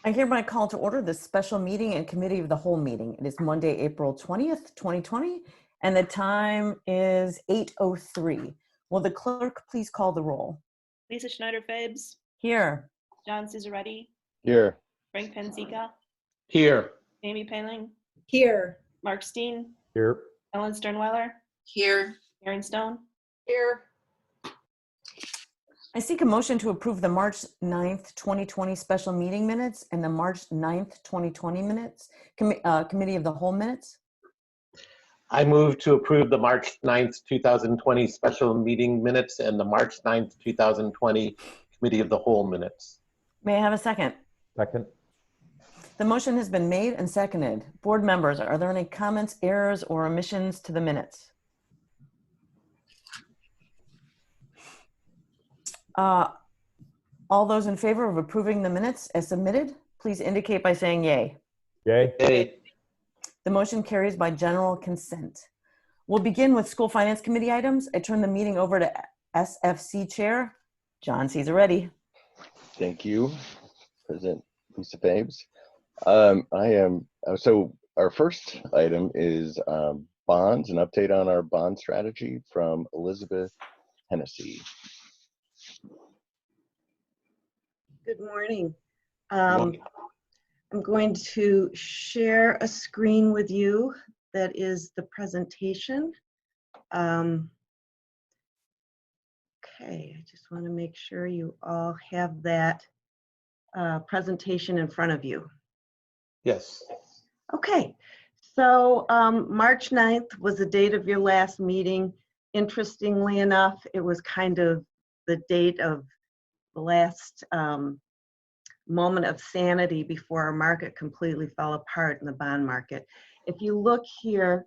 I hereby call to order this special meeting and committee of the whole meeting. It is Monday, April 20th, 2020, and the time is 8:03. Will the clerk please call the roll? Lisa Schneider-Fabes, Here. John Cisaretti, Here. Frank Panzica, Here. Amy Paling, Here. Mark Steen, Here. Ellen Sternweiler, Here. Aaron Stone. Here. I seek a motion to approve the March 9th, 2020 special meeting minutes and the March 9th, 2020 minutes, committee of the whole minutes. I move to approve the March 9th, 2020 special meeting minutes and the March 9th, 2020 committee of the whole minutes. May I have a second? Second. The motion has been made and seconded. Board members, are there any comments, errors, or omissions to the minutes? All those in favor of approving the minutes as submitted, please indicate by saying yay. Yay. Yay. The motion carries by general consent. We'll begin with School Finance Committee items. I turn the meeting over to SFC Chair, John Cisaretti. Thank you, President Lisa Fabes. So our first item is bonds, an update on our bond strategy from Elizabeth Hennessy. Good morning. I'm going to share a screen with you that is the presentation. Okay, I just want to make sure you all have that presentation in front of you. Yes. Okay, so March 9th was the date of your last meeting. Interestingly enough, it was kind of the date of the last moment of sanity before our market completely fell apart in the bond market. If you look here,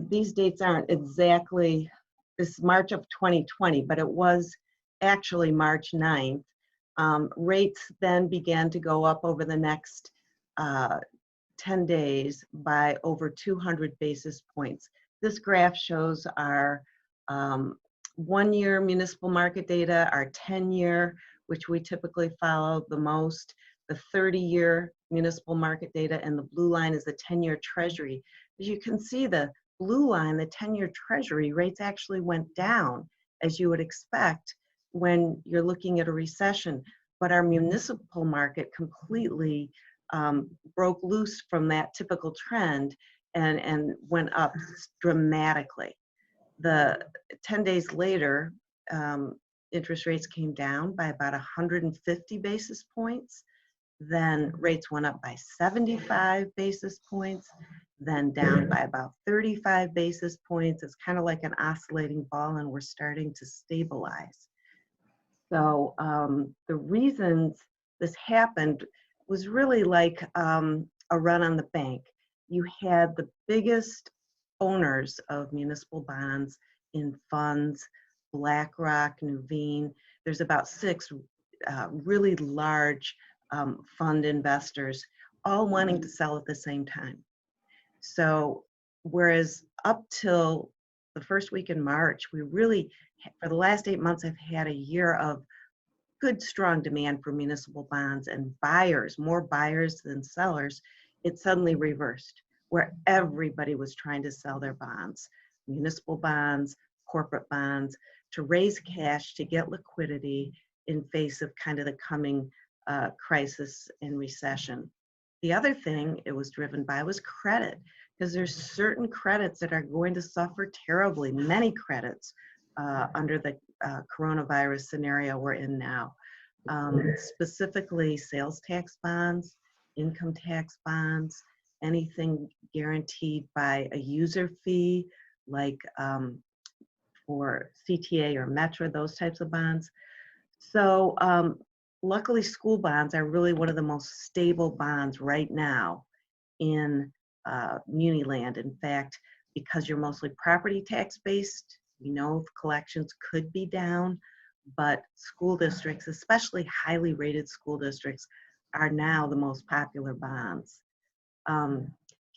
these dates aren't exactly, this is March of 2020, but it was actually March 9th. Rates then began to go up over the next 10 days by over 200 basis points. This graph shows our 1-year municipal market data, our 10-year, which we typically follow the most, the 30-year municipal market data, and the blue line is the 10-year treasury. As you can see, the blue line, the 10-year treasury rates actually went down, as you would expect when you're looking at a recession. But our municipal market completely broke loose from that typical trend and went up dramatically. The 10 days later, interest rates came down by about 150 basis points. Then rates went up by 75 basis points, then down by about 35 basis points. It's kind of like an oscillating ball, and we're starting to stabilize. So the reasons this happened was really like a run on the bank. You had the biggest owners of municipal bonds in funds, BlackRock, Nuveen. There's about 6 really large fund investors, all wanting to sell at the same time. So whereas up till the first week in March, we really, for the last 8 months, have had a year of good, strong demand for municipal bonds and buyers, more buyers than sellers. It suddenly reversed, where everybody was trying to sell their bonds, municipal bonds, corporate bonds, to raise cash to get liquidity in face of kind of the coming crisis and recession. The other thing it was driven by was credit, because there's certain credits that are going to suffer terribly, many credits under the coronavirus scenario we're in now. Specifically sales tax bonds, income tax bonds, anything guaranteed by a user fee, like for CTA or Metra, those types of bonds. So luckily, school bonds are really one of the most stable bonds right now in Muniland. In fact, because you're mostly property tax based, we know collections could be down, but school districts, especially highly rated school districts, are now the most popular bonds.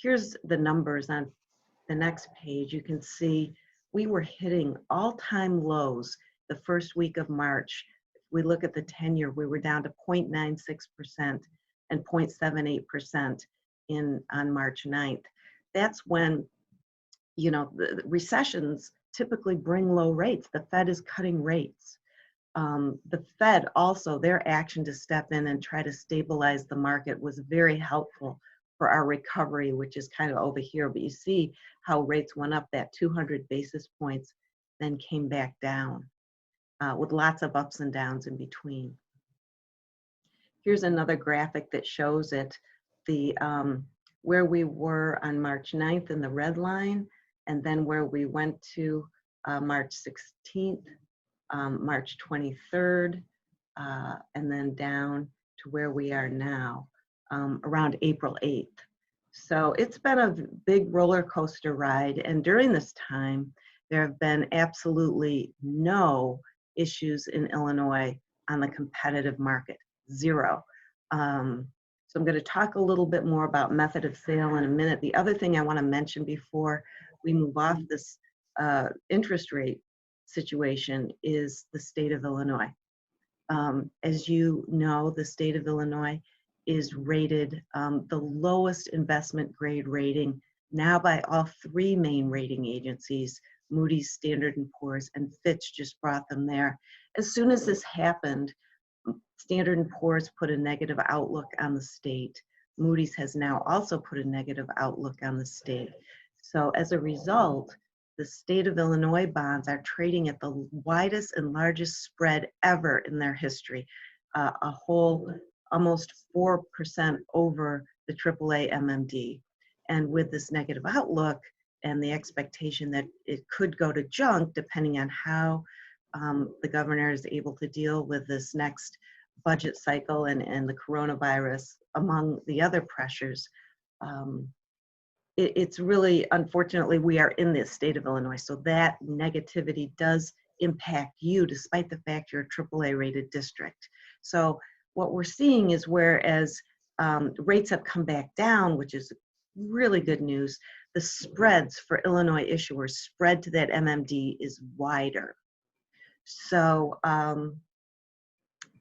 Here's the numbers on the next page. You can see we were hitting all-time lows the first week of March. If we look at the 10-year, we were down to 0.96%. and 0.78% on March 9th. That's when, you know, the recessions typically bring low rates. The Fed is cutting rates. The Fed also, their action to step in and try to stabilize the market was very helpful for our recovery, which is kind of over here. But you see how rates went up that 200 basis points, then came back down with lots of ups and downs in between. Here's another graphic that shows it, the where we were on March 9th in the red line, and then where we went to March 16th, March 23rd, and then down to where we are now, around April 8th. So it's been a big roller coaster ride, and during this time, there have been absolutely no issues in Illinois on the competitive market, zero. So I'm going to talk a little bit more about method of sale in a minute. The other thing I want to mention before we move off this interest rate situation is the state of Illinois. As you know, the state of Illinois is rated the lowest investment grade rating now by all three main rating agencies, Moody's, Standard & Poor's, and Fitch just brought them there. As soon as this happened, Standard & Poor's put a negative outlook on the state. Moody's has now also put a negative outlook on the state. So as a result, the state of Illinois bonds are trading at the widest and largest spread ever in their history, a whole almost 4% over the AAA MMD. And with this negative outlook and the expectation that it could go to junk depending on how the governor is able to deal with this next budget cycle and the coronavirus, among the other pressures, it's really, unfortunately, we are in this state of Illinois. So that negativity does impact you despite the fact you're a AAA rated district. So what we're seeing is whereas rates have come back down, which is really good news, the spreads for Illinois issuers spread to that MMD is wider. So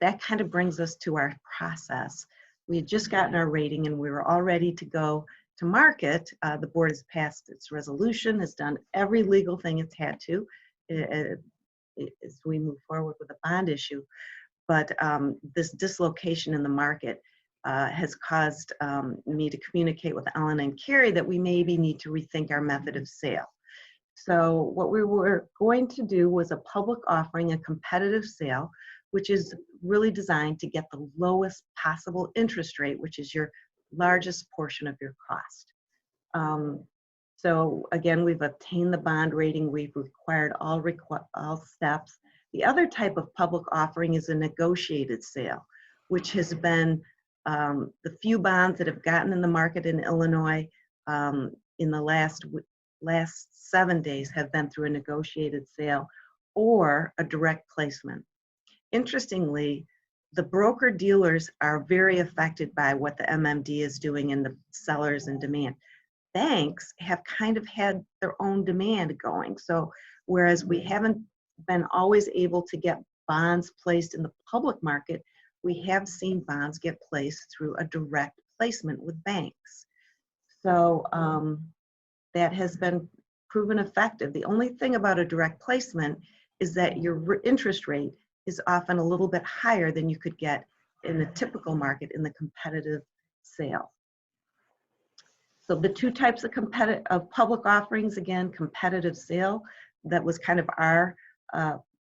that kind of brings us to our process. We had just gotten our rating and we were all ready to go to market. The board has passed its resolution, has done every legal thing it's had to as we move forward with a bond issue. But this dislocation in the market has caused me to communicate with Ellen and Carrie that we maybe need to rethink our method of sale. So what we were going to do was a public offering, a competitive sale, which is really designed to get the lowest possible interest rate, which is your largest portion of your cost. So again, we've obtained the bond rating, we've required all steps. The other type of public offering is a negotiated sale, which has been the few bonds that have gotten in the market in Illinois in the last 7 days have been through a negotiated sale or a direct placement. Interestingly, the broker dealers are very affected by what the MMD is doing and the sellers and demand. Banks have kind of had their own demand going. So whereas we haven't been always able to get bonds placed in the public market, we have seen bonds get placed through a direct placement with banks. So that has been proven effective. The only thing about a direct placement is that your interest rate is often a little bit higher than you could get in the typical market in the competitive sale. So the two types of public offerings, again, competitive sale, that was kind of our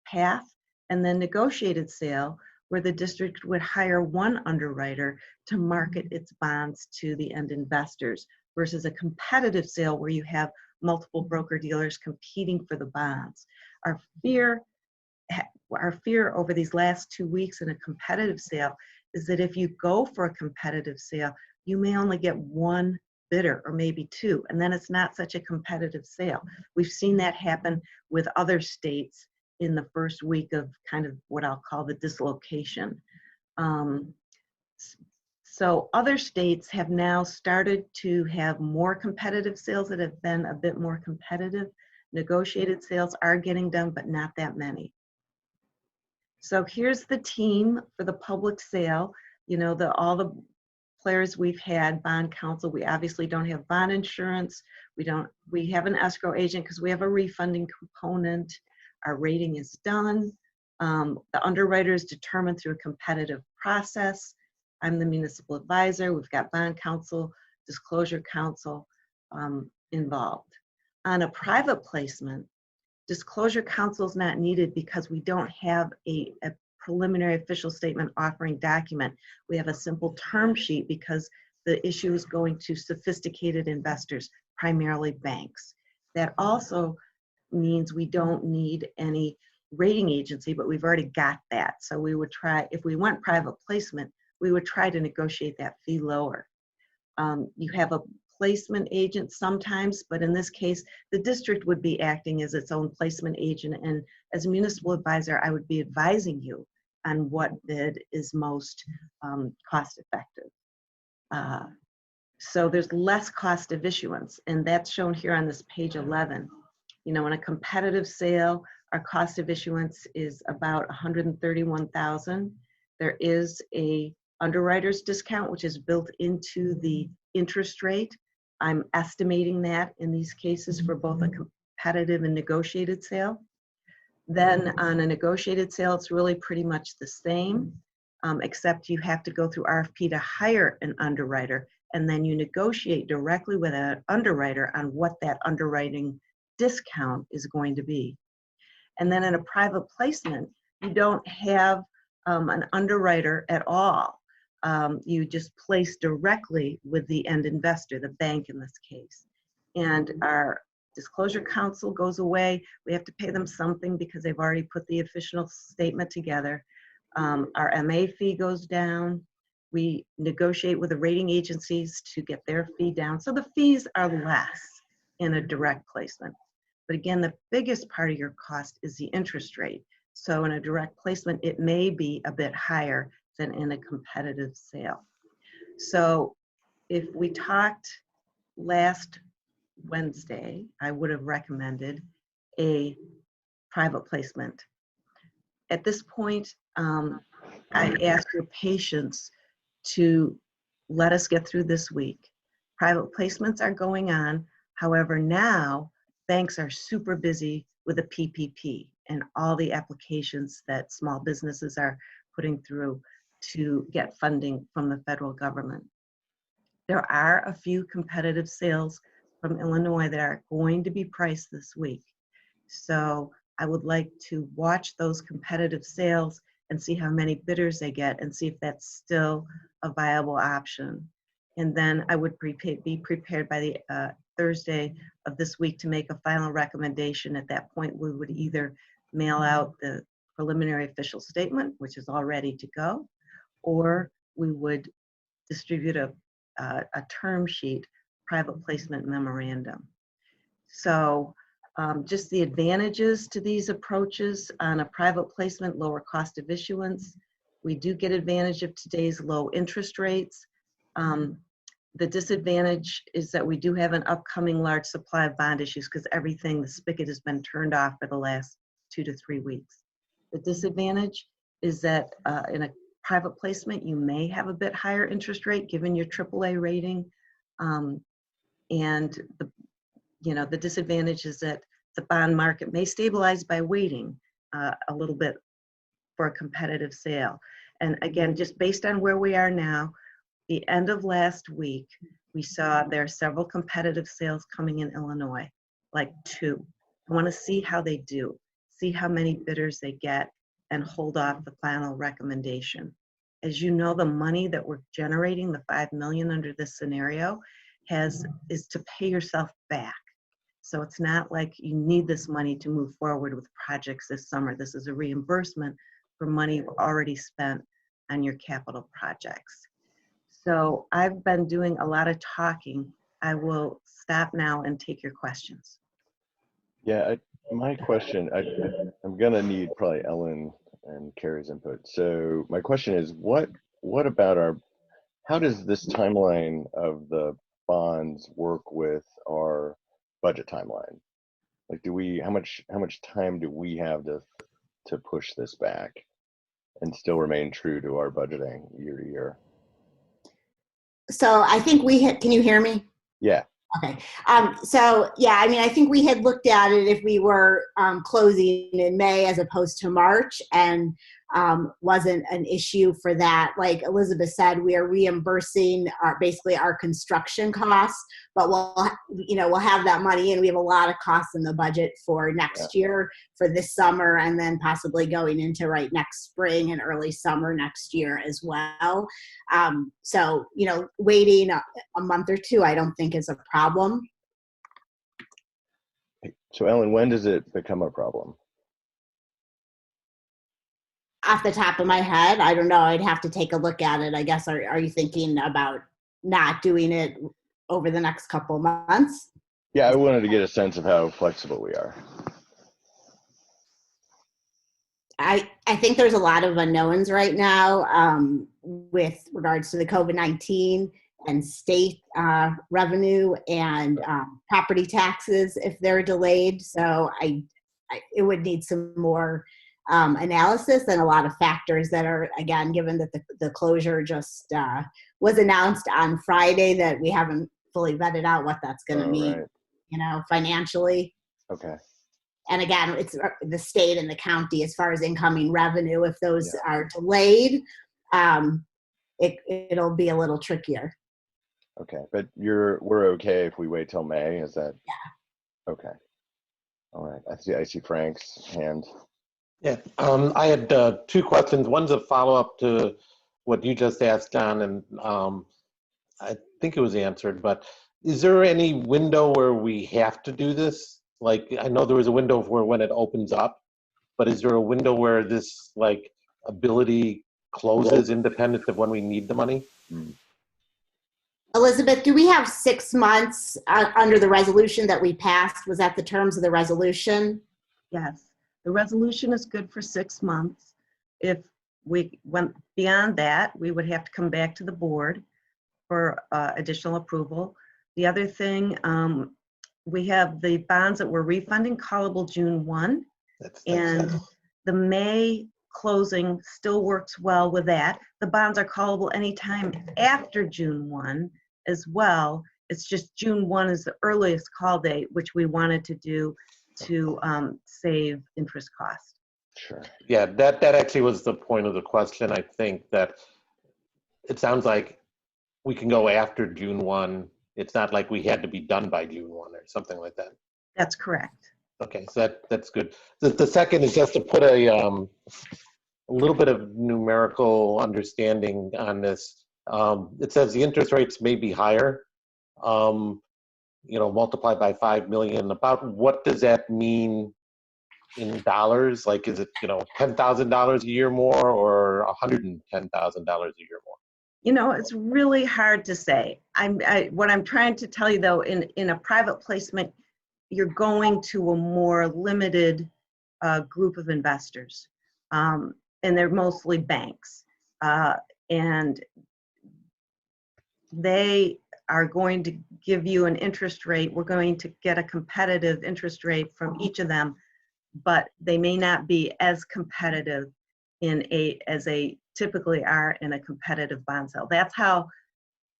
path, and then negotiated sale, where the district would hire one underwriter to market its bonds to the end investors, versus a competitive sale where you have multiple broker dealers competing for the bonds. Our fear over these last 2 weeks in a competitive sale is that if you go for a competitive sale, you may only get one bidder or maybe two, and then it's not such a competitive sale. We've seen that happen with other states in the first week of kind of what I'll call the dislocation. So other states have now started to have more competitive sales that have been a bit more competitive. Negotiated sales are getting done, but not that many. So here's the team for the public sale. You know, all the players we've had, bond counsel. We obviously don't have bond insurance. We have an escrow agent because we have a refunding component. Our rating is done. The underwriter is determined through a competitive process. I'm the municipal advisor. We've got bond counsel, disclosure counsel involved. On a private placement, disclosure counsel is not needed because we don't have a preliminary official statement offering document. We have a simple term sheet because the issue is going to sophisticated investors, primarily banks. That also means we don't need any rating agency, but we've already got that. So we would try, if we went private placement, we would try to negotiate that fee lower. You have a placement agent sometimes, but in this case, the district would be acting as its own placement agent. And as a municipal advisor, I would be advising you on what bid is most cost effective. So there's less cost of issuance, and that's shown here on this page 11. You know, in a competitive sale, our cost of issuance is about $131,000. There is a underwriter's discount, which is built into the interest rate. I'm estimating that in these cases for both a competitive and negotiated sale. Then on a negotiated sale, it's really pretty much the same, except you have to go through RFP to hire an underwriter, and then you negotiate directly with an underwriter on what that underwriting discount is going to be. And then in a private placement, you don't have an underwriter at all. You just place directly with the end investor, the bank in this case. And our disclosure counsel goes away. We have to pay them something because they've already put the official statement together. Our MA fee goes down. We negotiate with the rating agencies to get their fee down. So the fees are less in a direct placement. But again, the biggest part of your cost is the interest rate. So in a direct placement, it may be a bit higher than in a competitive sale. So if we talked last Wednesday, I would have recommended a private placement. At this point, I ask your patience to let us get through this week. Private placements are going on. However, now banks are super busy with a PPP and all the applications that small businesses are putting through to get funding from the federal government. There are a few competitive sales from Illinois that are going to be priced this week. So I would like to watch those competitive sales and see how many bidders they get and see if that's still a viable option. And then I would be prepared by the Thursday of this week to make a final recommendation. At that point, we would either mail out the preliminary official statement, which is all ready to go, or we would distribute a term sheet, private placement memorandum. So just the advantages to these approaches: on a private placement, lower cost of issuance. We do get advantage of today's low interest rates. The disadvantage is that we do have an upcoming large supply of bond issues because everything, the spigot has been turned off for the last 2 to 3 weeks. The disadvantage is that in a private placement, you may have a bit higher interest rate given your AAA rating. And the disadvantage is that the bond market may stabilize by waiting a little bit for a competitive sale. And again, just based on where we are now, the end of last week, we saw there are several competitive sales coming in Illinois, like 2. I want to see how they do, see how many bidders they get, and hold off the final recommendation. As you know, the money that we're generating, the $5 million under this scenario, is to pay yourself back. So it's not like you need this money to move forward with projects this summer. This is a reimbursement for money you've already spent on your capital projects. So I've been doing a lot of talking. I will stop now and take your questions. Yeah, my question, I'm gonna need probably Ellen and Carrie's input. So my question is, what about how does this timeline of the bonds work with our budget timeline? Like, how much time do we have to push this back and still remain true to our budgeting year to year? So I think can you hear me? Yeah. Okay. So yeah, I mean, I think we had looked at it if we were closing in May as opposed to March, and wasn't an issue for that. Like Elizabeth said, we are reimbursing basically our construction costs, but we'll have that money, and we have a lot of costs in the budget for next year, for this summer, and then possibly going into next spring and early summer next year as well. So, waiting a month or two, I don't think is a problem. So Ellen, when does it become a problem? Off the top of my head, I don't know. I'd have to take a look at it. I guess, are you thinking about not doing it over the next couple months? Yeah, I wanted to get a sense of how flexible we are. I think there's a lot of unknowns right now with regards to the COVID-19 and state revenue and property taxes if they're delayed. So it would need some more analysis and a lot of factors that are, again, given that the closure just was announced on Friday, that we haven't fully vetted out what that's going to mean, financially. Okay. And again, it's the state and the county as far as incoming revenue. If those are delayed, it'll be a little trickier. Okay, but we're okay if we wait till May, is that? Yeah. Okay. All right. I see Frank's hand. Yeah, I had two questions. One's a follow-up to what you just asked, John, and I think it was answered, but is there any window where we have to do this? Like, I know there was a window for when it opens up, but is there a window where this ability closes independent of when we need the money? Elizabeth, do we have 6 months under the resolution that we passed? Was that the terms of the resolution? Yes, the resolution is good for 6 months. If we went beyond that, we would have to come back to the board for additional approval. The other thing, we have the bonds that we're refunding callable June 1, and the May closing still works well with that. The bonds are callable anytime after June 1 as well. It's just June 1 is the earliest call date, which we wanted to do to save interest costs. Sure. Yeah, that actually was the point of the question. I think that it sounds like we can go after June 1. It's not like we had to be done by June 1 or something like that. That's correct. Okay, so that's good. The second is just to put a little bit of numerical understanding on this. It says the interest rates may be higher, multiplied by 5 million. About what does that mean in dollars? Like, is it, $10,000 a year more or $110,000 a year more? It's really hard to say. What I'm trying to tell you, though, in a private placement, you're going to a more limited group of investors, and they're mostly banks, and they are going to give you an interest rate. We're going to get a competitive interest rate from each of them, but they may not be as competitive as they typically are in a competitive bond sale. That's how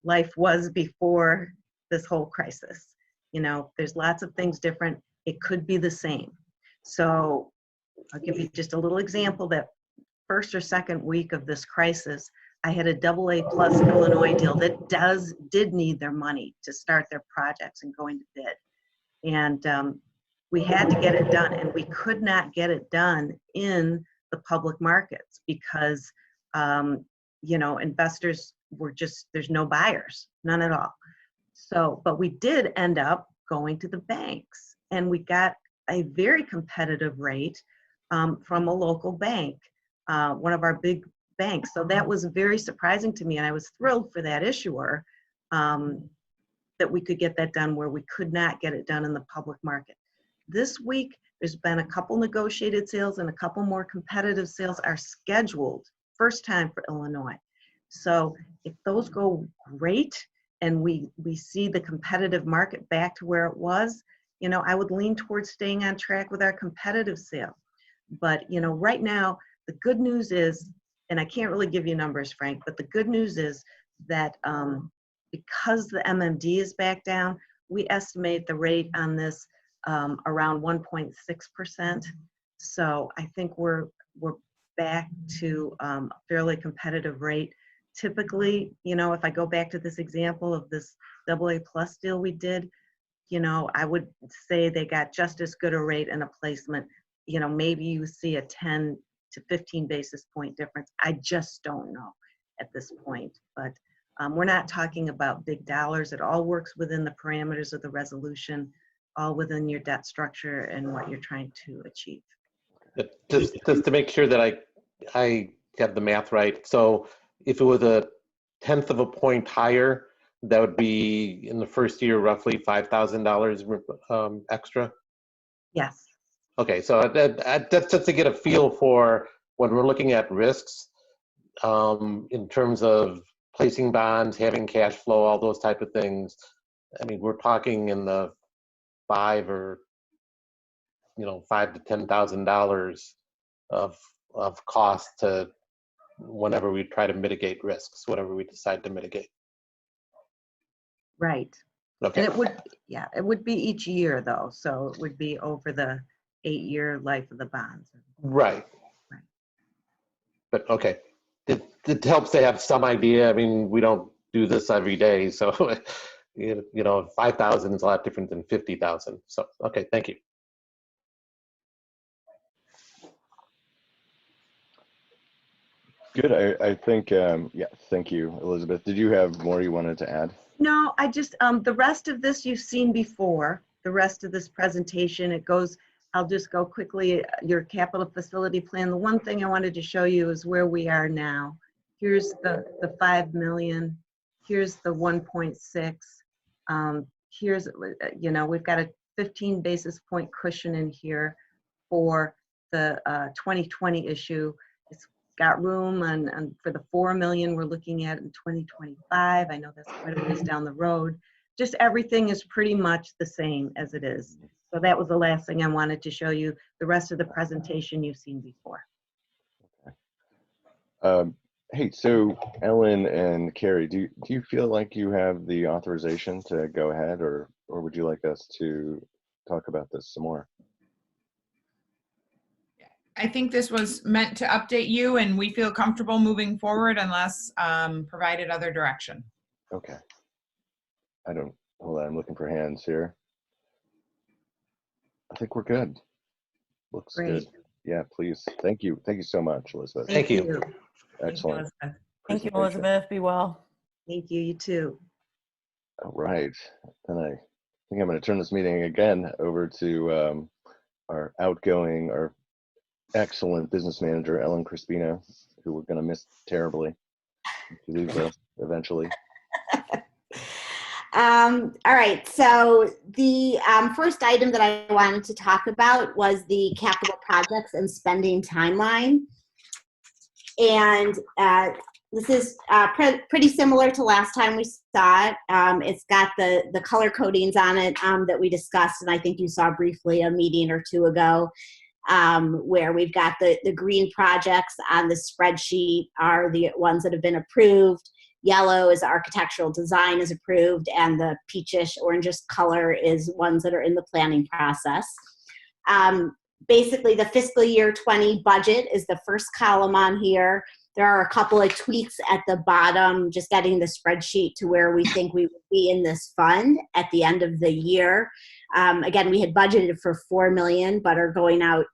life was before this whole crisis. There's lots of things different. It could be the same. So I'll give you just a little example. That first or second week of this crisis, I had a AA+ Illinois deal that did need their money to start their projects and going to bid. And we had to get it done, and we could not get it done in the public markets because, investors were there's no buyers, none at all. So, but we did end up going to the banks, and we got a very competitive rate from a local bank, one of our big banks. So that was very surprising to me, and I was thrilled for that issuer that we could get that done where we could not get it done in the public market. This week, there's been a couple negotiated sales, and a couple more competitive sales are scheduled, first time for Illinois. So if those go great and we see the competitive market back to where it was, I would lean towards staying on track with our competitive sale. But, right now, the good news is, and I can't really give you numbers, Frank, but the good news is that because the MMD is back down, we estimate the rate on this around 1.6%. So I think we're back to a fairly competitive rate. Typically, if I go back to this example of this AA plus deal we did, I would say they got just as good a rate and a placement. Maybe you see a 10 to 15 basis point difference. I just don't know at this point. But we're not talking about big dollars. It all works within the parameters of the resolution, all within your debt structure and what you're trying to achieve. Just to make sure that I have the math right. So if it was a 1/10 of a point higher, that would be in the first year roughly $5,000 extra. Yes. Okay, so that's just to get a feel for when we're looking at risks in terms of placing bonds, having cash flow, all those type of things. I mean, we're talking in the $5,000 to $10,000 of cost to whenever we try to mitigate risks, whatever we decide to mitigate. Right. Okay. And it would be each year though. So it would be over the 8-year life of the bonds. Right. Right. But okay, it helps to have some idea. I mean, we don't do this every day, so 5,000 is a lot different than 50,000. So okay, thank you. Good. I think, yeah, thank you, Elizabeth. Did you have more you wanted to add? No, I just, the rest of this you've seen before, the rest of this presentation, I'll just go quickly, your capital facility plan. The one thing I wanted to show you is where we are now. Here's the 5 million, here's the 1.6. Here's, we've got a 15 basis point cushion in here for the 2020 issue. It's got room and for the 4 million we're looking at in 2025. I know that's quite a ways down the road. Just everything is pretty much the same as it is. So that was the last thing I wanted to show you. The rest of the presentation you've seen before. Hey, so Ellen and Carrie, do you feel like you have the authorization to go ahead, or would you like us to talk about this some more? I think this was meant to update you, and we feel comfortable moving forward unless provided other direction. Okay. Hold on, I'm looking for hands here. I think we're good. Looks Great. good. Yeah, please. Thank you. Thank you so much, Elizabeth. Thank you. Excellent. Thank you, presentation. Elizabeth. Be well. Thank you, you too. All right. Then I think I'm going to turn this meeting again over to our excellent business manager, Ellen Crispino, who we're going to miss terribly. She leaves us eventually. All right, so the first item that I wanted to talk about was the capital projects and spending timeline. And this is pretty similar to last time we saw it. It's got the color codings on it that we discussed, and I think you saw briefly a meeting or two ago, where we've got the green projects on the spreadsheet are the ones that have been approved. Yellow is architectural design is approved, and the peachish, orangish color is ones that are in the planning process. Basically, the fiscal year 20 budget is the first column on here. There are a couple of tweaks at the bottom, just getting the spreadsheet to where we think we would be in this fund at the end of the year. Again, we had budgeted for $4 million, but are going out,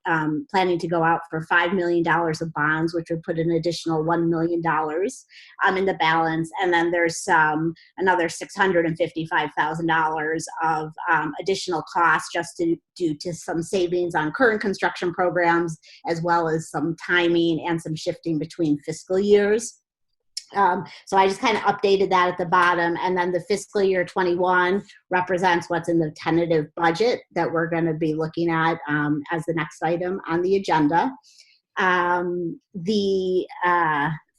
planning to go out for $5 million of bonds, which would put an additional $1 million in the balance. And then there's another $655,000 of additional costs just due to some savings on current construction programs, as well as some timing and some shifting between fiscal years. So I just kind of updated that at the bottom, and then the fiscal year 21 represents what's in the tentative budget that we're going to be looking at as the next item on the agenda. The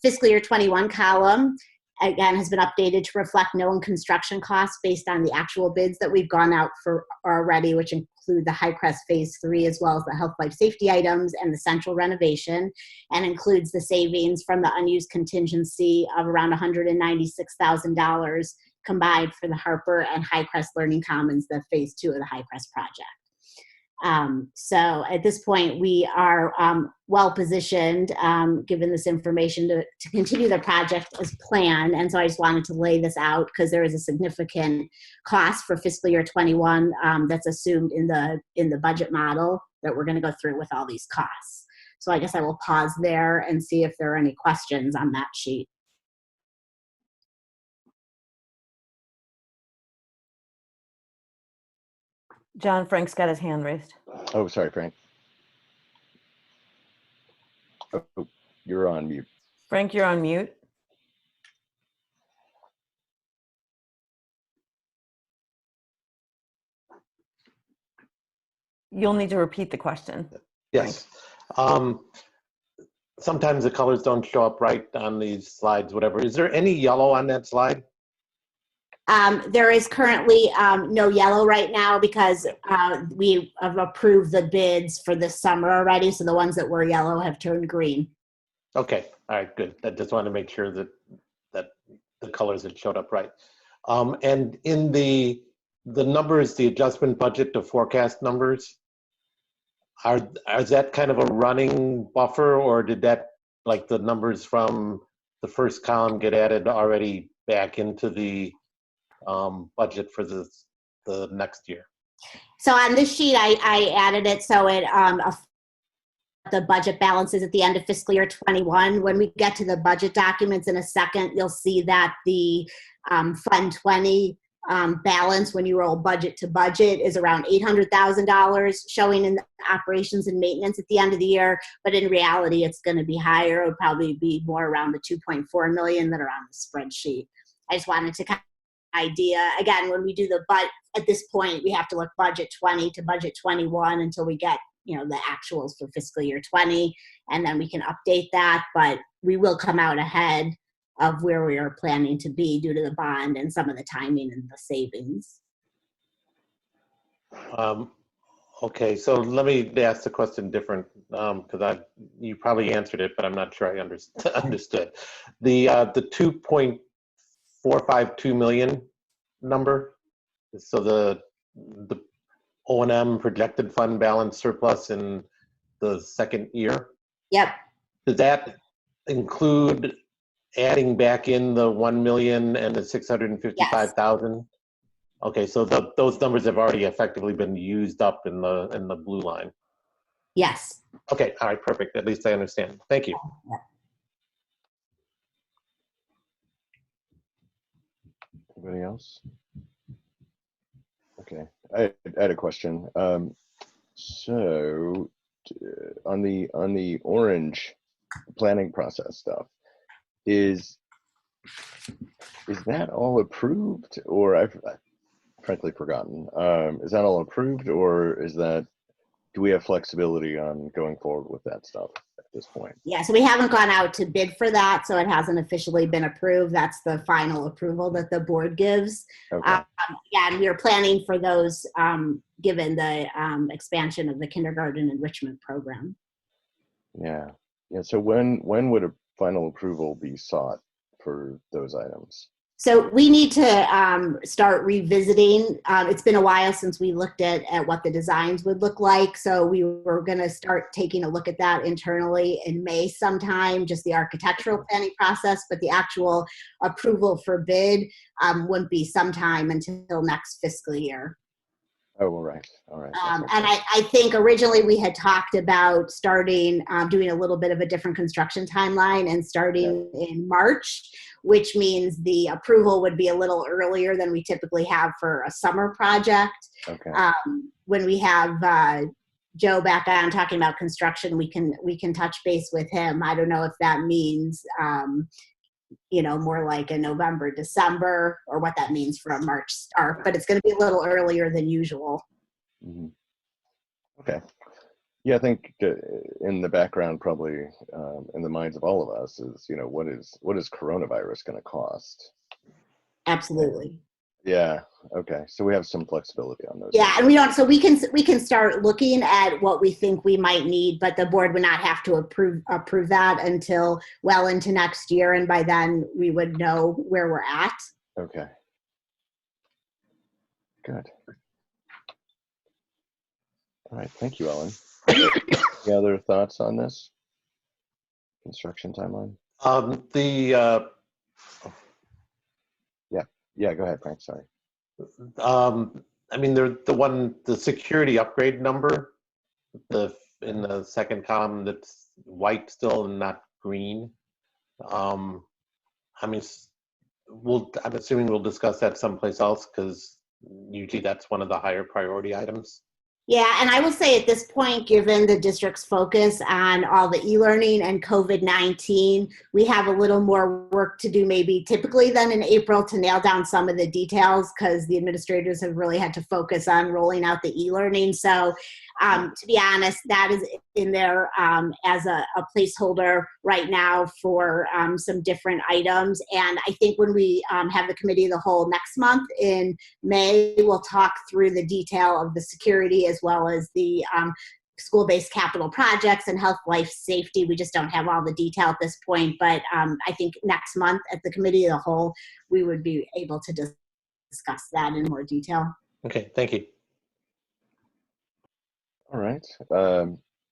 fiscal year 21 column, again, has been updated to reflect known construction costs based on the actual bids that we've gone out for already, which include the High Crest Phase 3, as well as the health, life, safety items and the central renovation, and includes the savings from the unused contingency of around $196,000 combined for the Harper and High Crest Learning Commons, the phase 2 of the High Crest project. So at this point, we are well positioned, given this information, to continue the project as planned. And so I just wanted to lay this out because there is a significant cost for fiscal year 21 that's assumed in the budget model that we're going to go through with all these costs. So I guess I will pause there and see if there are any questions on that sheet. John Frank's got his hand raised. Oh, sorry, Frank. Oh, you're on mute. Frank, you're on mute. You'll need to repeat the question. Yes. Sometimes the colors don't show up right on these slides, whatever. Is there any yellow on that slide? There is currently no yellow right now because we have approved the bids for this summer already. So the ones that were yellow have turned green. Okay, all right, good. I just wanted to make sure that the colors had showed up right. And in the numbers, the adjustment budget to forecast numbers, is that kind of a running buffer, or did that, like the numbers from the first column, get added already back into the budget for the next year? So on this sheet, I added it so it the budget balances at the end of fiscal year 21. When we get to the budget documents in a second, you'll see that the Fund 20 balance, when you roll budget to budget, is around $800,000 showing in the operations and maintenance at the end of the year. But in reality, it's going to be higher. It would probably be more around the 2.4 million that are on the spreadsheet. I just wanted to kind of idea. Again, when we do the at this point, we have to look budget 20 to budget 21 until we get, the actuals for fiscal year 20, and then we can update that. But we will come out ahead of where we are planning to be due to the bond and some of the timing and the savings. Okay, so let me ask the question different, because you probably answered it, but I'm not sure I understood. The 2.452 million number, so the O&M projected fund balance surplus in the second year. Yep. Does that include adding back in the 1 million and the 655,000? Yes. Okay, so those numbers have already effectively been used up in the blue line. Yes. Okay, all right, perfect. At least I understand. Thank you. Anybody else? Okay, I had a question. So on the orange planning process stuff, is that all approved, or I've frankly forgotten? Is that all approved, or do we have flexibility on going forward with that stuff at this point? Yeah, so we haven't gone out to bid for that, so it hasn't officially been approved. That's the final approval that the board gives. Okay. Yeah, and we are planning for those given the expansion of the kindergarten enrichment program. Yeah. So when would a final approval be sought for those items? So we need to start revisiting. It's been a while since we looked at what the designs would look like. So we were going to start taking a look at that internally in May sometime, just the architectural planning process, but the actual approval for bid wouldn't be sometime until next fiscal year. Oh, all right. And I think originally we had talked about starting doing a little bit of a different construction timeline and starting in March, which means the approval would be a little earlier than we typically have for a summer project. Okay. When we have Joe back on talking about construction, we can touch base with him. I don't know if that means more like a November, December, or what that means for a March start, but it's going to be a little earlier than usual. Mm-hmm. Okay. Yeah, I think in the background, probably in the minds of all of us is, what is coronavirus going to cost? Absolutely. Yeah. Okay. So we have some flexibility on those. Yeah, and we can start looking at what we think we might need, but the board would not have to approve that until well into next year, and by then we would know where we're at. Okay. good. All right, thank you, Ellen. Any other thoughts on this construction timeline? The Yeah, go ahead, Frank, sorry. I mean, the security upgrade number, in the second column, that's white still and not green. I mean, I'm assuming we'll discuss that someplace else because usually that's one of the higher priority items. Yeah, and I will say at this point, given the district's focus on all the e-learning and COVID-19, we have a little more work to do maybe typically than in April to nail down some of the details because the administrators have really had to focus on rolling out the e-learning. So to be honest, that is in there as a placeholder right now for some different items. And I think when we have the committee of the whole next month in May, we'll talk through the detail of the security as well as the school-based capital projects and health, life, safety. We just don't have all the detail at this point, but I think next month at the committee of the whole, we would be able to discuss that in more detail. Okay, thank you. All right,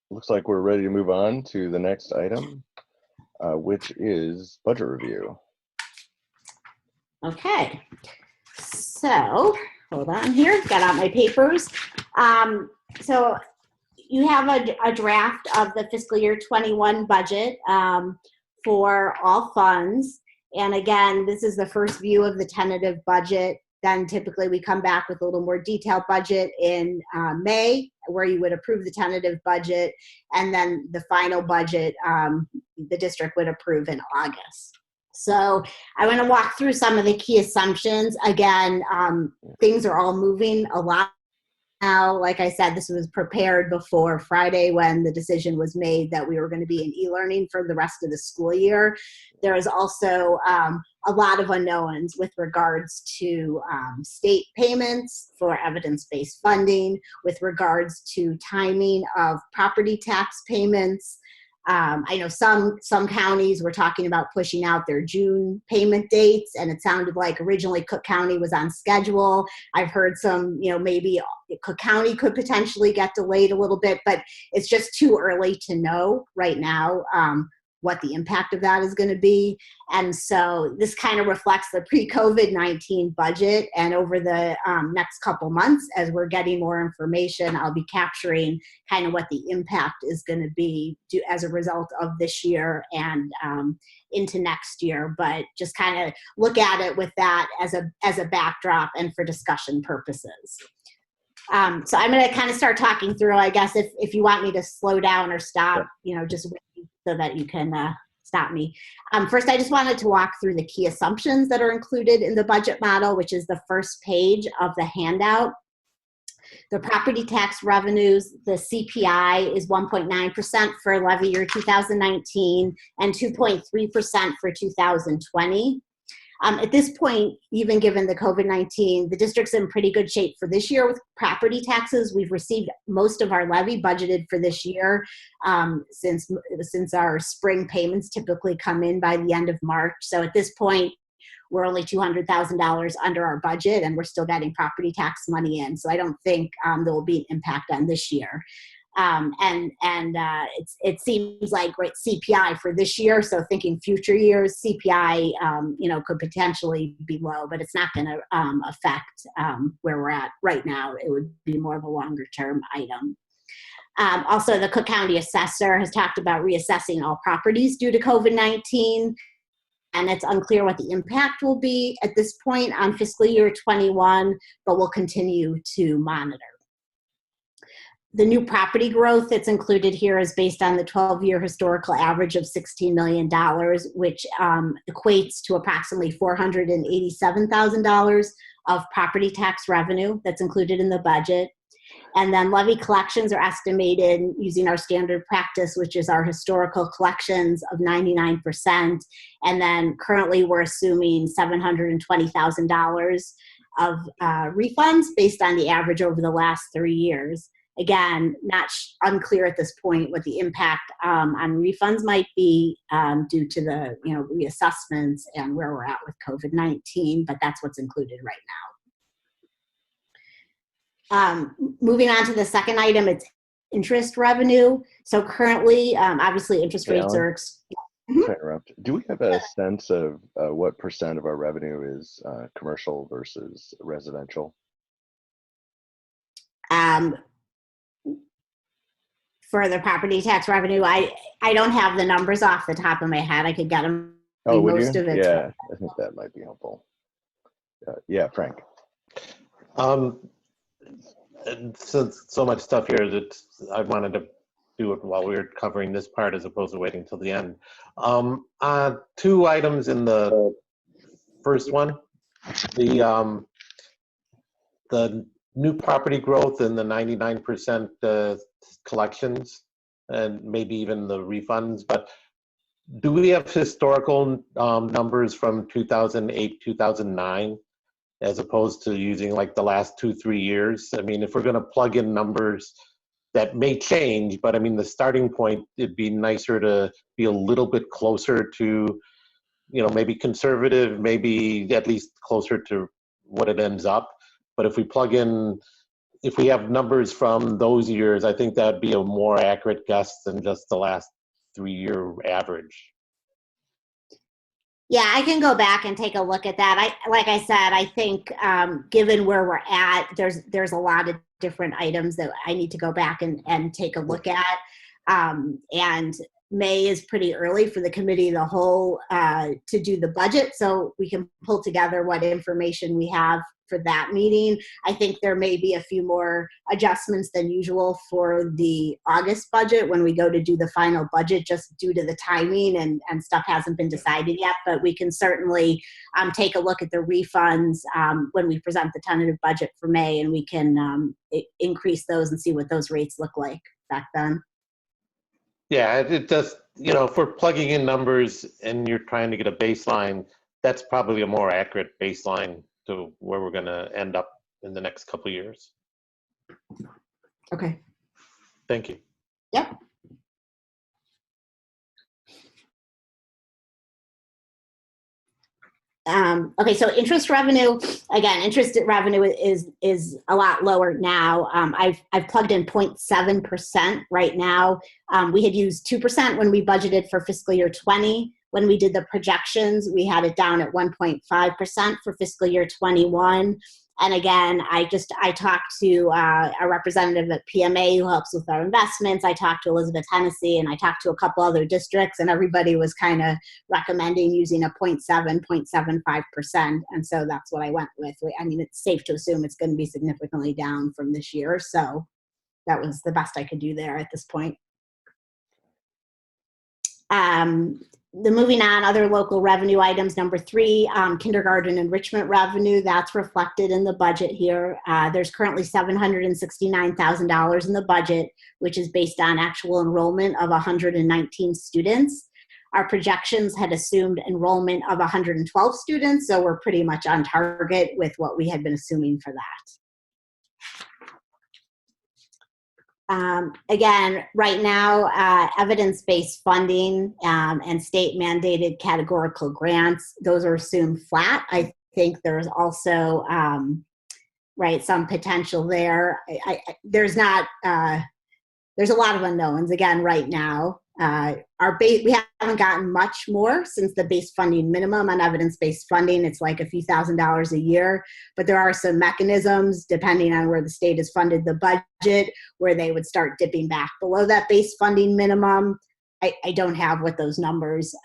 looks like we're ready to move on to the next item, which is budget review. Okay, so hold on here, got out my papers. So you have a draft of the fiscal year 21 budget for all funds. And again, this is the first view of the tentative budget. Then typically we come back with a little more detailed budget in May, where you would approve the tentative budget, and then the final budget the district would approve in August. So I want to walk through some of the key assumptions. Again, things are all moving a lot now. Like I said, this was prepared before Friday when the decision was made that we were going to be in e-learning for the rest of the school year. There is also a lot of unknowns with regards to state payments for evidence-based funding, with regards to timing of property tax payments. I know some counties were talking about pushing out their June payment dates, and it sounded like originally Cook County was on schedule. I've heard some, maybe Cook County could potentially get delayed a little bit, but it's just too early to know right now what the impact of that is going to be. And so this kind of reflects the pre-COVID-19 budget. And over the next couple months, as we're getting more information, I'll be capturing kind of what the impact is going to be as a result of this year and into next year. But just kind of look at it with that as a backdrop and for discussion purposes. So I'm going to kind of start talking through, I guess, if you want me to slow down or stop, just wait so that you can stop me. First, I just wanted to walk through the key assumptions that are included in the budget model, which is the first page of the handout. The property tax revenues, the CPI is 1.9% for levy year 2019 and 2.3% for 2020. At this point, even given the COVID-19, the district's in pretty good shape for this year with property taxes. We've received most of our levy budgeted for this year since our spring payments typically come in by the end of March. So at this point, we're only $200,000 under our budget, and we're still getting property tax money in. So I don't think there will be an impact on this year. It seems like great CPI for this year. So thinking future years, CPI, could potentially be low, but it's not going to affect where we're at right now. It would be more of a longer term item. Also, the Cook County assessor has talked about reassessing all properties due to COVID-19. And it's unclear what the impact will be at this point on fiscal year 21, but we'll continue to monitor. The new property growth that's included here is based on the 12-year historical average of $16 million, which equates to approximately $487,000 of property tax revenue that's included in the budget. And then levy collections are estimated using our standard practice, which is our historical collections of 99%. And then currently we're assuming $720,000 of refunds based on the average over the last 3 years. Again, unclear at this point what the impact on refunds might be due to the reassessments and where we're at with COVID-19, but that's what's included right now. Moving on to the second item, it's interest revenue. So currently, obviously interest Hey, rates Ellen, are, to interrupt. Do we have a sense of what percent of our revenue is commercial versus residential? for the property tax revenue. I don't have the numbers off the top of my head. I could get them. Oh, would Most you? of it. Yeah, I think that might be helpful. Yeah, Frank. And so much stuff here that I wanted to do it while we were covering this part as opposed to waiting till the end. Two items in the first one, the new property growth and the 99% collections, and maybe even the refunds. But do we have historical numbers from 2008, 2009? As opposed to using like the last 2-3 years? I mean, if we're going to plug in numbers that may change, but I mean, the starting point, it'd be nicer to be a little bit closer to, maybe conservative, maybe at least closer to what it ends up. But if we have numbers from those years, I think that'd be a more accurate guess than just the last 3-year average. Yeah, I can go back and take a look at that. Like I said, I think given where we're at, there's a lot of different items that I need to go back and take a look at. And May is pretty early for the committee of the whole to do the budget, so we can pull together what information we have for that meeting. I think there may be a few more adjustments than usual for the August budget when we go to do the final budget, just due to the timing and stuff hasn't been decided yet. But we can certainly take a look at the refunds when we present the tentative budget for May, and we can increase those and see what those rates look like back then. Yeah, it does, if we're plugging in numbers and you're trying to get a baseline, that's probably a more accurate baseline to where we're going to end up in the next couple of years. Okay. Thank you. Yep. Okay, so interest revenue, again, interest revenue is a lot lower now. I've plugged in 0.7% right now. We had used 2% when we budgeted for fiscal year 20. When we did the projections, we had it down at 1.5% for fiscal year 21. And again, I talked to a representative at PMA who helps with our investments. I talked to Elizabeth Hennessy, and I talked to a couple other districts, and everybody was kind of recommending using a 0.75%. And so that's what I went with. I mean, it's safe to assume it's going to be significantly down from this year. So that was the best I could do there at this point. The moving on, other local revenue items, number 3, kindergarten enrichment revenue, that's reflected in the budget here. There's currently $769,000 in the budget, which is based on actual enrollment of 119 students. Our projections had assumed enrollment of 112 students, so we're pretty much on target with what we had been assuming for that. Again, right now, evidence-based funding and state-mandated categorical grants, those are assumed flat. I think there's also, some potential there. There's a lot of unknowns, again, right now. We haven't gotten much more since the base funding minimum on evidence-based funding. It's like a few $1,000s a year, but there are some mechanisms depending on where the state has funded the budget where they would start dipping back below that base funding minimum. I don't have what those numbers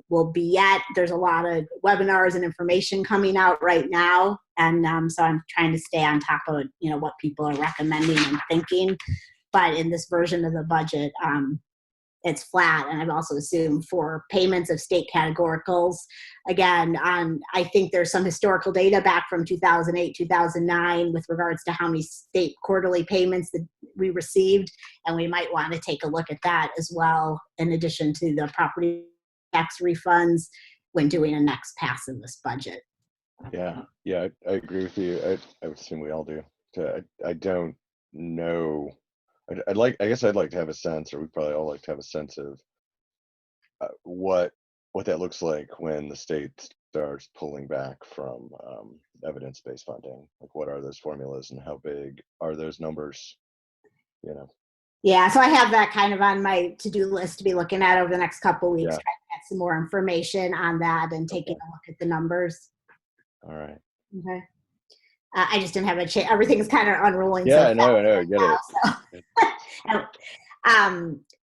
will be yet. There's a lot of webinars and information coming out right now, and so I'm trying to stay on top of what people are recommending and thinking. But in this version of the budget, it's flat, and I've also assumed for payments of state categoricals. Again, I think there's some historical data back from 2008, 2009 with regards to how many state quarterly payments that we received, and we might want to take a look at that as well, in addition to the property tax refunds when doing a next pass in this budget. Yeah, I agree with you. I would assume we all do. I don't know. I guess I'd like to have a sense, or we probably all like to have a sense of what that looks like when the state starts pulling back from evidence-based funding? Like, what are those formulas and how big are those numbers? You know? Yeah, so I have that kind of on my to-do list to be looking at over the next couple of weeks, Yeah. trying to get some more information on that and taking a look at the numbers. All right. Okay. I just didn't have a chance. Everything's kind of unrolling. Yeah, so I know, I get it.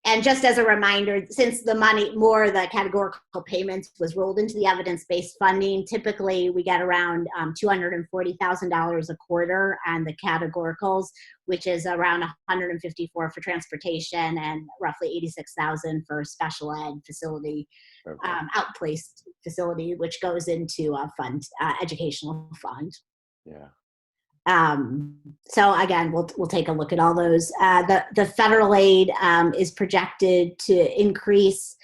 And just as a reminder, since the money, more of the categorical payments was rolled into the evidence-based funding, typically we get around $240,000 a quarter on the categoricals, which is around $154,000 for transportation and roughly $86,000 for special ed facility, Okay. outplaced facility, which goes into a fund, educational fund. Yeah. So again, we'll take a look at all those. The federal aid is projected to increase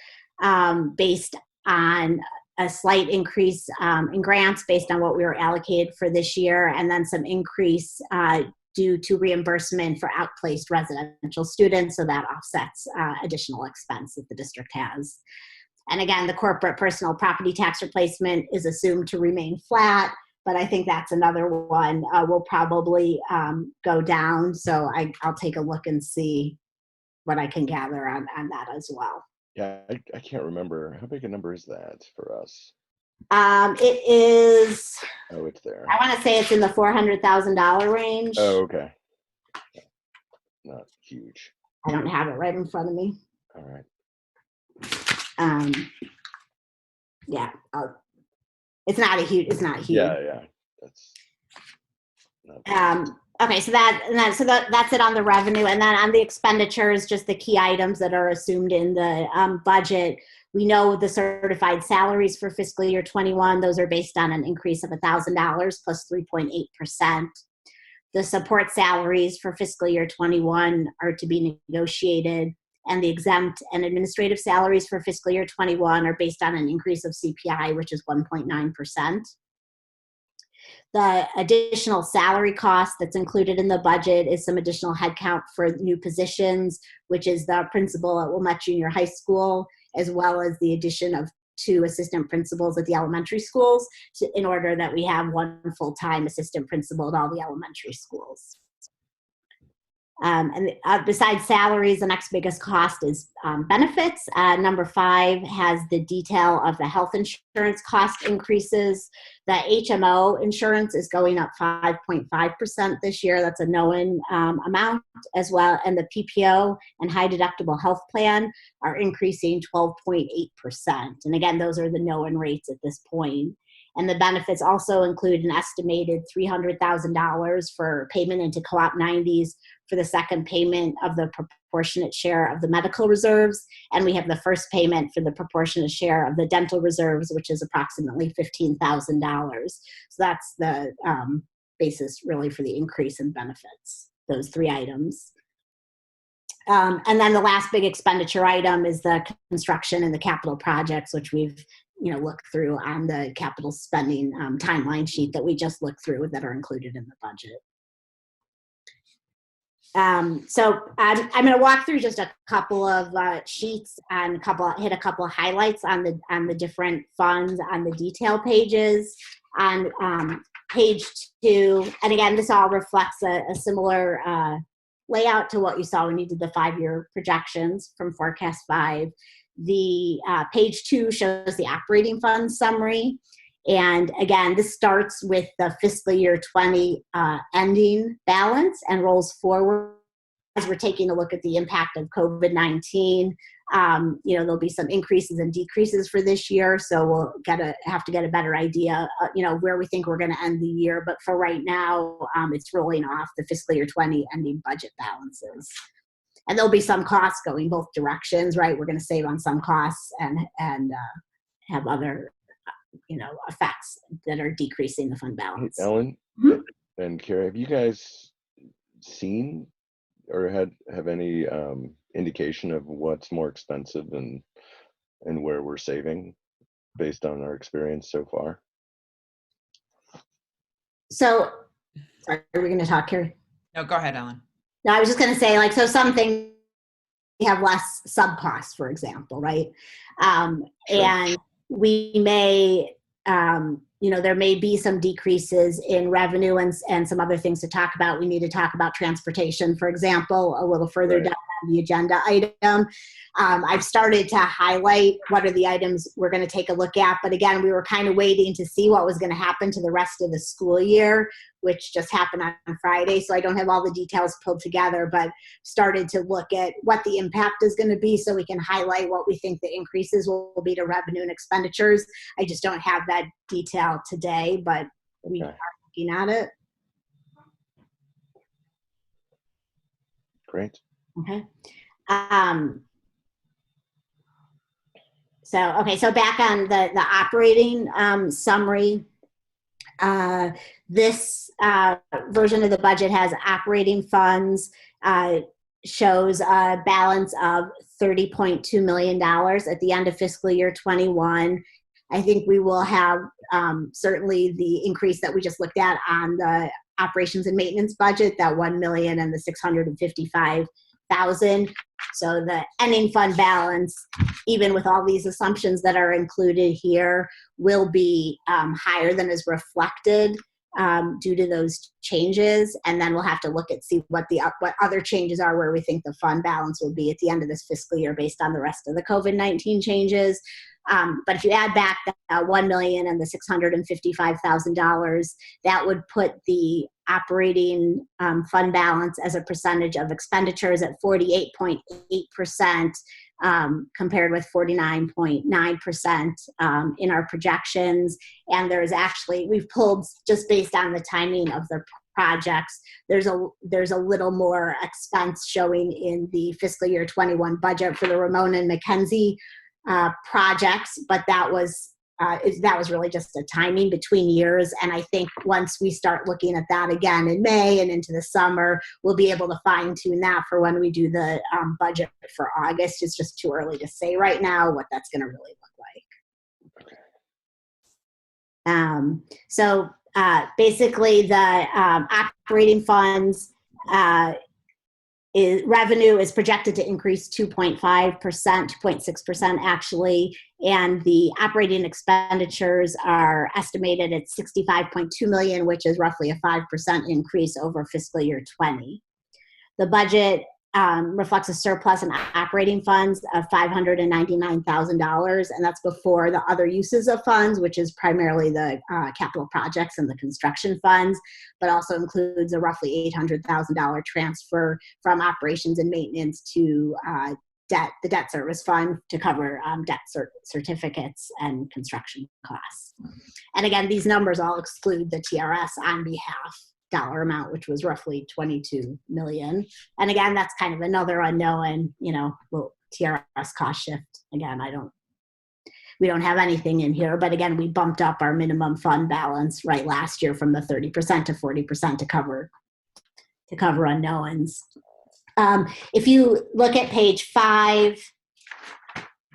based on a slight increase in grants based on what we were allocated for this year, and then some increase due to reimbursement for outplaced residential students, so that offsets additional expense that the district has. And again, the corporate personal property tax replacement is assumed to remain flat, but I think that's another one will probably go down. So I'll take a look and see what I can gather on that as well. Yeah, I can't remember. How big a number is that for us? It is, Oh, it's there. I want to say it's in the $400,000 range. Oh, okay. Not huge. I don't have it right in front of me. All right. Yeah, it's not huge. Yeah. That's not Okay, so that's it on the revenue, and then on the expenditures, just the key items that are assumed in the budget. We know the certified salaries for fiscal year 21; those are based on an increase of $1,000 plus 3.8%. The support salaries for fiscal year 21 are to be negotiated, and the exempt and administrative salaries for fiscal year 21 are based on an increase of CPI, which is 1.9%. The additional salary cost that's included in the budget is some additional headcount for new positions, which is the principal at Wilmette Junior High School, as well as the addition of 2 assistant principals at the elementary schools, in order that we have 1 full-time assistant principal at all the elementary schools. And besides salaries, the next biggest cost is benefits. Number 5 has the detail of the health insurance cost increases. The HMO insurance is going up 5.5% this year. That's a known amount as well. And the PPO and high deductible health plan are increasing 12.8%. And again, those are the known rates at this point. And the benefits also include an estimated $300,000 for payment into Co-op 90s for the second payment of the proportionate share of the medical reserves. And we have the first payment for the proportionate share of the dental reserves, which is approximately $15,000. So that's the basis really for the increase in benefits, those 3 items. And then the last big expenditure item is the construction and the capital projects, which we've looked through on the capital spending timeline sheet that we just looked through that are included in the budget. So I'm going to walk through just a couple of sheets and hit a couple of highlights on the different funds on the detail pages. On page 2, and again, this all reflects a similar layout to what you saw when you did the 5-year projections from Forecast 5. The page 2 shows the operating fund summary. And again, this starts with the fiscal year 20 ending balance and rolls forward as we're taking a look at the impact of COVID-19. There'll be some increases and decreases for this year. So we'll have to get a better idea, where we think we're going to end the year. But for right now, it's rolling off the fiscal year 20 ending budget balances. And there'll be some costs going both directions, right? We're going to save on some costs and have other, effects that are decreasing the fund balance. Ellen and Carrie, have you guys seen or have any indication of what's more expensive and where we're saving based on our experience so far? So, sorry, are we going to talk, Carrie? No, go ahead, Ellen. No, I was just going to say, so some things have less sub costs, for example, right? Sure. And we may there may be some decreases in revenue and some other things to talk about. We need to talk about transportation, for example, a little further Right. down on the agenda item. I've started to highlight what are the items we're going to take a look at. But again, we were kind of waiting to see what was going to happen to the rest of the school year, which just happened on Friday. So I don't have all the details pulled together, but started to look at what the impact is going to be so we can highlight what we think the increases will be to revenue and expenditures. I just don't have that detail today, but we Okay. are looking at it. Great. Okay. So back on the operating summary, this version of the budget has operating funds, shows a balance of $30.2 million at the end of fiscal year 21. I think we will have certainly the increase that we just looked at on the operations and maintenance budget, that $1 million and the $655,000. So the ending fund balance, even with all these assumptions that are included here, will be higher than is reflected due to those changes. And then we'll have to look at see what other changes are where we think the fund balance will be at the end of this fiscal year based on the rest of the COVID-19 changes. But if you add back the $1 million and the $655,000, that would put the operating fund balance as a percentage of expenditures at 48.8%, compared with 49.9% in our projections. And there's actually, we've pulled, just based on the timing of the projects, there's a little more expense showing in the fiscal year 21 budget for the Ramona and Mackenzie projects, but that was really just a timing between years. And I think once we start looking at that again in May and into the summer, we'll be able to fine tune that for when we do the budget for August. It's just too early to say right now what that's going to really look like. Basically the operating funds, revenue is projected to increase 2.5%, 2.6% actually, and the operating expenditures are estimated at $65.2 million, which is roughly a 5% increase over fiscal year 20. The budget reflects a surplus in operating funds of $599,000, and that's before the other uses of funds, which is primarily the capital projects and the construction funds, but also includes a roughly $800,000 transfer from operations and maintenance to the debt service fund to cover debt certificates and construction costs. And again, these numbers all exclude the TRS on behalf dollar amount, which was roughly $22 million. And again, that's kind of another unknown, will TRS cost shift? Again, we don't have anything in here, but again, we bumped up our minimum fund balance right last year from the 30% to 40% to cover unknowns. If you look at page 5,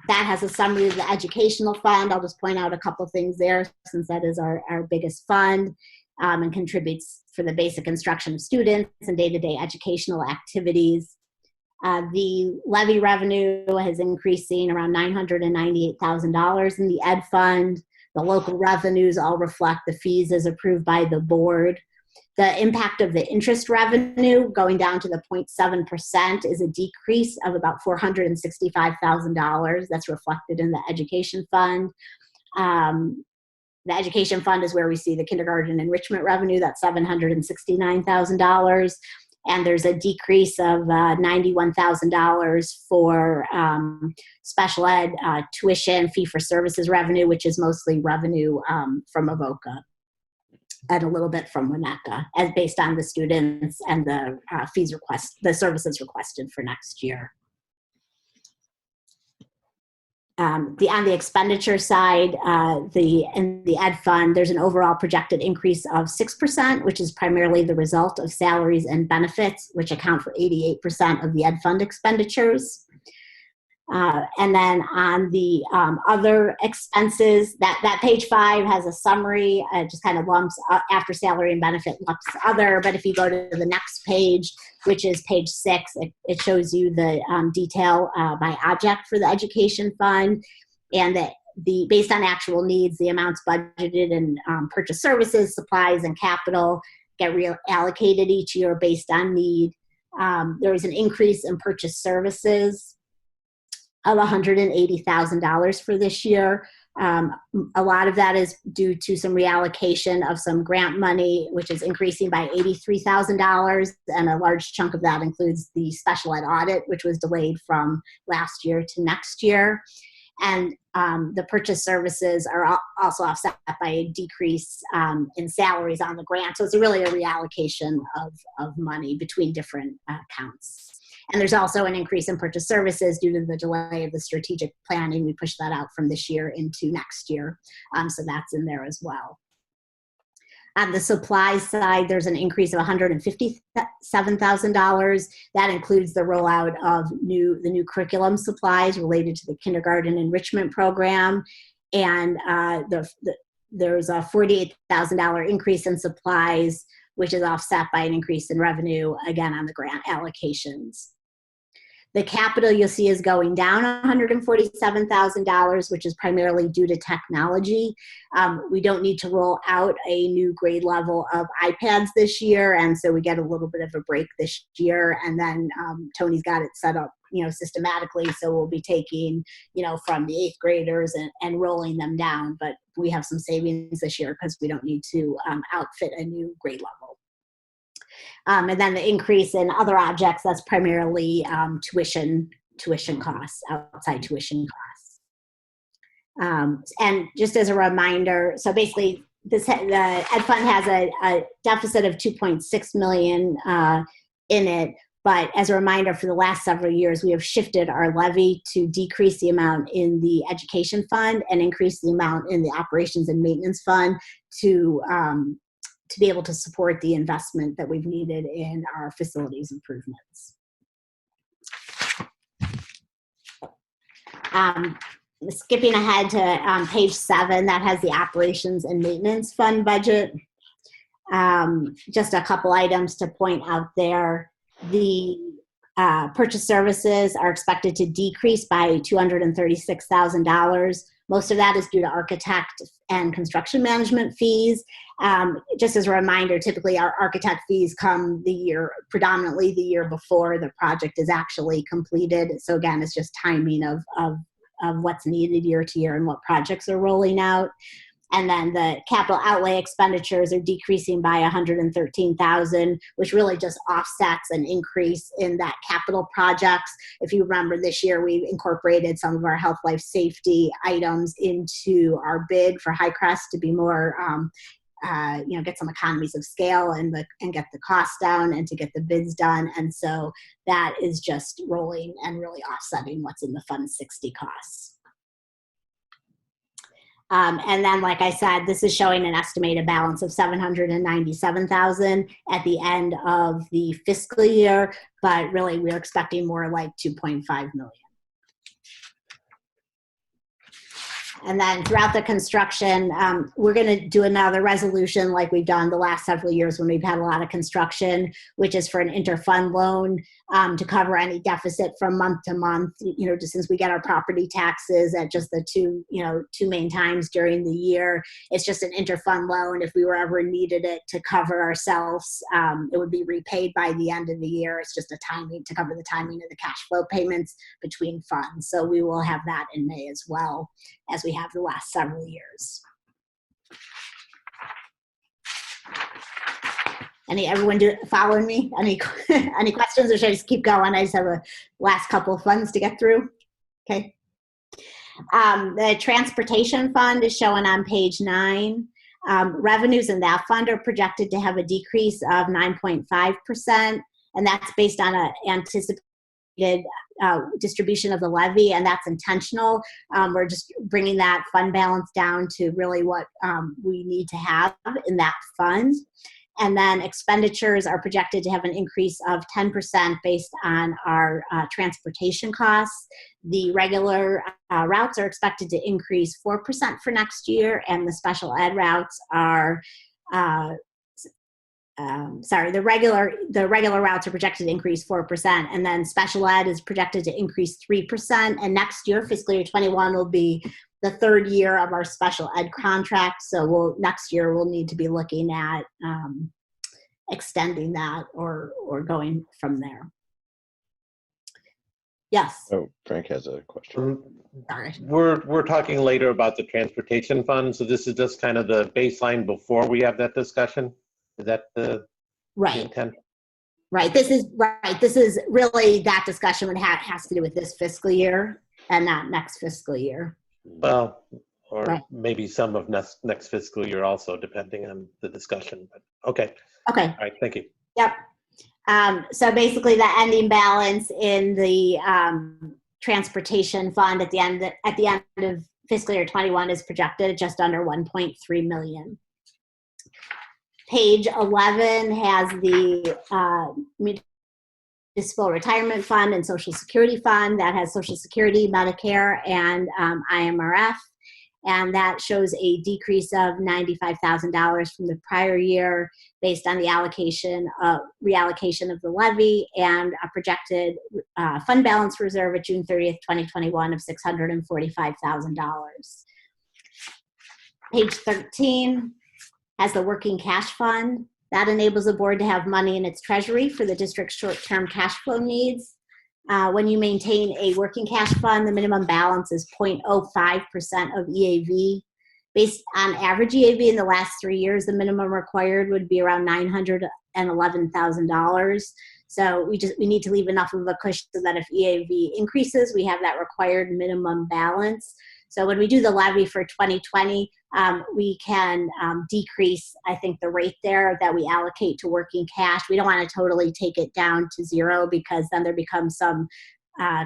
that has a summary of the educational fund. I'll just point out a couple things there since that is our biggest fund. And contributes for the basic instruction of students and day-to-day educational activities. The levy revenue is increasing around $998,000 in the ed fund. The local revenues all reflect the fees as approved by the board. The impact of the interest revenue going down to the 0.7% is a decrease of about $465,000. That's reflected in the education fund. The education fund is where we see the kindergarten enrichment revenue, that's $769,000. And there's a decrease of $91,000 for special ed tuition, fee for services revenue, which is mostly revenue from Avoca and a little bit from Winnetka, as based on the students and the the services requested for next year. On the expenditure side, in the ed fund, there's an overall projected increase of 6%, which is primarily the result of salaries and benefits, which account for 88% of the ed fund expenditures. And then on the other expenses, that page 5 has a summary, just kind of lumps after salary and benefit lumps other. But if you go to the next page, which is page 6, it shows you the detail by object for the education fund. And based on actual needs, the amounts budgeted in purchase services, supplies, and capital get reallocated each year based on need. There was an increase in purchase services of $180,000 for this year. A lot of that is due to some reallocation of some grant money, which is increasing by $83,000, and a large chunk of that includes the special ed audit, which was delayed from last year to next year. And the purchase services are also offset by a decrease in salaries on the grant. So it's really a reallocation of money between different accounts. And there's also an increase in purchase services due to the delay of the strategic planning. We pushed that out from this year into next year. So that's in there as well. On the supply side, there's an increase of $157,000. That includes the rollout of the new curriculum supplies related to the kindergarten enrichment program. And there's a $48,000 increase in supplies, which is offset by an increase in revenue, again, on the grant allocations. The capital you'll see is going down $147,000, which is primarily due to technology. We don't need to roll out a new grade level of iPads this year, and so we get a little bit of a break this year. And then Tony's got it set up, systematically, so we'll be taking, from the 8th graders and rolling them down. But we have some savings this year because we don't need to outfit a new grade level. And then the increase in other objects, that's primarily tuition costs, outside tuition costs. And just as a reminder, so basically the Ed Fund has a deficit of $2.6 million in it. But as a reminder, for the last several years, we have shifted our levy to decrease the amount in the education fund and increase the amount in the operations and maintenance fund to be able to support the investment that we've needed in our facilities improvements. Skipping ahead to page 7, that has the operations and maintenance fund budget. Just a couple items to point out there. The purchase services are expected to decrease by $236,000. Most of that is due to architect and construction management fees. Just as a reminder, typically our architect fees come predominantly the year before the project is actually completed. So again, it's just timing of what's needed year to year and what projects are rolling out. And then the capital outlay expenditures are decreasing by $113,000, which really just offsets an increase in that capital projects. If you remember, this year we incorporated some of our health, life, safety items into our bid for High Crest to be more, get some economies of scale and get the costs down and to get the bids done. And so that is just rolling and really offsetting what's in the Fund 60 costs. And then, like I said, this is showing an estimated balance of $797,000 at the end of the fiscal year, but really we're expecting more like $2.5 million. And then throughout the construction, we're going to do another resolution like we've done the last several years when we've had a lot of construction, which is for an interfund loan to cover any deficit from month to month, just since we get our property taxes at just the two main times during the year. It's just an interfund loan. If we were ever needed it to cover ourselves, it would be repaid by the end of the year. It's just a timing to cover the timing of the cash flow payments between funds. So we will have that in May as well, as we have the last several years. Everyone following me? Any questions, or should I just keep going? I just have a last couple of funds to get through. Okay. The transportation fund is shown on page 9. Revenues in that fund are projected to have a decrease of 9.5%, and that's based on an anticipated distribution of the levy, and that's intentional. We're just bringing that fund balance down to really what we need to have in that fund. And then expenditures are projected to have an increase of 10% based on our transportation costs. The regular routes are expected to increase 4% for next year, and the special ed routes are the regular routes are projected to increase 4%, and then special ed is projected to increase 3%. And next year, fiscal year 21, will be the third year of our special ed contract. So next year we'll need to be looking at extending that or going from there. Yes. Oh, Frank has a question. Sorry. We're talking later about the transportation fund, so this is just kind of the baseline before we have that discussion. Is that the Right. intent? Right. This is really, that discussion has to do with this fiscal year and not next fiscal year. Well, or Right. maybe some of next fiscal year also, depending on the discussion. But okay. Okay. All right. Thank you. Yep. So basically, the ending balance in the transportation fund at the end of fiscal year 21 is projected at just under 1.3 million. Page 11 has the municipal retirement fund and social security fund. That has social security, Medicare, and IMRF. And that shows a decrease of $95,000 from the prior year based on the reallocation of the levy, and a projected fund balance reserve at June 30th, 2021 of $645,000. Page 13 has the working cash fund. That enables the board to have money in its treasury for the district's short-term cash flow needs. When you maintain a working cash fund, the minimum balance is 0.05% of EAV. Based on average EAV in the last 3 years, the minimum required would be around $911,000. So we need to leave enough of a cushion so that if EAV increases, we have that required minimum balance. So when we do the levy for 2020, we can decrease, I think, the rate there that we allocate to working cash. We don't want to totally take it down to zero, because then there becomes some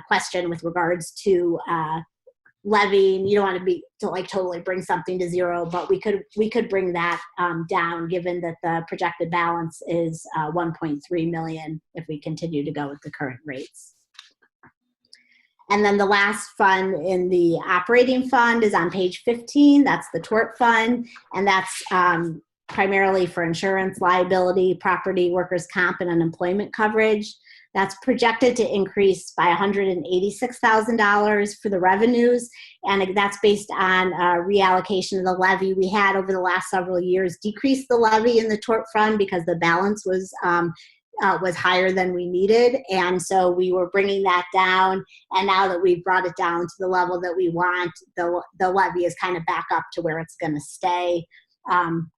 question with regards to levying. You don't want to totally bring something to zero, but we could bring that down, given that the projected balance is 1.3 million if we continue to go with the current rates. And then the last fund in the operating fund is on page 15. That's the tort fund, and that's primarily for insurance, liability, property, workers' comp, and unemployment coverage. That's projected to increase by $186,000 for the revenues, and that's based on reallocation of the levy. We had, over the last several years, decreased the levy in the tort fund because the balance was higher than we needed, and so we were bringing that down. And now that we've brought it down to the level that we want, the levy is kind of back up to where it's going to stay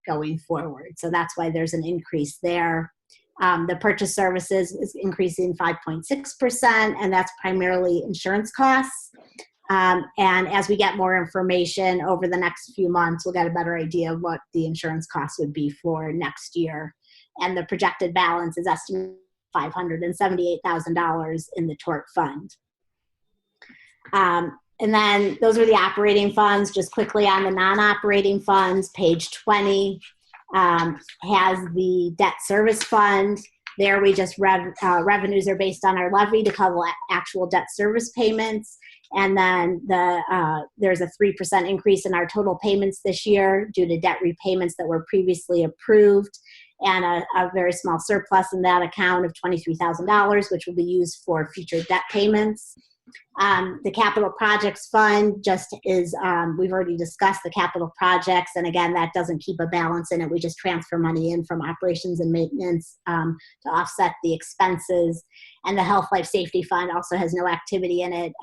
going forward. So that's why there's an increase there. The purchase services is increasing 5.6%, and that's primarily insurance costs. And as we get more information over the next few months, we'll get a better idea of what the insurance costs would be for next year. And the projected balance is estimated $578,000 in the tort fund. And then those are the operating funds. Just quickly on the non-operating funds, page 20 has the debt service fund. There we just revenues are based on our levy to cover actual debt service payments. And then there's a 3% increase in our total payments this year due to debt repayments that were previously approved, and a very small surplus in that account of $23,000, which will be used for future debt payments. The capital projects fund just is, we've already discussed the capital projects, and again, that doesn't keep a balance in it. We just transfer money in from operations and maintenance to offset the expenses. And the health life safety fund also has no activity in it.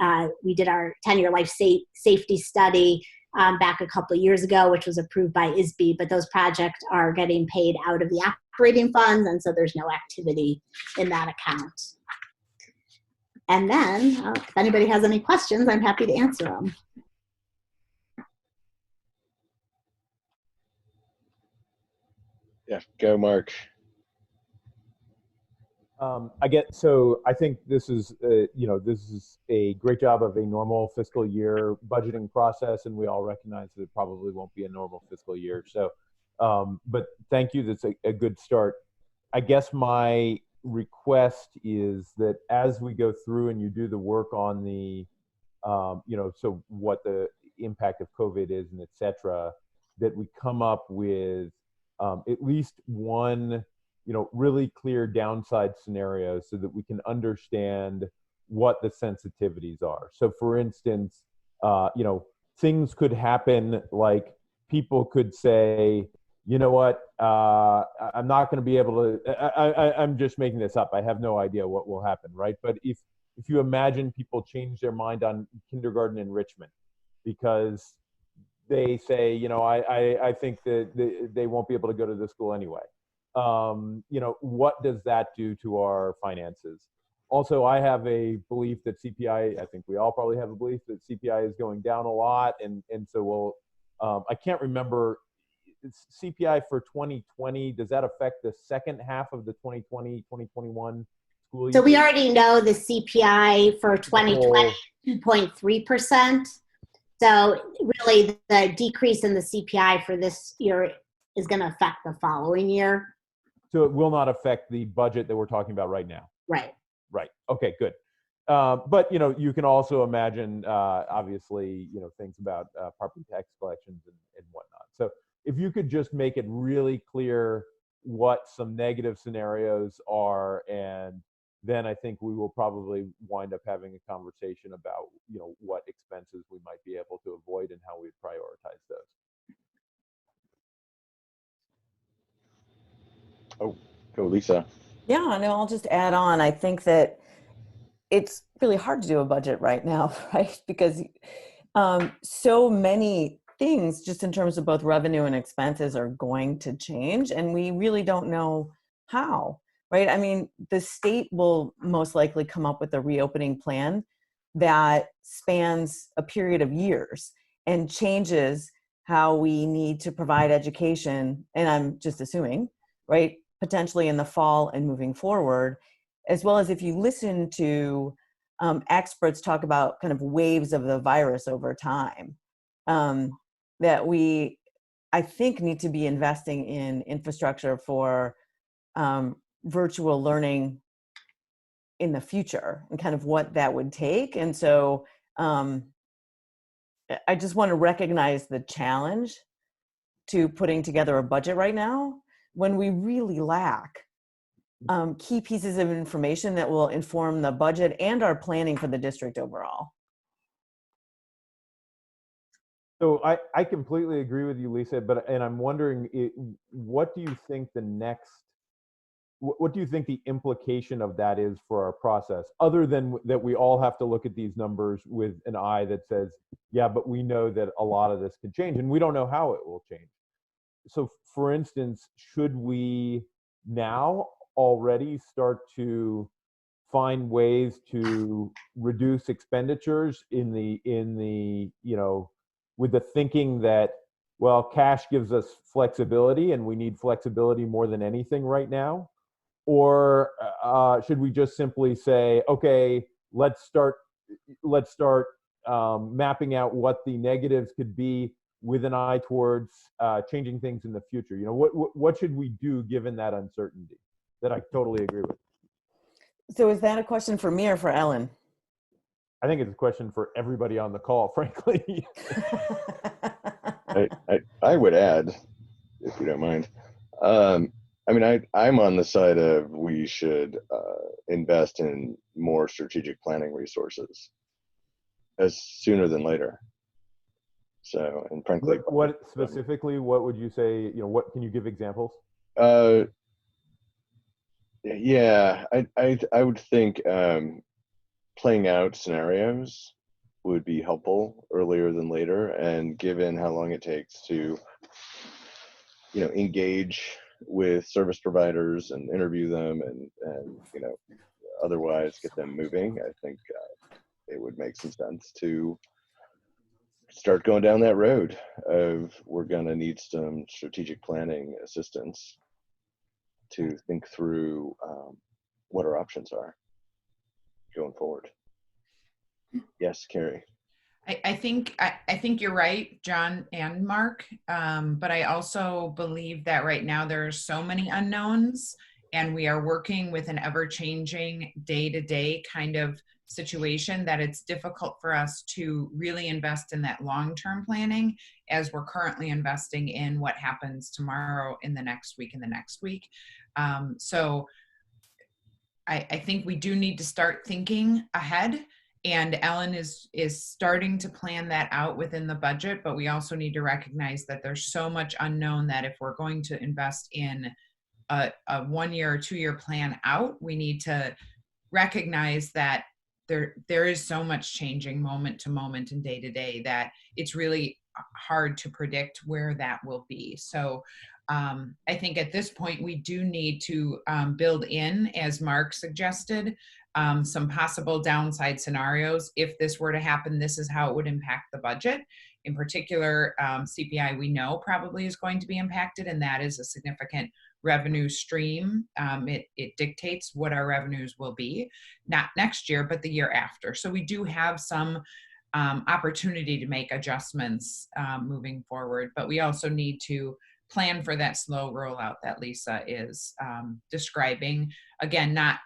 We did our 10-year life safety study back a couple of years ago, which was approved by ISB, but those projects are getting paid out of the operating funds, and so there's no activity in that account. And then, if anybody has any questions, I'm happy to answer them. Yeah, go Mark. I think this is, this is a great job of a normal fiscal year budgeting process, and we all recognize that it probably won't be a normal fiscal year. So, but thank you. That's a good start. I guess my request is that as we go through and you do the work on the, so what the impact of COVID is and et cetera, that we come up with at least one really clear downside scenario so that we can understand what the sensitivities are. So for instance, things could happen, like people could say, you know what, I'm not going to be able to, I'm just making this up. I have no idea what will happen, right? But if you imagine people change their mind on kindergarten enrichment because they say, you know, I think that they won't be able to go to the school anyway. You know, what does that do to our finances? Also, I have a belief that CPI, I think we all probably have a belief that CPI is going down a lot. And so I can't remember, CPI for 2020, does that affect the second half of the 2020, 2021 school year? So we already know the CPI for 2020, Oh, 2.3%. So really the decrease in the CPI for this year is going to affect the following year. so it will not affect the budget that we're talking about right now. Right. Right. Okay, good. But, you know, you can also imagine, obviously, you know, things about property tax collections and whatnot. So if you could just make it really clear what some negative scenarios are, and then I think we will probably wind up having a conversation about, you know, what expenses we might be able to avoid and how we prioritize those. Oh, go Lisa. Yeah, no, I'll just add on. I think that it's really hard to do a budget right now, right? Because so many things, just in terms of both revenue and expenses, are going to change, and we really don't know how, right? I mean, the state will most likely come up with a reopening plan that spans a period of years and changes how we need to provide education, and I'm just assuming, right, potentially in the fall and moving forward, as well as if you listen to experts talk about kind of waves of the virus over time, that we, I think, need to be investing in infrastructure for virtual learning in the future and kind of what that would take. And so I just want to recognize the challenge to putting together a budget right now when we really lack key pieces of information that will inform the budget and our planning for the district overall. So I completely agree with you, Lisa, and I'm wondering, what do you think what do you think the implication of that is for our process, other than that we all have to look at these numbers with an eye that says, yeah, but we know that a lot of this could change and we don't know how it will change. So for instance, should we now already start to find ways to reduce expenditures in the, you know, with the thinking that, well, cash gives us flexibility and we need flexibility more than anything right now? Or should we just simply say, okay, let's start mapping out what the negatives could be with an eye towards changing things in the future? You know, what should we do given that uncertainty that I totally agree with? So is that a question for me or for Ellen? I think it's a question for everybody on the call, frankly. I would add, if you don't mind. I mean, I'm on the side of we should invest in more strategic planning resources as sooner than later. So, and frankly, what specifically, what would you say, you know, what can you give examples? Yeah, I would think playing out scenarios would be helpful earlier than later, and given how long it takes to, you know, engage with service providers and interview them and you know, otherwise get them moving, I think it would make some sense to start going down that road of we're going to need some strategic planning assistance to think through what our options are going forward. Yes, Carrie. I think you're right, John and Mark. But I also believe that right now there are so many unknowns, and we are working with an ever-changing day-to-day kind of situation that it's difficult for us to really invest in that long-term planning as we're currently investing in what happens tomorrow, in the next week, and the next week. So I think we do need to start thinking ahead And Ellen is starting to plan that out within the budget, but we also need to recognize that there's so much unknown that if we're going to invest in a 1 year or 2 year plan out, we need to recognize that there is so much changing moment to moment and day to day that it's really hard to predict where that will be. So I think at this point we do need to build in, as Mark suggested, some possible downside scenarios. If this were to happen, this is how it would impact the budget. In particular, CPI we know probably is going to be impacted, and that is a significant revenue stream. It dictates what our revenues will be, not next year, but the year after. So we do have some opportunity to make adjustments moving forward, but we also need to plan for that slow rollout that Lisa is describing. Again, not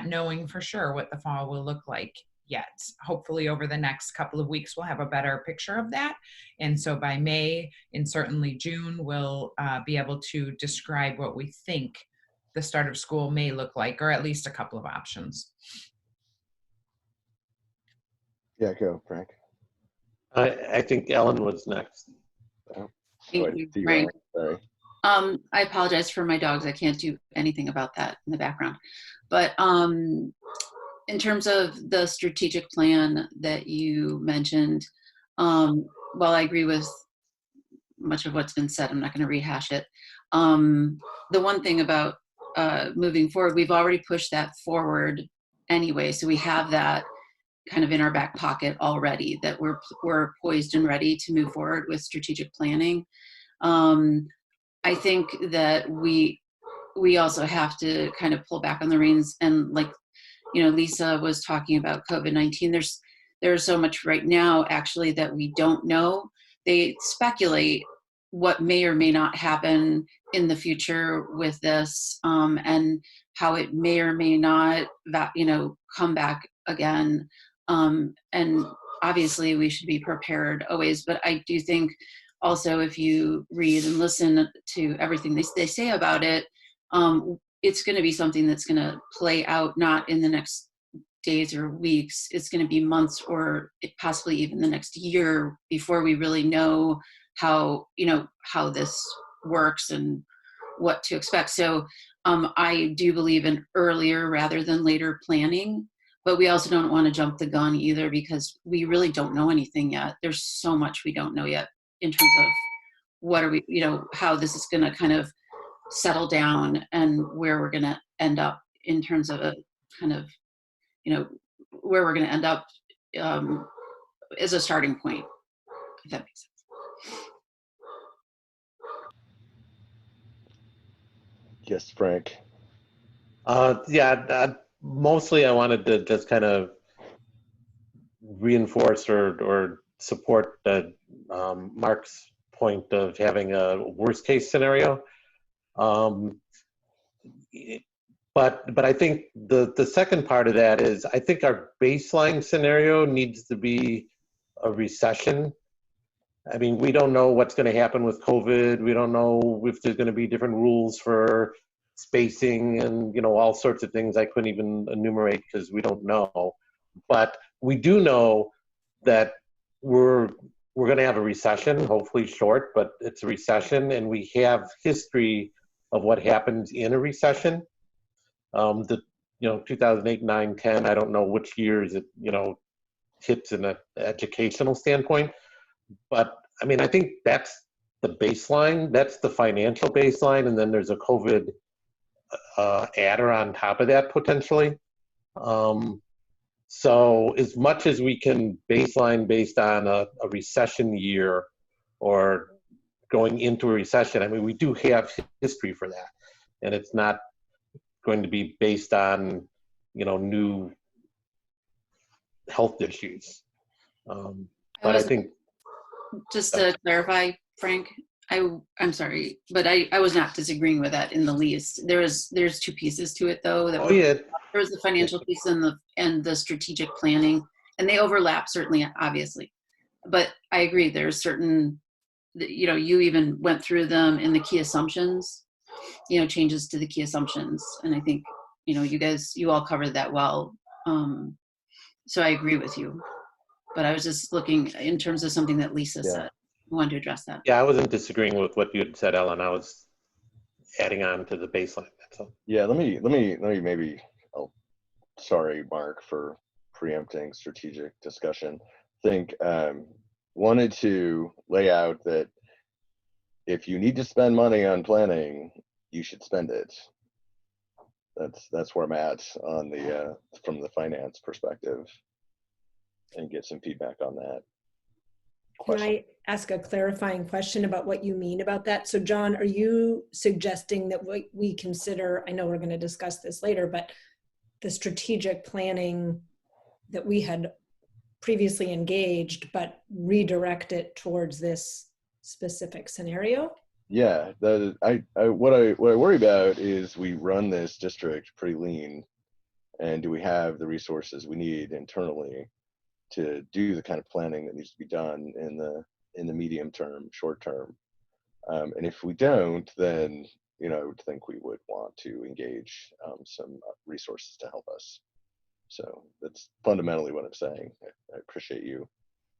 knowing for sure what the fall will look like yet. Hopefully over the next couple of weeks, we'll have a better picture of that. And so by May and certainly June, we'll be able to describe what we think the start of school may look like, or at least a couple of options. Yeah, go, Frank. I think Ellen was next. Thank you, Frank. I apologize for my dogs. I can't do anything about that in the background. But in terms of the strategic plan that you mentioned, while I agree with much of what's been said, I'm not going to rehash it. The one thing about moving forward, we've already pushed that forward anyway, so we have that kind of in our back pocket already, that we're poised and ready to move forward with strategic planning. I think that we also have to kind of pull back on the reins, and like, you know, Lisa was talking about COVID-19. There's so much right now actually that we don't know. They speculate what may or may not happen in the future with this, and how it may or may not, you know, come back again. And obviously we should be prepared always, but I do think also if you read and listen to everything they say about it, it's going to be something that's going to play out not in the next days or weeks. It's going to be months or possibly even the next year before we really know how, you know, how this works and what to expect. So I do believe in earlier rather than later planning, but we also don't want to jump the gun either, because we really don't know anything yet. There's so much we don't know yet in terms of what are we, you know, how this is going to kind of settle down and where we're going to end up in terms of a kind of, you know, where we're going to end up as a starting point, if that makes sense. Yes, Frank. Mostly I wanted to just kind of reinforce or support Mark's point of having a worst case scenario. But I think the second part of that is, I think our baseline scenario needs to be a recession. I mean, we don't know what's going to happen with COVID. We don't know if there's going to be different rules for spacing and, you know, all sorts of things I couldn't even enumerate because we don't know. But we do know that we're going to have a recession, hopefully short, but it's a recession, and we have history of what happens in a recession. 2008, 9, 10, I don't know which years it, you know, hits in an educational standpoint. But I mean, I think that's the baseline, that's the financial baseline, and then there's a COVID adder on top of that potentially. So as much as we can baseline based on a recession year or going into a recession, I mean, we do have history for that, and it's not going to be based on, you know, new health issues. But I think, just to clarify, Frank, I'm sorry, but I was not disagreeing with that in the least. There's two pieces to it though. There was the financial piece and the strategic planning, and they overlap certainly, obviously. But I agree, there's certain, you know, you even went through them in the key assumptions, you know, changes to the key assumptions, and I think, you know, you all covered that well. So I agree with you. But I was just looking in terms of something that Lisa Yeah. said. I wanted to address that. Yeah, I wasn't disagreeing with what you had said, Ellen. I was adding on to the baseline. That's all. Yeah, let me maybe, oh, sorry, Mark, for preempting strategic discussion. Think, wanted to lay out that if you need to spend money on planning, you should spend it. That's where I'm at on the from the finance perspective, and get some feedback on that. Can I ask a clarifying question about what you mean about that? So John, are you suggesting that we consider, I know we're going to discuss this later, but the strategic planning that we had previously engaged, but redirect it towards this specific scenario? Yeah, what I worry about is we run this district pretty lean, and do we have the resources we need internally to do the kind of planning that needs to be done in the medium term, short term? And if we don't, then I would think we would want to engage some resources to help us. So that's fundamentally what I'm saying. I appreciate you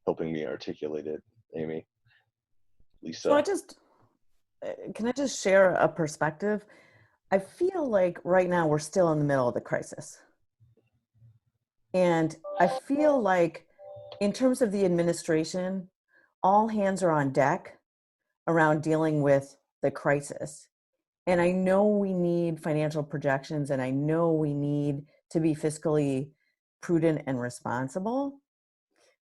helping me articulate it, Amy. Lisa. So can I just share a perspective? I feel like right now we're still in the middle of the crisis. And I feel like in terms of the administration, all hands are on deck around dealing with the crisis. And I know we need financial projections, and I know we need to be fiscally prudent and responsible.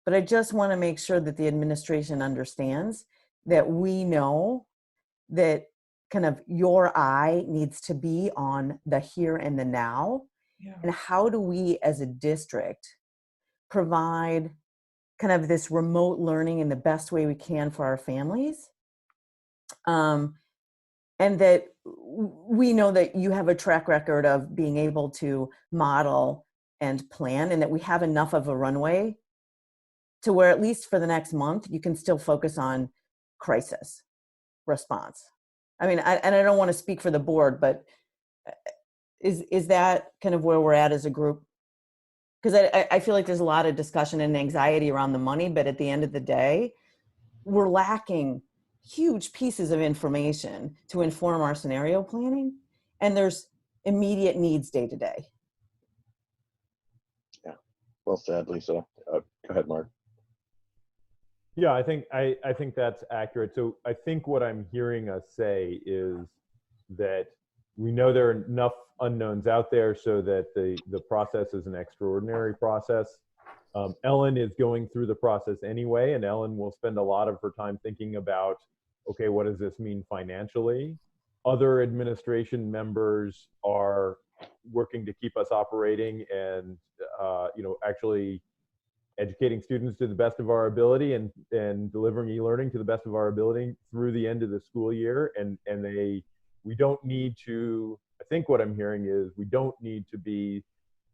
But I just want to make sure that the administration understands that we know that kind of your eye needs to be on the here and the now. Yeah. And how do we as a district provide kind of this remote learning in the best way we can for our families? And that we know that you have a track record of being able to model and plan, and that we have enough of a runway to where at least for the next month, you can still focus on crisis response. I mean, and I don't want to speak for the board, but is that kind of where we're at as a group? Because I feel like there's a lot of discussion and anxiety around the money, but at the end of the day, we're lacking huge pieces of information to inform our scenario planning, and there's immediate needs day to day. Yeah, well said, Lisa. Go ahead, Mark. Yeah, I think that's accurate. So I think what I'm hearing us say is that we know there are enough unknowns out there so that the process is an extraordinary process. Ellen is going through the process anyway, and Ellen will spend a lot of her time thinking about, okay, what does this mean financially? Other administration members are working to keep us operating and actually educating students to the best of our ability and delivering e-learning to the best of our ability through the end of the school year. And we don't need to, I think what I'm hearing is we don't need to be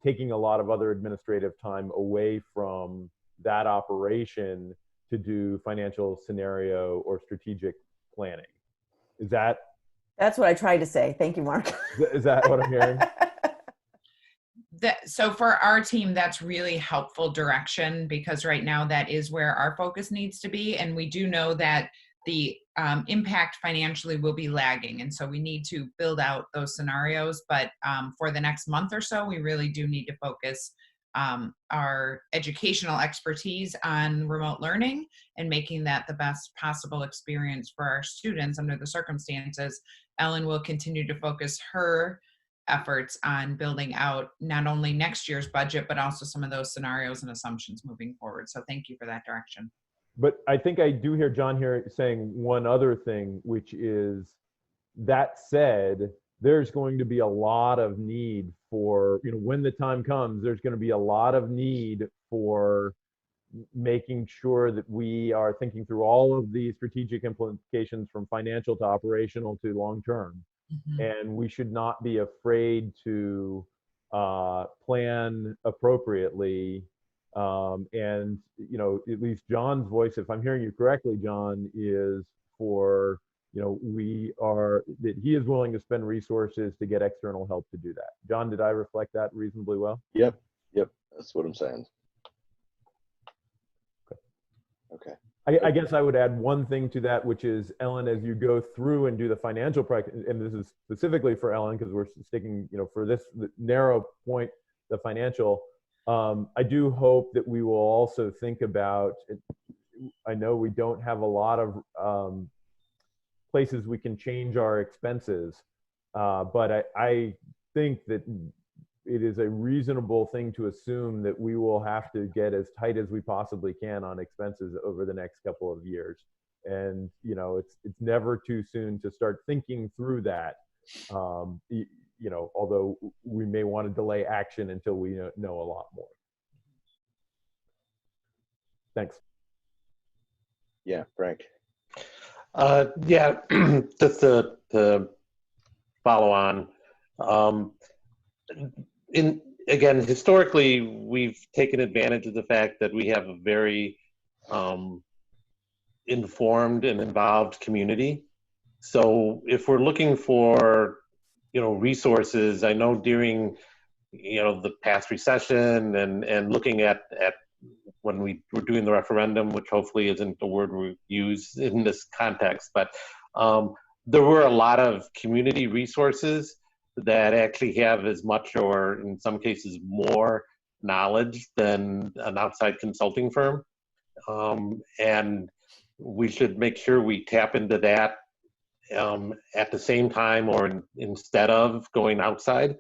taking a lot of other administrative time away from that operation to do financial scenario or strategic planning. That's what I tried to say. Thank you, Mark. Is that what I'm hearing? So for our team, that's really helpful direction, because right now that is where our focus needs to be. And we do know that the impact financially will be lagging. And so we need to build out those scenarios. But for the next month or so, we really do need to focus our educational expertise on remote learning and making that the best possible experience for our students under the circumstances. Ellen will continue to focus her efforts on building out not only next year's budget, but also some of those scenarios and assumptions moving forward. So thank you for that direction. But I think I do hear John here saying one other thing, which is, that said, there's going to be a lot of need for, when the time comes, there's going to be a lot of need for making sure that we are thinking through all of the strategic implications from financial to operational to long-term. Mm-hmm. And we should not be afraid to plan appropriately. And, at least John's voice, if I'm hearing you correctly, John, is for, that he is willing to spend resources to get external help to do that. John, did I reflect that reasonably well? Yep. That's what I'm saying. Okay. I guess I would add one thing to that, which is, Ellen, as you go through and do the financial practice, and this is specifically for Ellen because we're sticking, for this narrow point, the financial, I do hope that we will also think about, I know we don't have a lot of places we can change our expenses, but I think that it is a reasonable thing to assume that we will have to get as tight as we possibly can on expenses over the next couple of years. And, it's never too soon to start thinking through that. Although we may want to delay action until we know a lot more. Thanks. Yeah, Frank. Yeah, just to follow on. Again, historically, we've taken advantage of the fact that we have a very informed and involved community. So if we're looking for, resources, I know during, the past recession and looking at when we were doing the referendum, which hopefully isn't the word we use in this context, but there were a lot of community resources that actually have as much, or in some cases more, knowledge than an outside consulting firm. And we should make sure we tap into that at the same time or instead of going outside.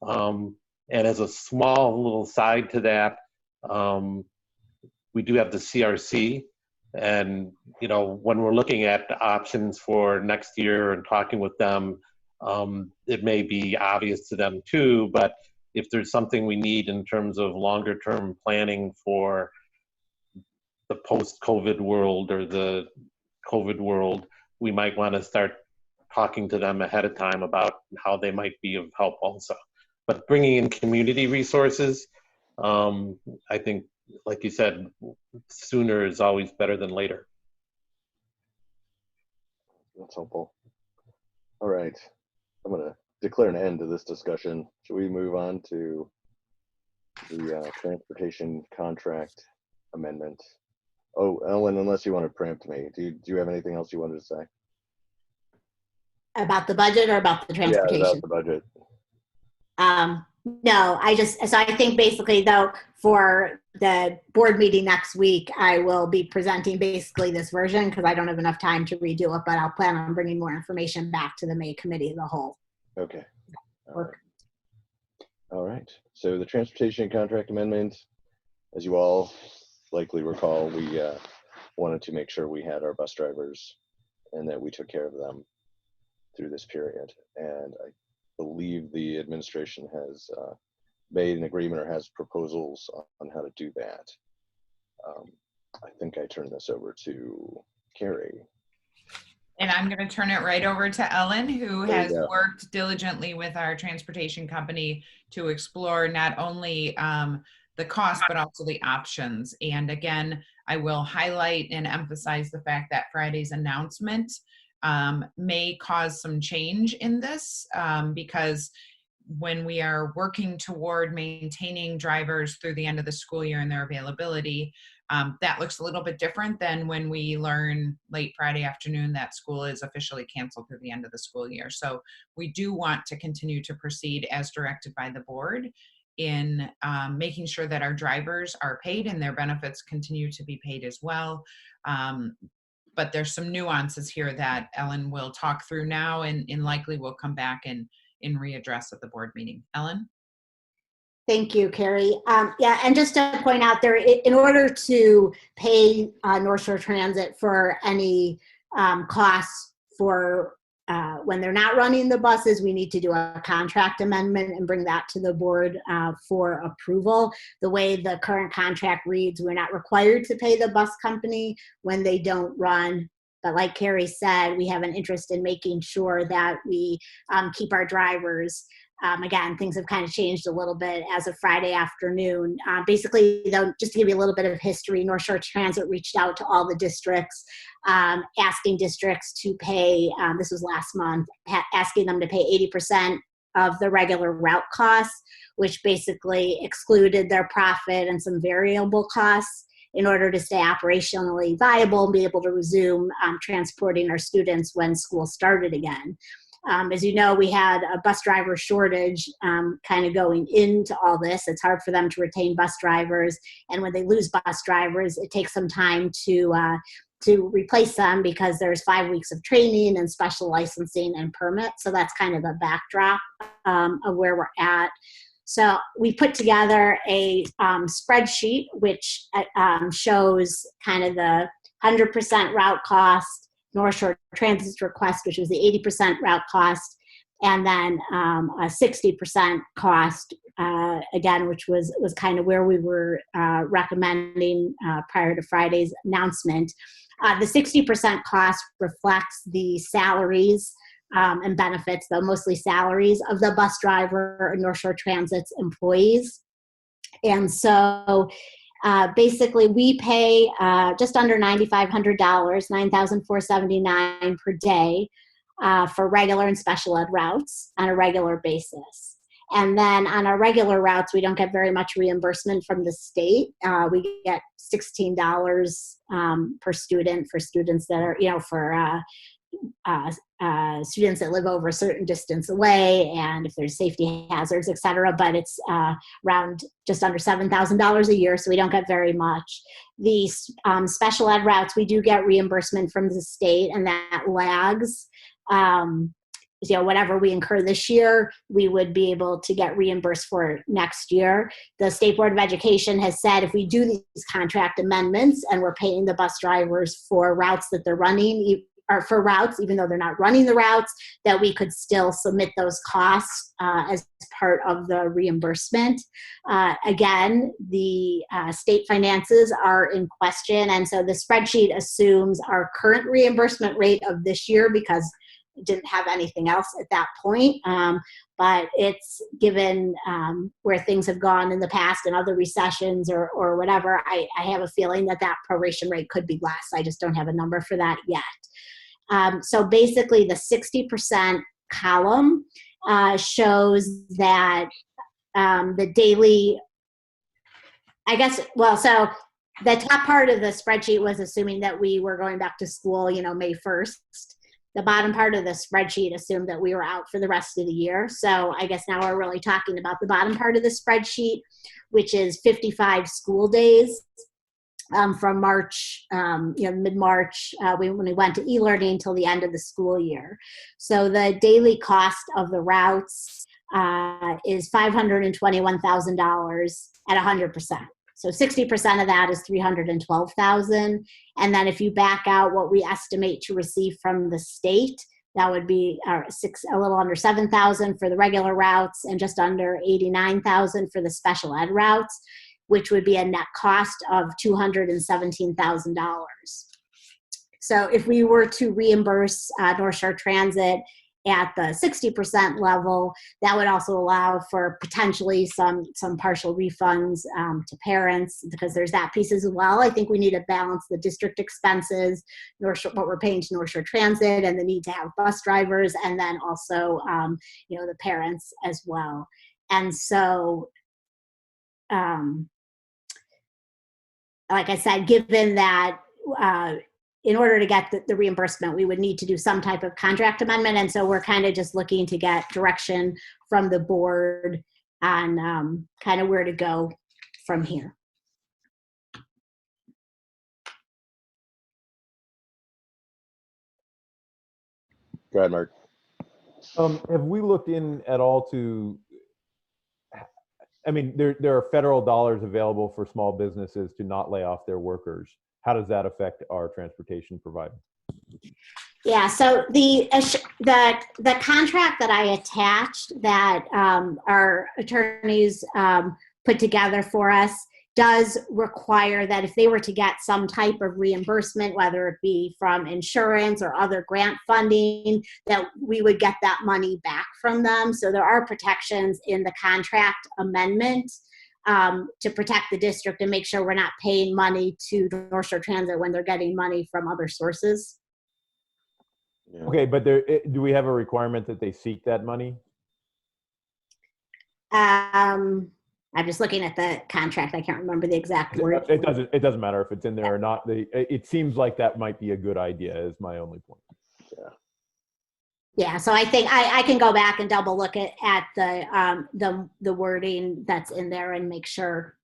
And as a small little side to that, we do have the CRC. And, when we're looking at options for next year and talking with them, it may be obvious to them too, but if there's something we need in terms of longer term planning for the post-COVID world or the COVID world, we might want to start talking to them ahead of time about how they might be of help also. But bringing in community resources, I think, like you said, sooner is always better than later. That's helpful. All right. I'm going to declare an end to this discussion. Should we move on to the transportation contract amendment? Oh, Ellen, unless you want to preempt me, do you have anything else you wanted to say? About the budget or about the transportation? Yeah, about the budget. No, so I think basically though, for the board meeting next week, I will be presenting basically this version because I don't have enough time to redo it, but I'll plan on bringing more information back to the May committee as a whole. Okay. All right. So the transportation contract amendment, as you all likely recall, we wanted to make sure we had our bus drivers and that we took care of them through this period. And I believe the administration has made an agreement or has proposals on how to do that. I think I turn this over to Carrie. And I'm going to turn it right over to Ellen, who has go. worked diligently with our transportation company to explore not only the cost, but also the options. And again, I will highlight and emphasize the fact that Friday's announcement may cause some change in this because when we are working toward maintaining drivers through the end of the school year and their availability, that looks a little bit different than when we learn late Friday afternoon that school is officially canceled through the end of the school year. So we do want to continue to proceed as directed by the board in making sure that our drivers are paid and their benefits continue to be paid as well. But there's some nuances here that Ellen will talk through now and likely will come back and readdress at the board meeting. Ellen? Thank you, Carrie. Yeah, and just to point out there, in order to pay North Shore Transit for any costs for when they're not running the buses, we need to do a contract amendment and bring that to the board for approval. The way the current contract reads, we're not required to pay the bus company when they don't run. But like Carrie said, we have an interest in making sure that we keep our drivers. Again, things have kind of changed a little bit as of Friday afternoon. Basically, though, just to give you a little bit of history, North Shore Transit reached out to all the districts, asking districts to pay, this was last month, asking them to pay 80% of the regular route costs, which basically excluded their profit and some variable costs. in order to stay operationally viable and be able to resume transporting our students when school started again. As you know, we had a bus driver shortage kind of going into all this. It's hard for them to retain bus drivers. And when they lose bus drivers, it takes some time to replace them because there's 5 weeks of training and special licensing and permits. So that's kind of the backdrop of where we're at. So we put together a spreadsheet which shows kind of the 100% route cost, North Shore Transit's request, which was the 80% route cost, and then a 60% cost, again, which was kind of where we were recommending prior to Friday's announcement. The 60% cost reflects the salaries and benefits, though mostly salaries, of the bus driver and North Shore Transit's employees. And so basically we pay just under $9,500, $9,479 per day for regular and special ed routes on a regular basis. And then on our regular routes, we don't get very much reimbursement from the state. We get $16 per student for students that are, for students that live over a certain distance away, and if there's safety hazards, et cetera, but it's around just under $7,000 a year, so we don't get very much. The special ed routes, we do get reimbursement from the state, and that lags. Whatever we incur this year, we would be able to get reimbursed for next year. The State Board of Education has said if we do these contract amendments and we're paying the bus drivers for routes that they're running, or for routes, even though they're not running the routes, that we could still submit those costs as part of the reimbursement. Again, the state finances are in question, and so the spreadsheet assumes our current reimbursement rate of this year because it didn't have anything else at that point. But it's given where things have gone in the past and other recessions or whatever, I have a feeling that proration rate could be less. I just don't have a number for that yet. So basically the 60% column shows that the daily, so the top part of the spreadsheet was assuming that we were going back to school, May 1st. The bottom part of the spreadsheet assumed that we were out for the rest of the year. So I guess now we're really talking about the bottom part of the spreadsheet, which is 55 school days. From March, mid-March, when we went to e-learning until the end of the school year. So the daily cost of the routes is $521,000 at 100%. So 60% of that is $312,000. And then if you back out what we estimate to receive from the state, that would be a little under $7,000 for the regular routes and just under $89,000 for the special ed routes, which would be a net cost of $217,000. So if we were to reimburse North Shore Transit at the 60% level, that would also allow for potentially some partial refunds to parents, because there's that piece as well. I think we need to balance the district expenses, what we're paying to North Shore Transit, and the need to have bus drivers, and then also the parents as well. And so like I said, given that in order to get the reimbursement, we would need to do some type of contract amendment. And so we're kind of just looking to get direction from the board on kind of where to go from here. Go ahead, Mark. Have we looked in at all to, there are federal dollars available for small businesses to not lay off their workers. How does that affect our transportation provider? Yeah, so the contract that I attached that our attorneys put together for us does require that if they were to get some type of reimbursement, whether it be from insurance or other grant funding, that we would get that money back from them. So there are protections in the contract amendment to protect the district and make sure we're not paying money to North Shore Transit when they're getting money from other sources. Yeah. Okay, but do we have a requirement that they seek that money? I'm just looking at the contract. I can't remember the exact word. It doesn't matter if it's in there or not. It seems like that might be a good idea is my only point. Yeah, so I think I can go back and double look at the wording that's in there and make sure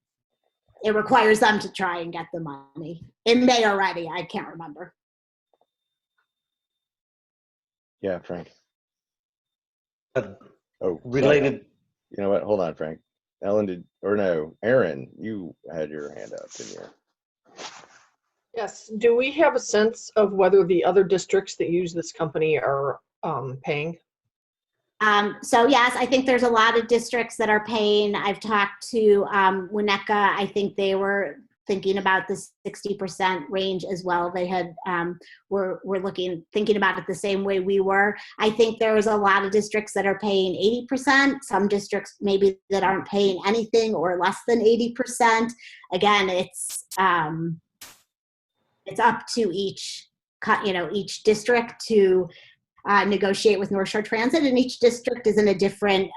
it requires them to try and get the money. It may already, I can't remember. Yeah, Frank. Oh, Related. related. You know what? Hold on, Frank. Ellen did, or no, Aaron, you had your hand up, didn't you? Yes. Do we have a sense of whether the other districts that use this company are paying? So yes, I think there's a lot of districts that are paying. I've talked to Winnetka. I think they were thinking about the 60% range as well. They had were thinking about it the same way we were. I think there's a lot of districts that are paying 80%. Some districts maybe that aren't paying anything or less than 80%. Again, it's up to each district to negotiate with North Shore Transit, and each district is in a different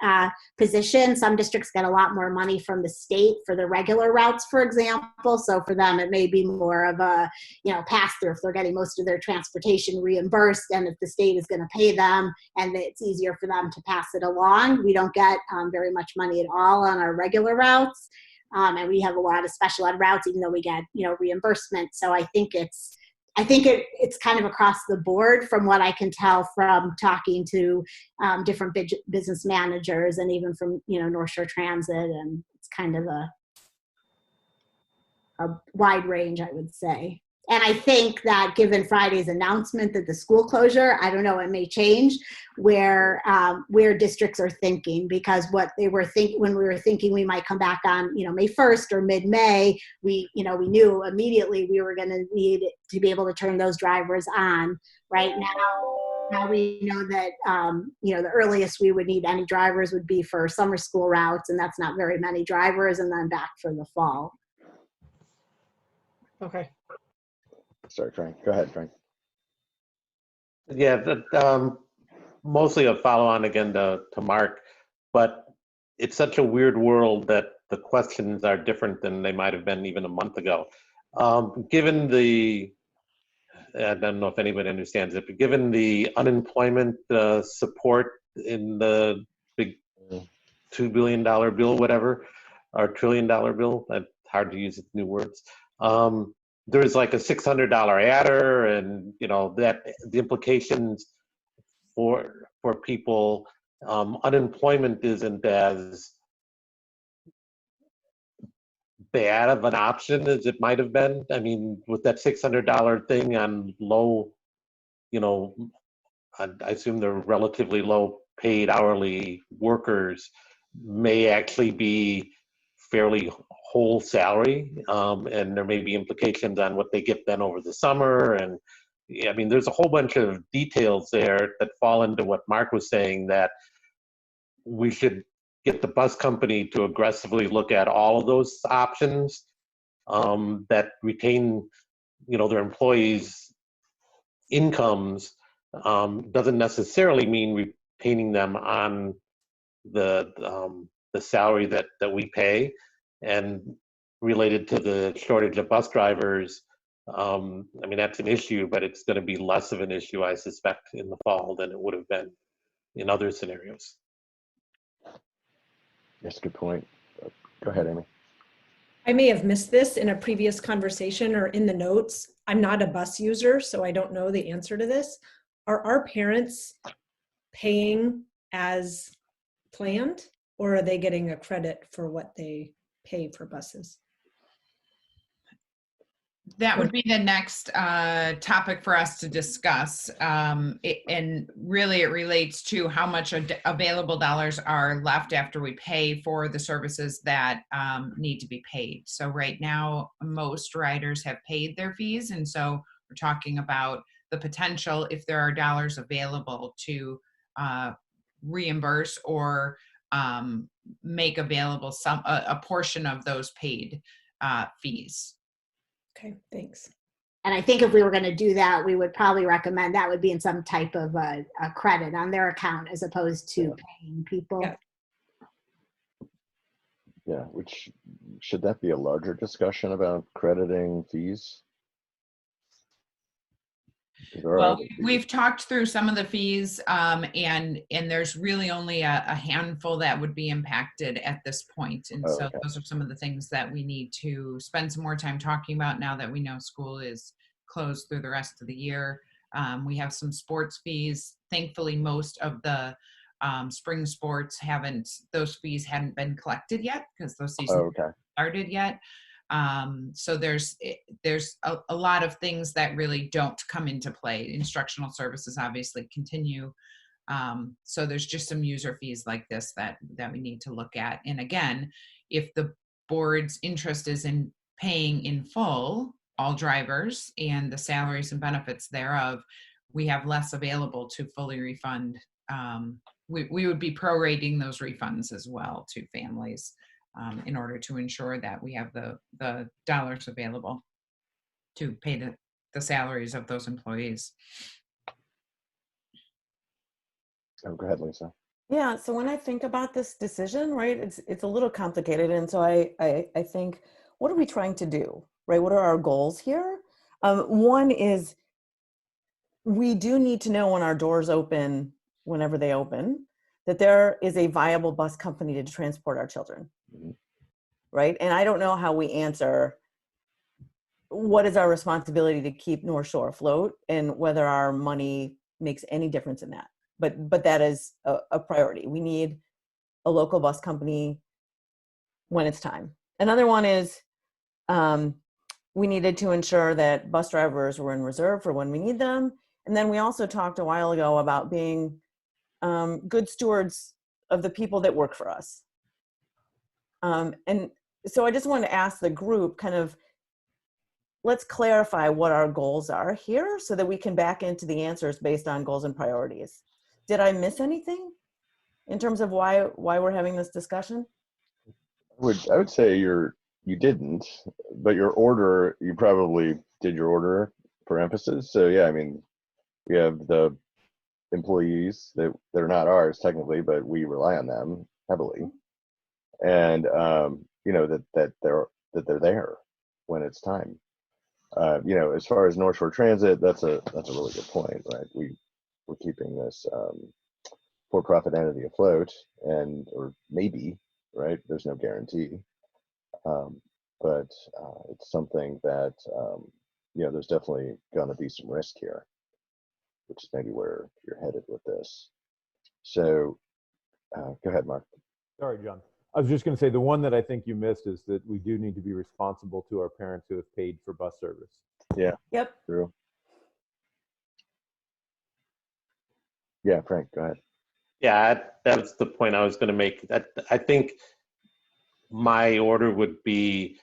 position. Some districts get a lot more money from the state for the regular routes, for example. So for them, it may be more of a pass through if they're getting most of their transportation reimbursed, and if the state is going to pay them, and it's easier for them to pass it along. We don't get very much money at all on our regular routes, and we have a lot of special ed routes, even though we get reimbursement. So I think it's kind of across the board from what I can tell from talking to different business managers and even from, North Shore Transit. And it's kind of a wide range, I would say. And I think that given Friday's announcement that the school closure, I don't know, it may change where districts are thinking, because what they were when we were thinking we might come back on, May 1st or mid-May, we knew immediately we were going to need to be able to turn those drivers on. Right now we know that, the earliest we would need any drivers would be for summer school routes, and that's not very many drivers, and then back for the fall. Okay. Sorry, Frank. Go ahead, Frank. Yeah, mostly a follow-on again to Mark, but it's such a weird world that the questions are different than they might have been even a month ago. Given the, I don't know if anybody understands it, but given the unemployment support in the big $2 billion bill, whatever, or $1 trillion bill, that's hard to use new words. There's like a $600 adder, and that the implications for people, unemployment isn't as bad of an option as it might have been. I mean, with that $600 thing on low, I assume they're relatively low paid hourly workers, may actually be fairly whole salary, and there may be implications on what they get then over the summer. And I mean, there's a whole bunch of details there that fall into what Mark was saying, that we should get the bus company to aggressively look at all of those options that retain, their employees' incomes. Doesn't necessarily mean retaining them on the salary that we pay. And related to the shortage of bus drivers, I mean, that's an issue, but it's going to be less of an issue, I suspect, in the fall than it would have been in other scenarios. That's a good point. Go ahead, Amy. I may have missed this in a previous conversation or in the notes. I'm not a bus user, so I don't know the answer to this. Are our parents paying as planned, or are they getting a credit for what they pay for buses? That would be the next topic for us to discuss. And really it relates to how much available dollars are left after we pay for the services that need to be paid. So right now, most riders have paid their fees. And so we're talking about the potential, if there are dollars available, to reimburse or make available a portion of those paid fees. Okay, thanks. And I think if we were going to do that, we would probably recommend that would be in some type of a credit on their account as opposed to paying people. Yeah. Yeah, which should that be a larger discussion about crediting fees? 'Cause there are Well, other fees. we've talked through some of the fees, and there's really only a handful that would be impacted at this point. And Oh, so okay. those are some of the things that we need to spend some more time talking about now that we know school is closed through the rest of the year. We have some sports fees. Thankfully, most of the spring sports those fees hadn't been collected yet because those seasons Oh, okay. started yet. So there's a lot of things that really don't come into play. Instructional services obviously continue. So there's just some user fees like this that we need to look at. And again, if the board's interest is in paying in full all drivers and the salaries and benefits thereof, we have less available to fully refund. We would be prorating those refunds as well to families. In order to ensure that we have the dollars available to pay the salaries of those employees. Oh, go ahead, Lisa. Yeah, so when I think about this decision, right, it's a little complicated. And so I think, what are we trying to do, right? What are our goals here? One is we do need to know when our doors open, whenever they open, that there is a viable bus company to transport our children, right? And I don't know how we answer what is our responsibility to keep North Shore afloat and whether our money makes any difference in that. But that is a priority. We need a local bus company when it's time. Another one is we needed to ensure that bus drivers were in reserve for when we need them. And then we also talked a while ago about being good stewards of the people that work for us. And so I just wanted to ask the group kind of, let's clarify what our goals are here so that we can back into the answers based on goals and priorities. Did I miss anything in terms of why we're having this discussion? I would say you didn't, but your order, you probably did your order for emphasis. So yeah, I mean, we have the employees that they're not ours technically, but we rely on them heavily, and you know that they're there when it's time. You know, as far as North Shore Transit, that's a really good point, right? We're keeping this for-profit entity afloat, or maybe, right? There's no guarantee, but it's something that you know, there's definitely going to be some risk here, which is maybe where you're headed with this. So go ahead, Mark. Sorry, John. I was just going to say the one that I think you missed is that we do need to be responsible to our parents who have paid for bus service. Yeah. Yep. True. Yeah, Frank, go ahead. Yeah, that was the point I was going to make. I think my order would be,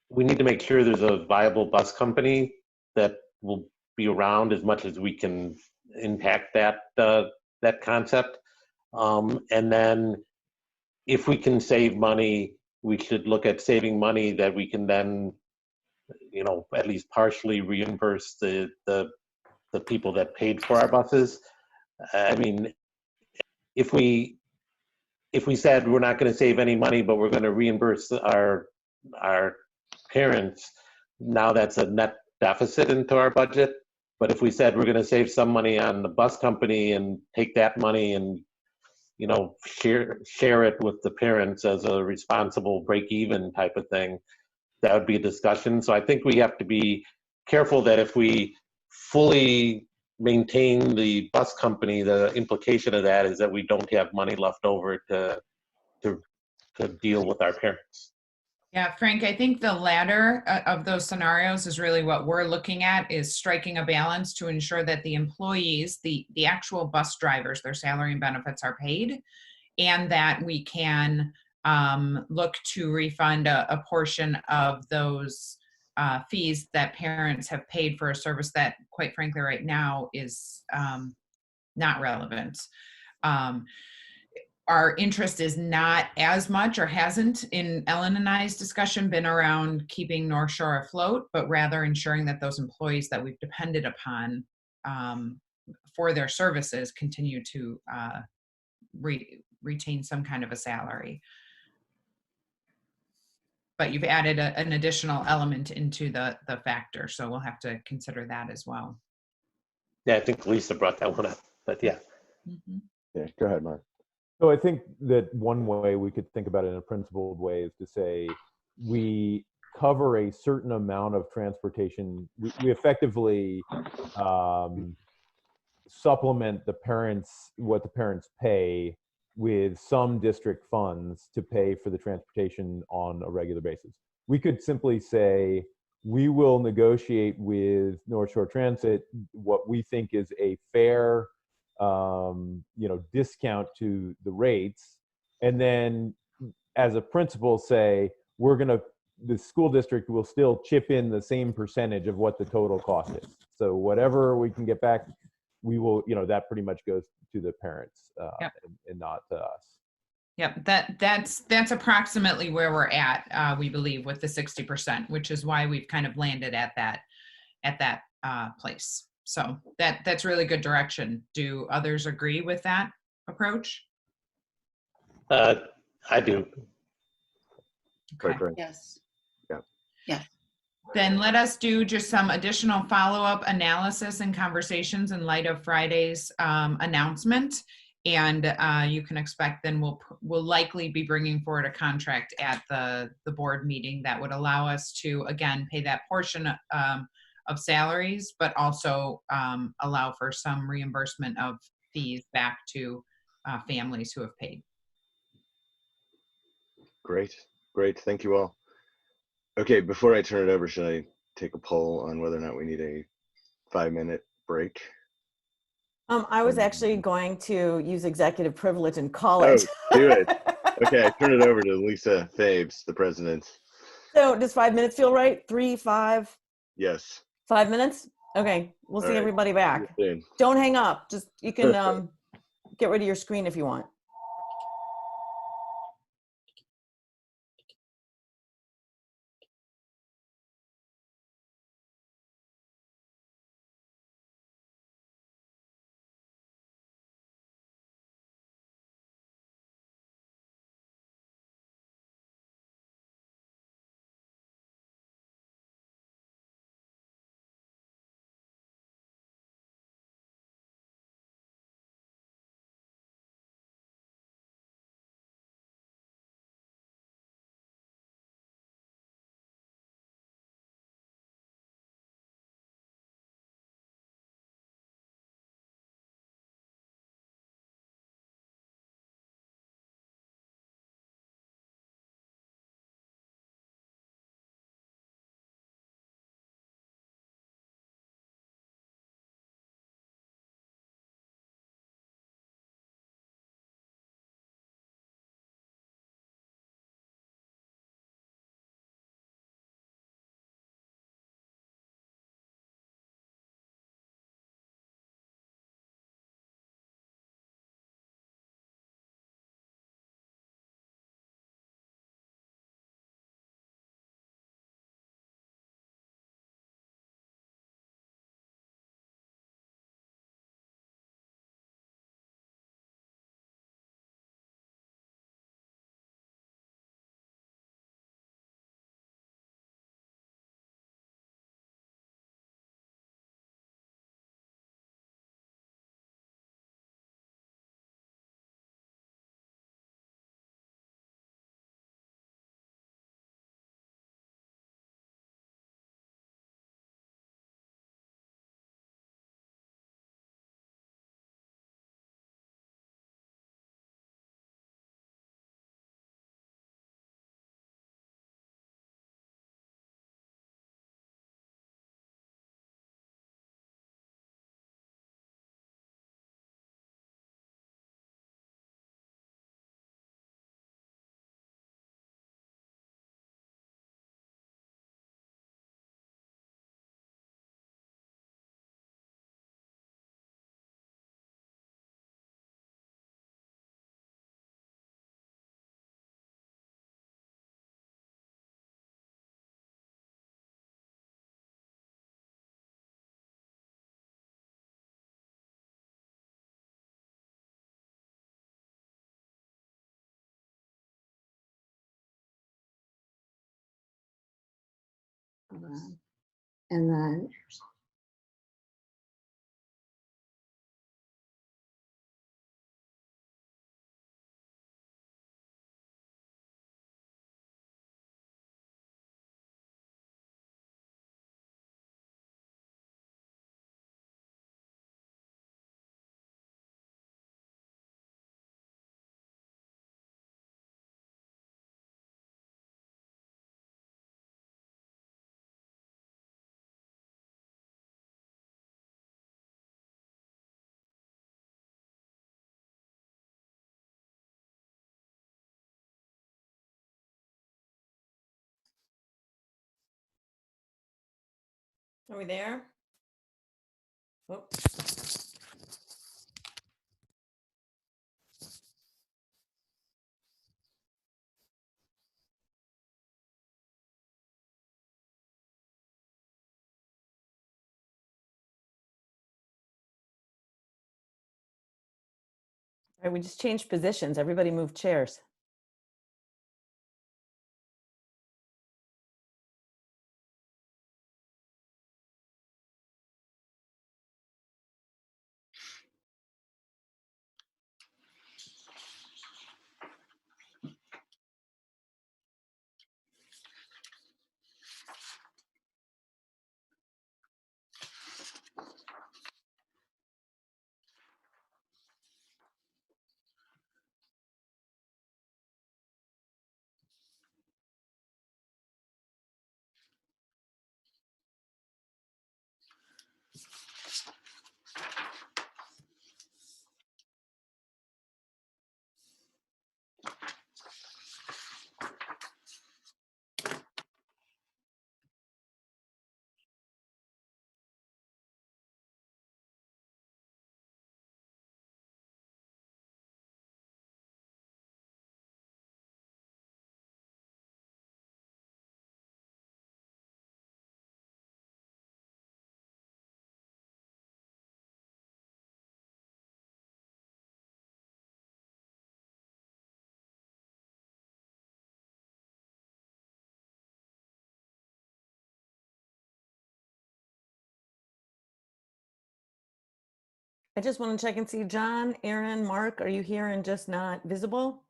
we need to make sure there's a viable bus company that will be around as much as we can impact that concept. And then if we can save money, we should look at saving money that we can then, you know, at least partially reimburse the people that paid for our buses. I mean, if we said we're not going to save any money, but we're going to reimburse our parents, now that's a net deficit into our budget. But if we said we're going to save some money on the bus company and take that money and, you know, share it with the parents as a responsible break-even type of thing, that would be a discussion. So I think we have to be careful that if we fully maintain the bus company, the implication of that is that we don't have money left over to deal with our parents. Yeah, Frank, I think the latter of those scenarios is really what we're looking at, is striking a balance to ensure that the employees, the actual bus drivers, their salary and benefits are paid, and that we can look to refund a portion of those fees that parents have paid for a service that, quite frankly, right now is not relevant. Our interest is not as much, or hasn't in Ellen and I's discussion, been around keeping North Shore afloat, but rather ensuring that those employees that we've depended upon for their services continue to retain some kind of a salary. but you've added an additional element into the factor. So we'll have to consider that as well. Yeah, I think Lisa brought that one up, but yeah. Mhm. Yeah, go ahead, Mark. So I think that one way we could think about it in a principled way is to say we cover a certain amount of transportation. We effectively supplement the parents, what the parents pay, with some district funds to pay for the transportation on a regular basis. We could simply say, we will negotiate with North Shore Transit what we think is a fair discount to the rates, and then as a principal say, the school district will still chip in the same percentage of what the total cost is. So whatever we can get back, we will, that pretty much goes to the parents Yep. and not to us. Yep, that's approximately where we're at, we believe, with the 60%, which is why we've kind of landed at that place. So that's really good direction. Do others agree with that approach? I do. Okay. Right. Yes. Yeah. Yeah. Then let us do just some additional follow-up analysis and conversations in light of Friday's announcement. And you can expect then we'll likely be bringing forward a contract at the board meeting that would allow us to, again, pay that portion of salaries, but also allow for some reimbursement of fees back to families who have paid. Great. Thank you all. Okay, before I turn it over, should I take a poll on whether or not we need a 5-minute break? I was actually going to use executive privilege and call Oh, it. do it. Okay, I turn it over to Lisa Fabes, the president. So does 5 minutes feel right? 3, 5, Yes. 5 minutes? Okay, we'll All see right. everybody back. See you soon. Don't hang up. Just, you can get rid of your screen if you want. on. And then Are we there? Oh. All right, we just changed positions. Everybody moved chairs. I just want to check and see, John, Aaron, Mark, are you here and just not visible?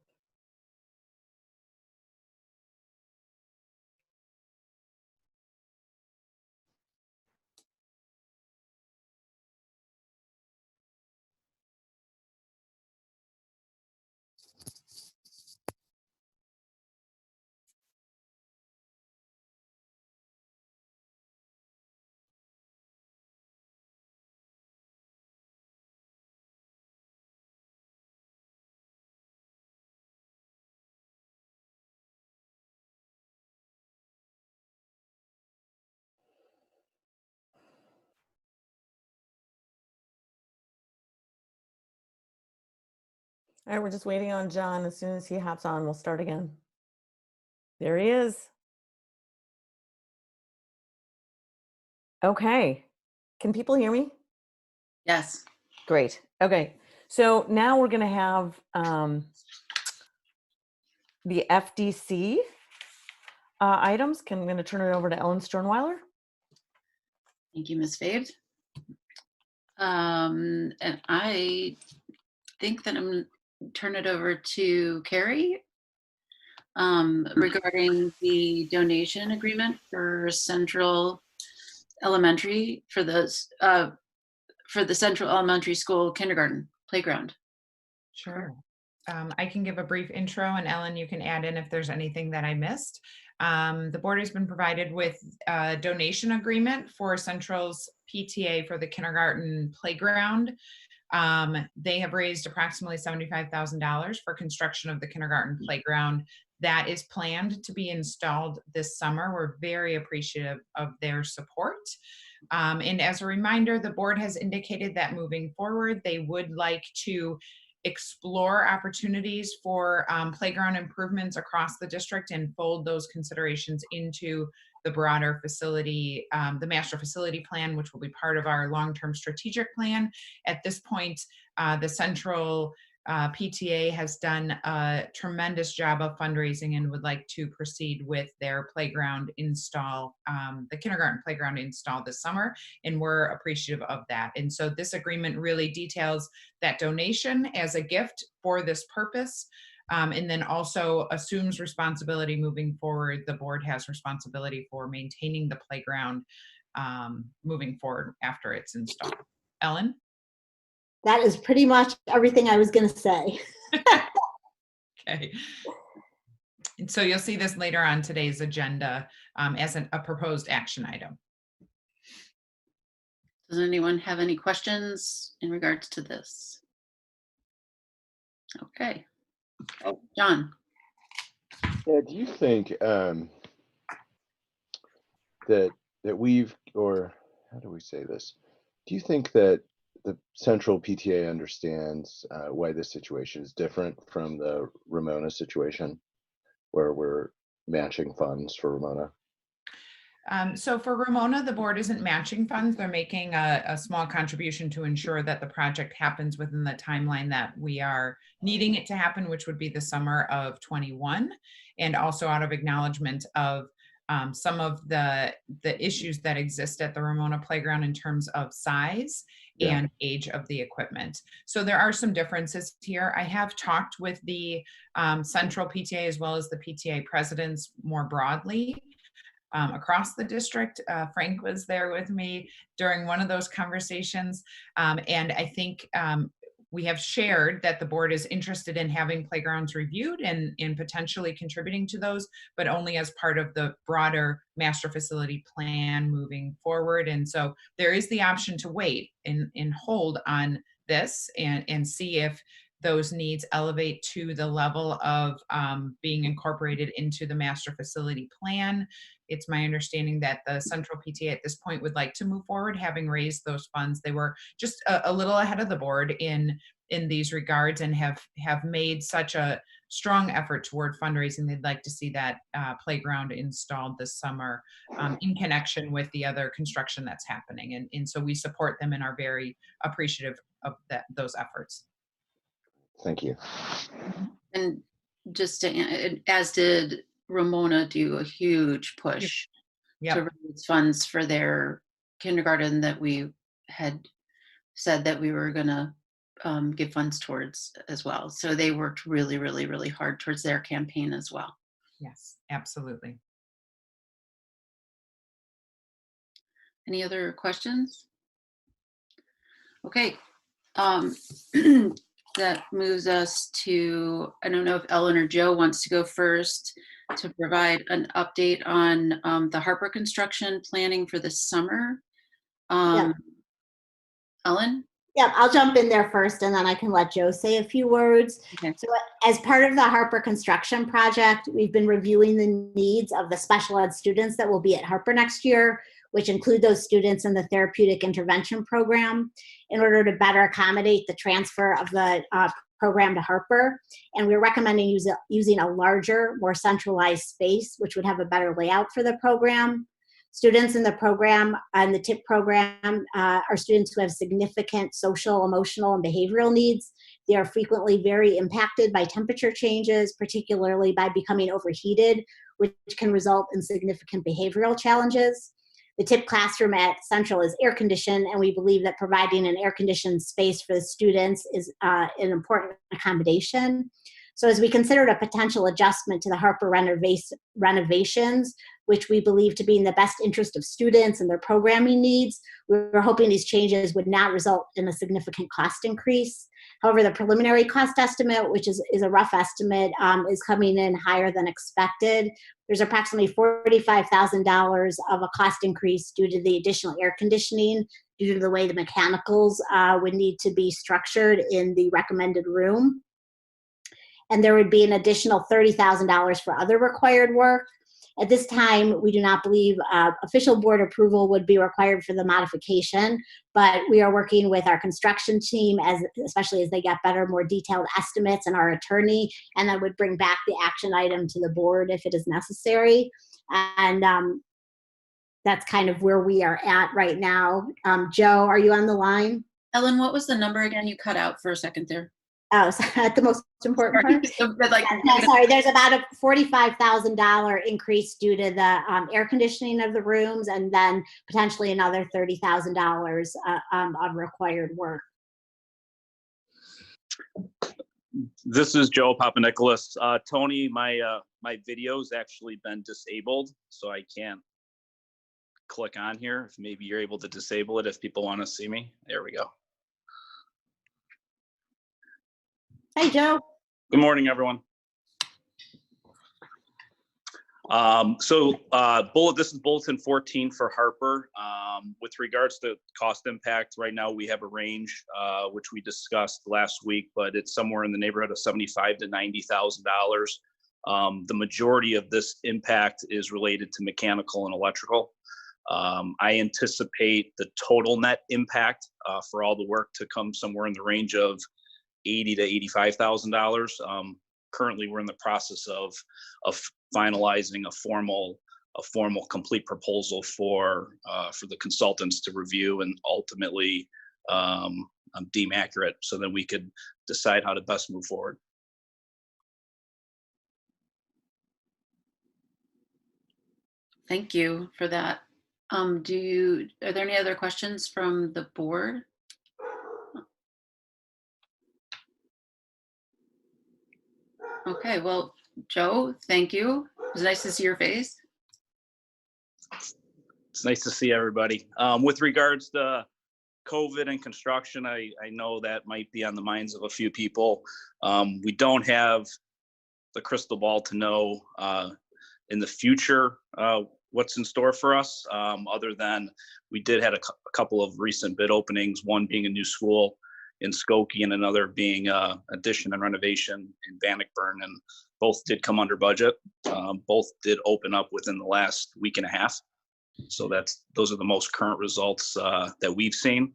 All right, we're just waiting on John. As soon as he hops on, we'll start again. There he is. Okay. Can people hear me? Yes. Great. Okay. So now we're going to have the FDC items. I'm going to turn it over to Ellen Sternweiler. Thank you, Ms. Faved. And I think that I'm going to turn it over to Carrie regarding the donation agreement for Central Elementary for the Central Elementary School kindergarten playground. Sure. I can give a brief intro, and Ellen, you can add in if there's anything that I missed. The board has been provided with a donation agreement for Central's PTA for the kindergarten playground. They have raised approximately $75,000 for construction of the kindergarten playground that is planned to be installed this summer. We're very appreciative of their support. And as a reminder, the board has indicated that moving forward, they would like to explore opportunities for playground improvements across the district and fold those considerations into the broader facility, the master facility plan, which will be part of our long-term strategic plan. At this point, the Central PTA has done a tremendous job of fundraising and would like to proceed with their playground install, the kindergarten playground install this summer, and we're appreciative of that. And so this agreement really details that donation as a gift for this purpose, and then also assumes responsibility moving forward. The board has responsibility for maintaining the playground moving forward after it's installed. Ellen? That is pretty much everything I was going to say. Okay. And so you'll see this later on today's agenda as a proposed action item. Does anyone have any questions in regards to this? Okay. Oh, John. Yeah, do you think that we've, or how do we say this? Do you think that the central PTA understands why this situation is different from the Ramona situation, where we're matching funds for Ramona? So for Ramona, the board isn't matching funds. They're making a small contribution to ensure that the project happens within the timeline that we are needing it to happen, which would be the summer of 21, and also out of acknowledgement of some of the issues that exist at the Ramona playground in terms of size and age of the equipment. So there are some differences here. I have talked with the central PTA as well as the PTA presidents more broadly across the district. Frank was there with me during one of those conversations. And I think we have shared that the board is interested in having playgrounds reviewed and potentially contributing to those, but only as part of the broader master facility plan moving forward. And so there is the option to wait and hold on this and see if those needs elevate to the level of being incorporated into the master facility plan. It's my understanding that the central PTA at this point would like to move forward, having raised those funds. They were just a little ahead of the board in these regards and have made such a strong effort toward fundraising. They'd like to see that playground installed this summer in connection with the other construction that's happening. And so we support them and are very appreciative of those efforts. Thank you. And just to, as did Ramona, do a huge push to raise funds for their kindergarten that we had said that we were going to give funds towards as well. So they worked really, really, really hard towards their campaign as well. Yes, absolutely. Any other questions? Okay. That moves us to, I don't know if Ellen or Joe wants to go first to provide an update on the Harper construction planning for the summer. Ellen? Yeah, I'll jump in there first and then I can let Joe say a few words. Okay. So as part of the Harper construction project, we've been reviewing the needs of the special ed students that will be at Harper next year, which include those students in the therapeutic intervention program, in order to better accommodate the transfer of the program to Harper. And we're recommending using a larger, more centralized space, which would have a better layout for the program. Students in the program and the TIP program are students who have significant social, emotional, and behavioral needs. They are frequently very impacted by temperature changes, particularly by becoming overheated, which can result in significant behavioral challenges. The TIP classroom at Central is air conditioned, and we believe that providing an air conditioned space for the students is an important accommodation. So as we considered a potential adjustment to the Harper renovations, which we believe to be in the best interest of students and their programming needs, we were hoping these changes would not result in a significant cost increase. However, the preliminary cost estimate, which is a rough estimate, is coming in higher than expected. There's approximately $45,000 of a cost increase due to the additional air conditioning, due to the way the mechanicals would need to be structured in the recommended room. And there would be an additional $30,000 for other required work. At this time, we do not believe official board approval would be required for the modification, but we are working with our construction team, especially as they get better, more detailed estimates, and our attorney, and then would bring back the action item to the board if it is necessary. And that's kind of where we are at right now. Joe, are you on the line? Ellen, what was the number again? You cut out for a second there. Oh, so at the most important part? Like, No, sorry, there's about a $45,000 increase due to the air conditioning of the rooms, and then potentially another $30,000 of required work. This is Joe Papanikolaos. Tony, my video's actually been disabled, so I can't click on here. If maybe you're able to disable it if people want to see me. There we go. Hey, Joe. Good morning, everyone. This is bulletin 14 for Harper. With regards to cost impact, right now we have a range, which we discussed last week, but it's somewhere in the neighborhood of $75,000 to $90,000. The majority of this impact is related to mechanical and electrical. I anticipate the total net impact for all the work to come somewhere in the range of $80,000 to $85,000. Currently, we're in the process of finalizing a formal complete proposal for the consultants to review and ultimately deem accurate, so that we could decide how to best move forward. thank you for that. Are there any other questions from the board? Okay, well, Joe, thank you. It was nice to see your face. It's nice to see everybody. With regards to COVID and construction, I know that might be on the minds of a few people. We don't have the crystal ball to know in the future what's in store for us, other than we did have a couple of recent bid openings, one being a new school in Skokie and another being addition and renovation in Bannockburn, and both did come under budget. Both did open up within the last week and a half. So those are the most current results that we've seen.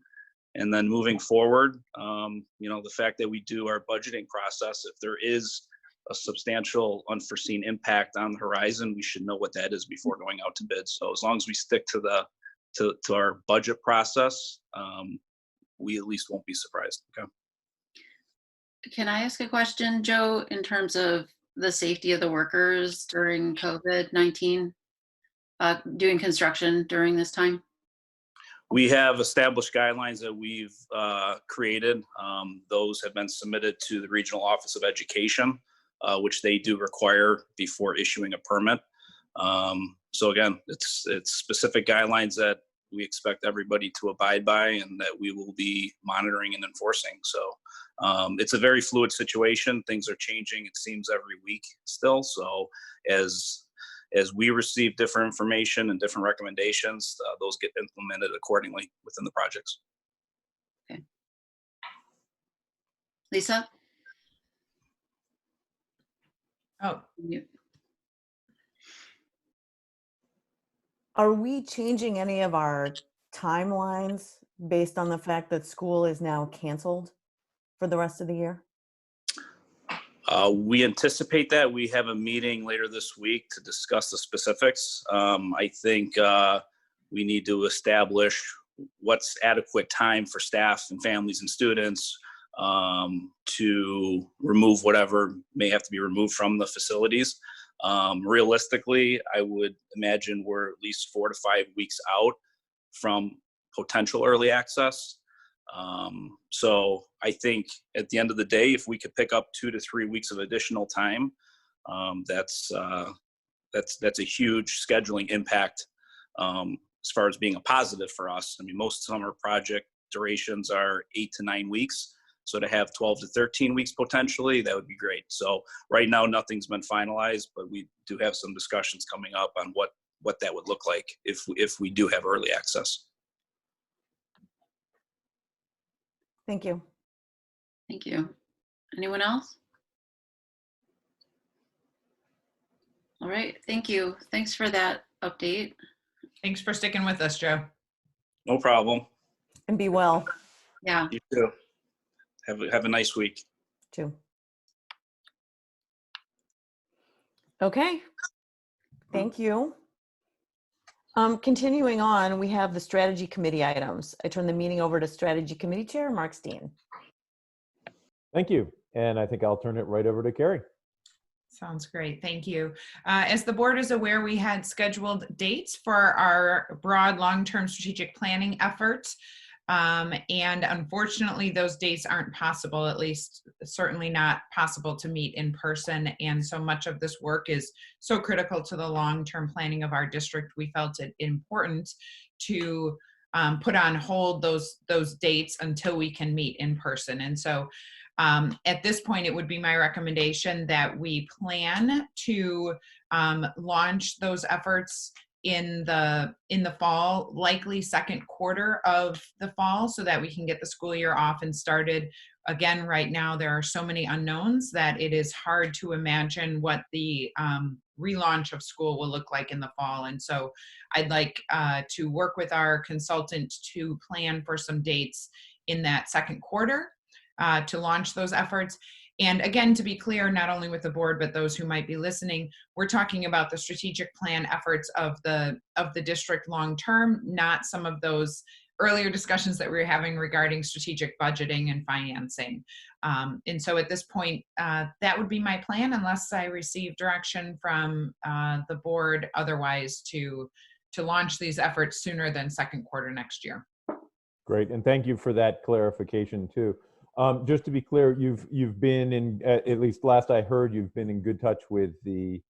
And then moving forward, the fact that we do our budgeting process, if there is a substantial unforeseen impact on the horizon, we should know what that is before going out to bid. So as long as we stick to our budget process, we at least won't be surprised. Okay. Can I ask a question, Joe, in terms of the safety of the workers during COVID-19, doing construction during this time? We have established guidelines that we've created. Those have been submitted to the Regional Office of Education, which they do require before issuing a permit. So again, it's specific guidelines that we expect everybody to abide by and that we will be monitoring and enforcing. So it's a very fluid situation. Things are changing, it seems, every week still. So as we receive different information and different recommendations, those get implemented accordingly within the projects. Okay. Lisa? Oh, Are we changing any of our timelines based on the fact that school is now canceled for the rest of the year? We anticipate that. We have a meeting later this week to discuss the specifics. I think we need to establish what's adequate time for staff and families and students to remove whatever may have to be removed from the facilities. Realistically, I would imagine we're at least 4 to 5 weeks out from potential early access. So I think at the end of the day, if we could pick up 2 to 3 weeks of additional time, that's a huge scheduling impact as far as being a positive for us. I mean, most summer project durations are 8 to 9 weeks. So to have 12 to 13 weeks potentially, that would be great. So right now, nothing's been finalized, but we do have some discussions coming up on what that would look like if we do have early access. Thank you. Thank you. Anyone else? All right, thank you. Thanks for that update. thanks for sticking with us, Joe. No problem. And be well, Yeah. You too. Have a nice week. too. Okay. Thank you. Continuing on, we have the strategy committee items. I turn the meeting over to strategy committee chair, Mark Steen. Thank you. And I think I'll turn it right over to Carrie. Sounds great. Thank you. As the board is aware, we had scheduled dates for our broad long-term strategic planning efforts. And unfortunately, those dates aren't possible, at least certainly not possible to meet in person. And so much of this work is so critical to the long-term planning of our district. We felt it important to put on hold those dates until we can meet in person. And so at this point, it would be my recommendation that we plan to launch those efforts in the fall, likely second quarter of the fall, so that we can get the school year off and started. Again, right now, there are so many unknowns that it is hard to imagine what the relaunch of school will look like in the fall. And so I'd like to work with our consultant to plan for some dates in that second quarter to launch those efforts. And again, to be clear, not only with the board, but those who might be listening, we're talking about the strategic plan efforts of the district long-term, not some of those earlier discussions that we were having regarding strategic budgeting and financing. And so at this point, that would be my plan, unless I receive direction from the board otherwise to launch these efforts sooner than second quarter next year. Great, and thank you for that clarification too. Just to be clear, you've been in, at least last I heard, you've been in good touch with the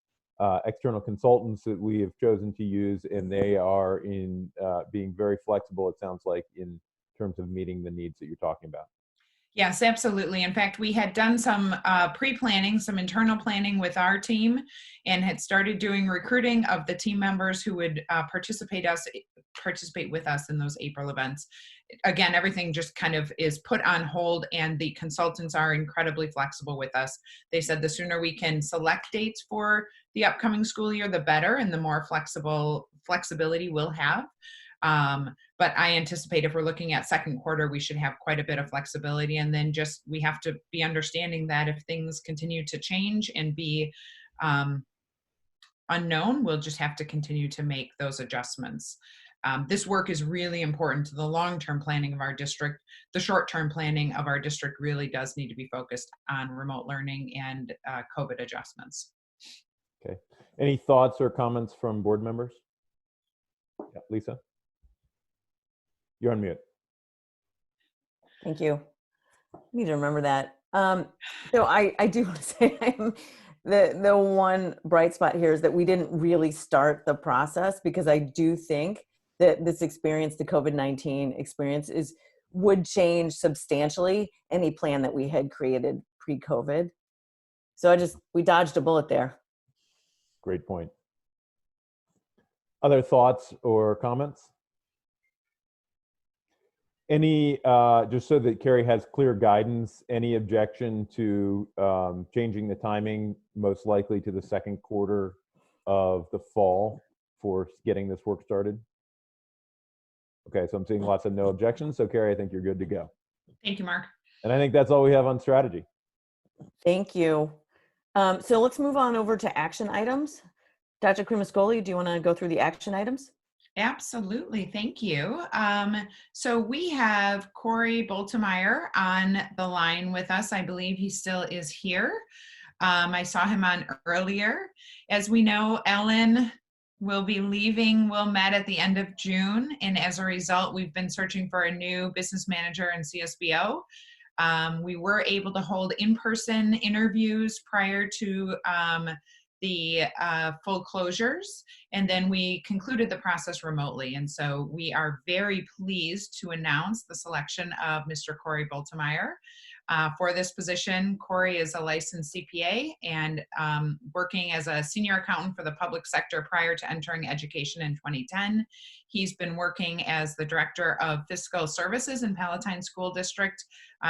external consultants that we have chosen to use, and they are in being very flexible, it sounds like, in terms of meeting the needs that you're talking about. Yes, absolutely. In fact, we had done some pre-planning, some internal planning with our team, and had started doing recruiting of the team members who would participate with us in those April events. Again, everything just kind of is put on hold, and the consultants are incredibly flexible with us. They said the sooner we can select dates for the upcoming school year, the better, and the more flexibility we'll have. But I anticipate if we're looking at second quarter, we should have quite a bit of flexibility. And then just, we have to be understanding that if things continue to change and be unknown, we'll just have to continue to make those adjustments. This work is really important to the long-term planning of our district. The short-term planning of our district really does need to be focused on remote learning and COVID adjustments. Okay. Any thoughts or comments from board members? Yeah, Lisa? You're on mute. Thank you. I need to remember that. So I do want to say the one bright spot here is that we didn't really start the process, because I do think that this experience, the COVID-19 experience, would change substantially any plan that we had created pre-COVID. So we dodged a bullet there. Great point. Other thoughts or comments? Any, just so that Carrie has clear guidance, any objection to changing the timing, most likely to the second quarter of the fall, for getting this work started? Okay, so I'm seeing lots of no objections. So Carrie, I think you're good to go. Thank you, Mark. And I think that's all we have on strategy. Thank you. So let's move on over to action items. Dr. Krimascoli, do you want to go through the action items? Absolutely, thank you. So we have Corey Boltemeyer on the line with us. I believe he still is here. I saw him on earlier. As we know, Ellen will be leaving Wilmette at the end of June, and as a result, we've been searching for a new business manager in CSBO. We were able to hold in-person interviews prior to the full closures, and then we concluded the process remotely. And so we are very pleased to announce the selection of Mr. Corey Boltemeyer for this position. Corey is a licensed CPA and working as a senior accountant for the public sector prior to entering education in 2010. He's been working as the director of fiscal services in Palatine School District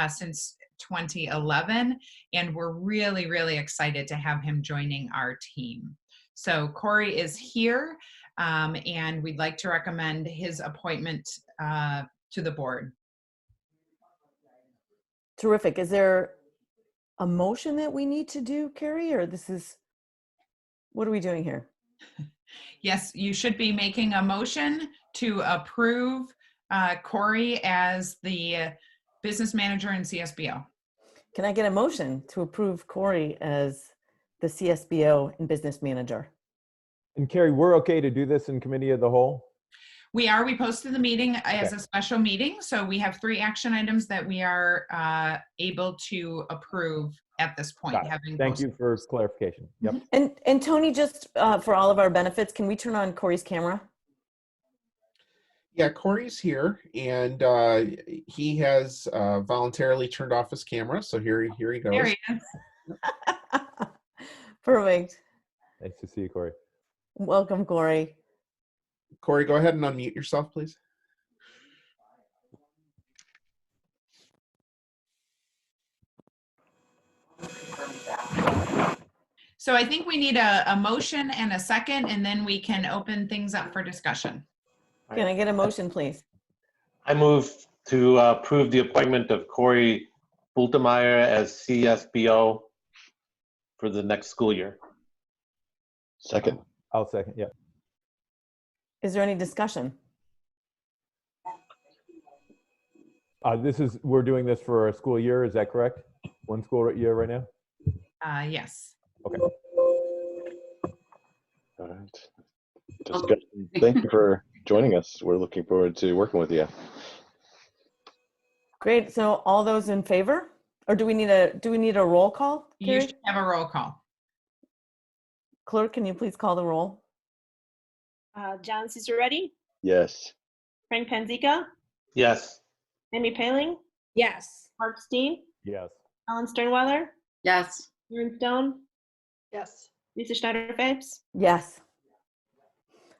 since 2011, and we're really, really excited to have him joining our team. So Corey is here, and we'd like to recommend his appointment to the board. Terrific. Is there a motion that we need to do, Carrie, or what are we doing here? Yes, you should be making a motion to approve Corey as the business manager in CSBO. Can I get a motion to approve Corey as the CSBO and business manager? And Carrie, we're okay to do this in committee of the whole? We posted the meeting as a special meeting. So we have 3 action items that we are able to approve at this point. Got it. Thank you for clarification. Yep. And Tony, just for all of our benefits, can we turn on Corey's camera? Yeah, Corey's here, and he has voluntarily turned off his camera. So here he goes. There he is. Perfect. Nice to see you, Corey. Welcome, Corey. Corey, go ahead and unmute yourself, please. So I think we need a motion and a second, and then we can open things up for discussion. Can I get a motion, please? I move to approve the appointment of Corey Bultemeyer as CSBO for the next school year. Second. I'll second, yeah. Is there any discussion? We're doing this for a school year, is that correct? 1 school year right now? Yes. Okay. All right. Discussion. Thank you for joining us. We're looking forward to working with you. Great. So all those in favor? Or do we need a roll call? You Carrie? should have a roll call. Clerk, can you please call the roll? John Cisaretti, Yes. Frank Panzica, Yes. Amy Paling, Yes. Mark Steen, Yes. Ellen Sternweiler, Yes. Aaron Stone, Yes. Lisa Schneider-Fapes. Yes.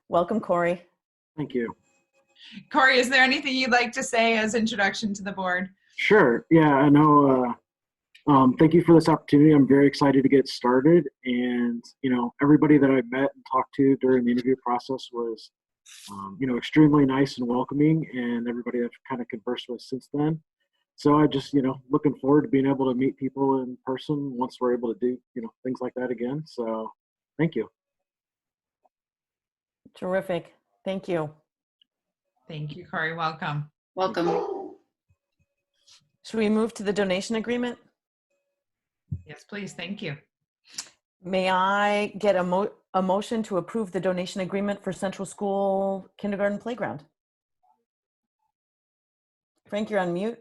Welcome, Corey. Thank you. Corey, is there anything you'd like to say as introduction to the board? Sure. Yeah, I know. Thank you for this opportunity. I'm very excited to get started. And, everybody that I met and talked to during the interview process was, extremely nice and welcoming, and everybody I've kind of conversed with since then. So I just, looking forward to being able to meet people in person once we're able to do, things like that again. So thank you. Terrific. Thank you. Thank you, Corey. Welcome. Welcome. Should we move to the donation agreement? Yes, please. Thank you. May I get a motion to approve the donation agreement for Central School Kindergarten Playground? Frank, you're on mute.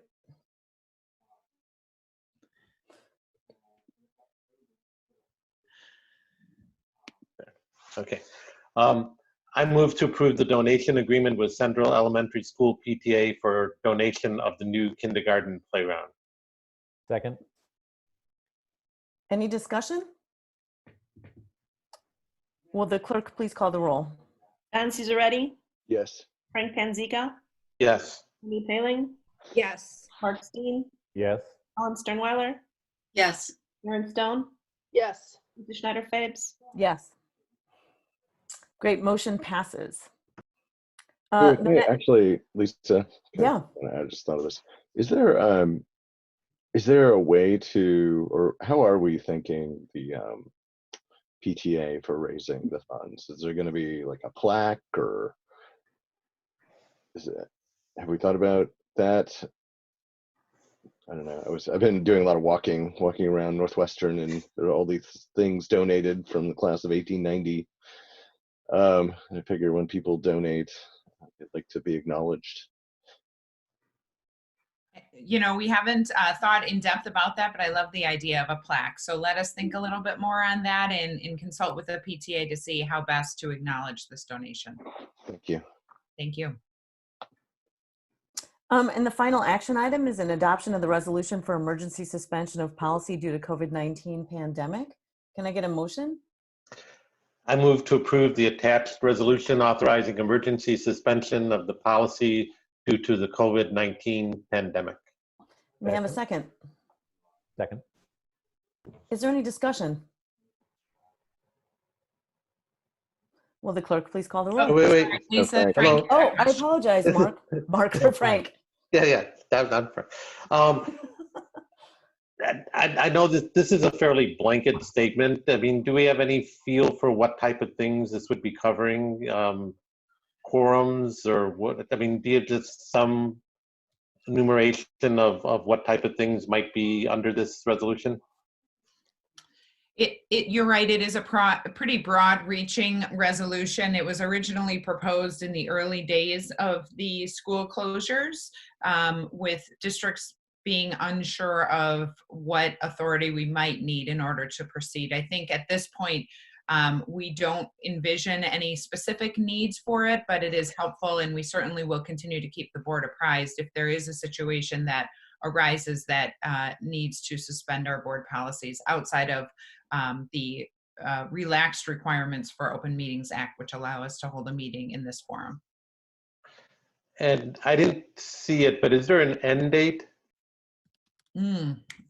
Okay. I move to approve the donation agreement with Central Elementary School PTA for donation of the new kindergarten playground. Second. Any discussion? Will the clerk please call the roll? John Cisaretti, Yes. Frank Panzica, Yes. Amy Paling, Yes. Mark Steen, Yes. Ellen Sternweiler, Yes. Aaron Stone, Yes. Lisa Schneider-Fapes. Yes. Great, motion passes. Hey, actually, Lisa. Yeah. I just thought of this. Is there a way to, or how are we thinking the PTA for raising the funds? Is there going to be like a plaque, or have we thought about that? I don't know. I've been doing a lot of walking around Northwestern, and there are all these things donated from the class of 1890. And I figure when people donate, I'd like to be acknowledged. We haven't thought in depth about that, but I love the idea of a plaque. So let us think a little bit more on that and consult with the PTA to see how best to acknowledge this donation. Thank you. Thank you. And the final action item is an adoption of the resolution for emergency suspension of policy due to COVID-19 pandemic. Can I get a motion? I move to approve the attached resolution authorizing emergency suspension of the policy due to the COVID-19 pandemic. May I have a second? Second. Is there any discussion? Will the clerk please call the roll? Oh, wait. Lisa, Hello. Oh, I apologize, Mark. Mark or Frank? Yeah. I know that this is a fairly blanket statement. I mean, do we have any feel for what type of things this would be covering? Quorums or what? I mean, do you have just some enumeration of what type of things might be under this resolution? You're right, it is a pretty broad-reaching resolution. It was originally proposed in the early days of the school closures, with districts being unsure of what authority we might need in order to proceed. I think at this point, we don't envision any specific needs for it, but it is helpful, and we certainly will continue to keep the board apprised if there is a situation that arises that needs to suspend our board policies outside of the relaxed requirements for Open Meetings Act, which allow us to hold a meeting in this forum. And I didn't see it, but is there an end date?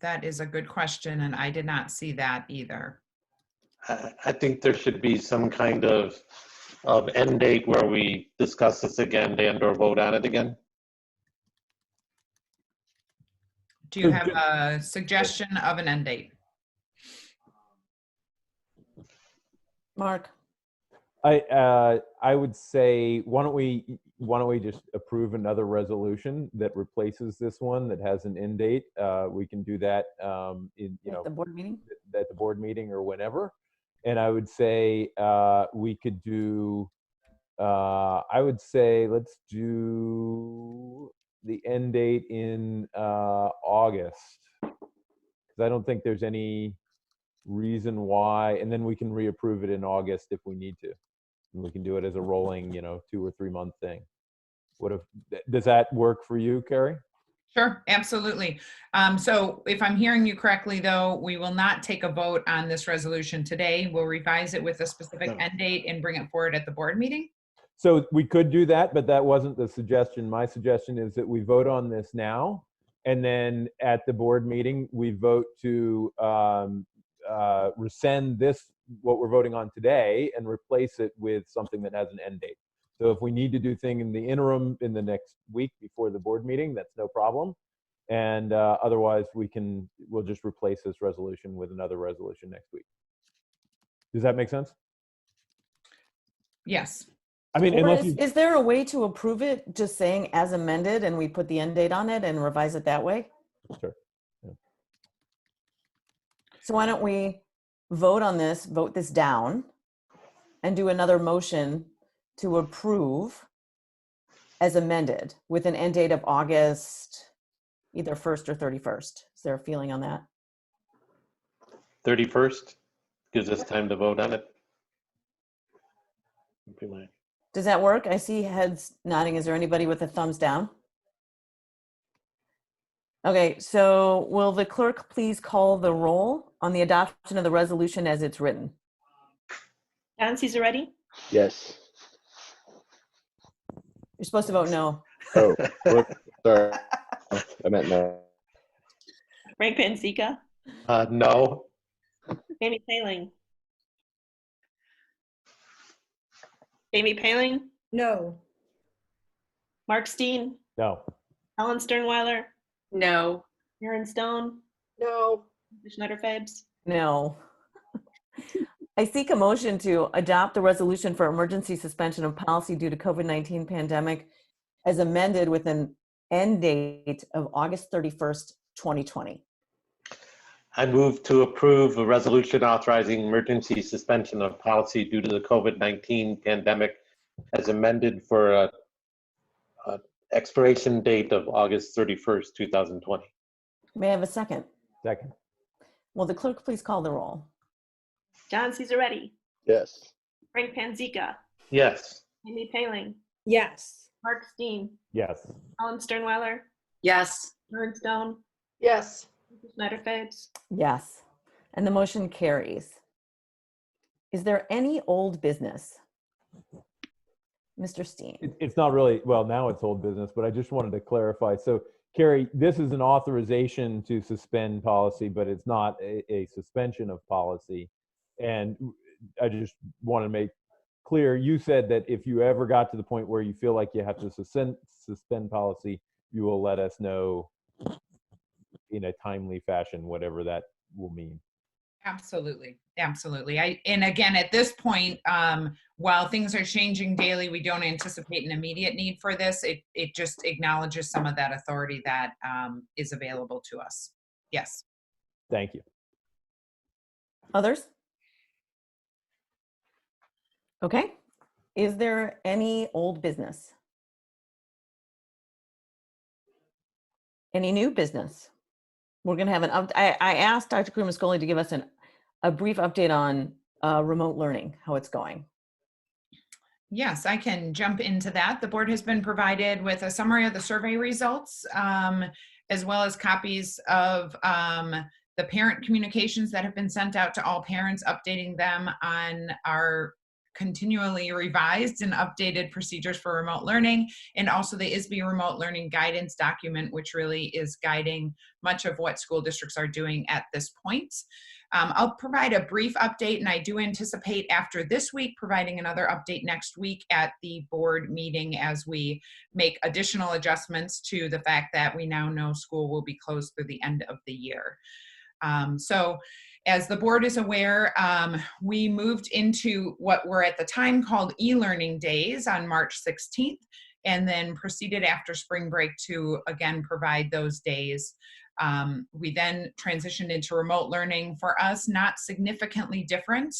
That is a good question, and I did not see that either. I think there should be some kind of end date where we discuss this again and or vote on it again. Do you have a suggestion of an end date? Mark? I would say, why don't we just approve another resolution that replaces this one that has an end date? We can do that At the board meeting? At the board meeting or whenever. And I would say we could do. I would say let's do the end date in August, because I don't think there's any reason why, and then we can reapprove it in August if we need to. And we can do it as a rolling, 2 or 3 month thing. Does that work for you, Carrie? Sure, absolutely. So if I'm hearing you correctly, though, we will not take a vote on this resolution today. We'll revise it with a specific end date and bring it forward at the board meeting. So we could do that, but that wasn't the suggestion. My suggestion is that we vote on this now, and then at the board meeting, we vote to rescind what we're voting on today, and replace it with something that has an end date. So if we need to do thing in the interim in the next week before the board meeting, that's no problem. And otherwise, we'll just replace this resolution with another resolution next week. Does that make sense? Yes. I mean, Is there a way to approve it just saying as amended and we put the end date on it and revise it that way? Sure. Yeah. So why don't we vote this down, and do another motion to approve as amended with an end date of August, either 1st or 31st. Is there a feeling on that? 31st gives us time to vote on it. Does that work? I see heads nodding. Is there anybody with a thumbs down? Okay, so will the clerk please call the roll on the adoption of the resolution as it's written? John Caesarretti? Yes. You're supposed to vote no. Oh, whoops, sorry. I meant no. Frank Panzica? No. Amy Paling? Amy Paling? No. Mark Steen? No. Ellen Sternweiler? No. Aaron Stone? No. Schneider-Fabs? No. I seek a motion to adopt the resolution for emergency suspension of policy due to COVID-19 pandemic as amended with an end date of August 31st, 2020. I move to approve a resolution authorizing emergency suspension of policy due to the COVID-19 pandemic as amended for a expiration date of August 31st, 2020. May I have a second? Second. Will the clerk please call the roll? John Caesarretti? Yes. Frank Panzica? Yes. Amy Paling? Yes. Mark Steen? Yes. Ellen Sternweiler? Yes. Aaron Stone? Yes. Schneider-Fabs? Yes. And the motion carries. Is there any old business? Mr. Steen. It's not really, well, now it's old business, but I just wanted to clarify. So, Carrie, this is an authorization to suspend policy, but it's not a suspension of policy. And I just want to make clear, you said that if you ever got to the point where you feel like you have to suspend policy, you will let us know in a timely fashion, whatever that will mean. Absolutely. Absolutely. And again, at this point, while things are changing daily, we don't anticipate an immediate need for this. It just acknowledges some of that authority that is available to us. Yes. Thank you. Others? Okay. Is there any old business? Any new business? We're going to have I asked Dr. Krumascoli to give us a brief update on remote learning, how it's going. Yes, I can jump into that. The board has been provided with a summary of the survey results, as well as copies of the parent communications that have been sent out to all parents, updating them on our continually revised and updated procedures for remote learning, and also the ISB remote learning guidance document, which really is guiding much of what school districts are doing at this point. I'll provide a brief update, and I do anticipate after this week providing another update next week at the board meeting as we make additional adjustments to the fact that we now know school will be closed through the end of the year. So as the board is aware, we moved into what were at the time called e-learning days on March 16th, and then proceeded after spring break to again provide those days. We then transitioned into remote learning. For us, not significantly different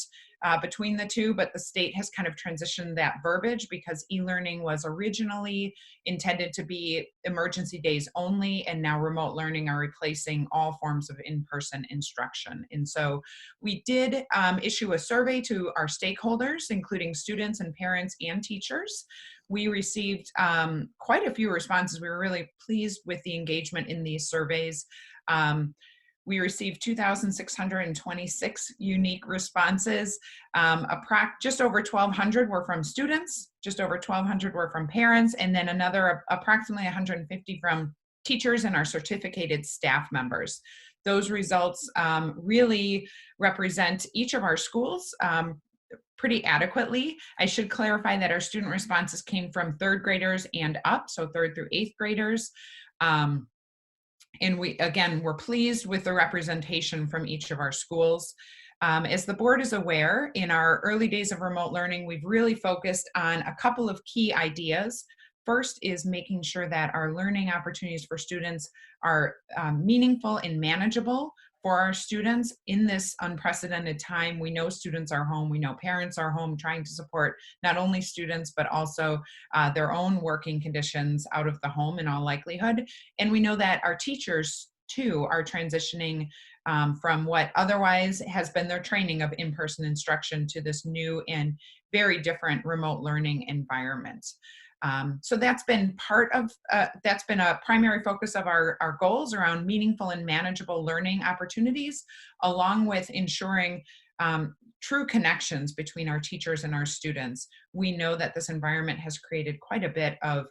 between the two, but the state has kind of transitioned that verbiage because e-learning was originally intended to be emergency days only, and now remote learning are replacing all forms of in-person instruction. And so we did issue a survey to our stakeholders, including students and parents and teachers. We received quite a few responses. We were really pleased with the engagement in these surveys. We received 2,626 unique responses. Just over 1,200 were from students, just over 1,200 were from parents, and then another approximately 150 from teachers and our certificated staff members. Those results really represent each of our schools pretty adequately. I should clarify that our student responses came from third graders and up, so third through eighth graders. And we, again, we're pleased with the representation from each of our schools. As the board is aware, in our early days of remote learning, we've really focused on a couple of key ideas. First is making sure that our learning opportunities for students are meaningful and manageable for our students in this unprecedented time. We know students are home, we know parents are home trying to support not only students, but also their own working conditions out of the home in all likelihood. And we know that our teachers too are transitioning from what otherwise has been their training of in-person instruction to this new and very different remote learning environment. So that's been that's been a primary focus of our goals around meaningful and manageable learning opportunities, along with ensuring true connections between our teachers and our students. We know that this environment has created quite a bit of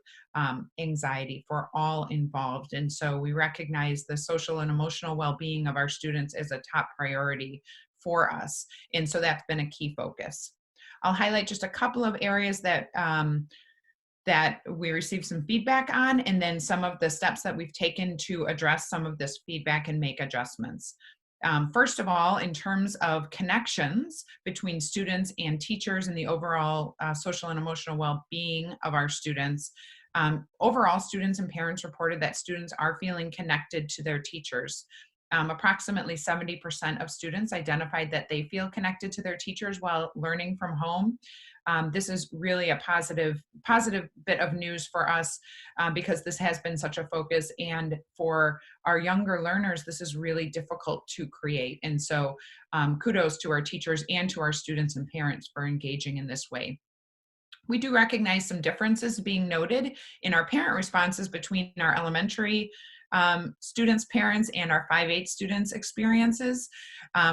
anxiety for all involved. And so we recognize the social and emotional well-being of our students as a top priority for us. And so that's been a key focus. I'll highlight just a couple of areas that that we received some feedback on, and then some of the steps that we've taken to address some of this feedback and make adjustments. First of all, in terms of connections between students and teachers and the overall social and emotional well-being of our students, overall students and parents reported that students are feeling connected to their teachers. Approximately 70% of students identified that they feel connected to their teachers while learning from home. This is really a positive bit of news for us because this has been such a focus, and for our younger learners, this is really difficult to create. And so kudos to our teachers and to our students and parents for engaging in this way. We do recognize some differences being noted in our parent responses between our elementary students, parents, and our 5-8 students' experiences,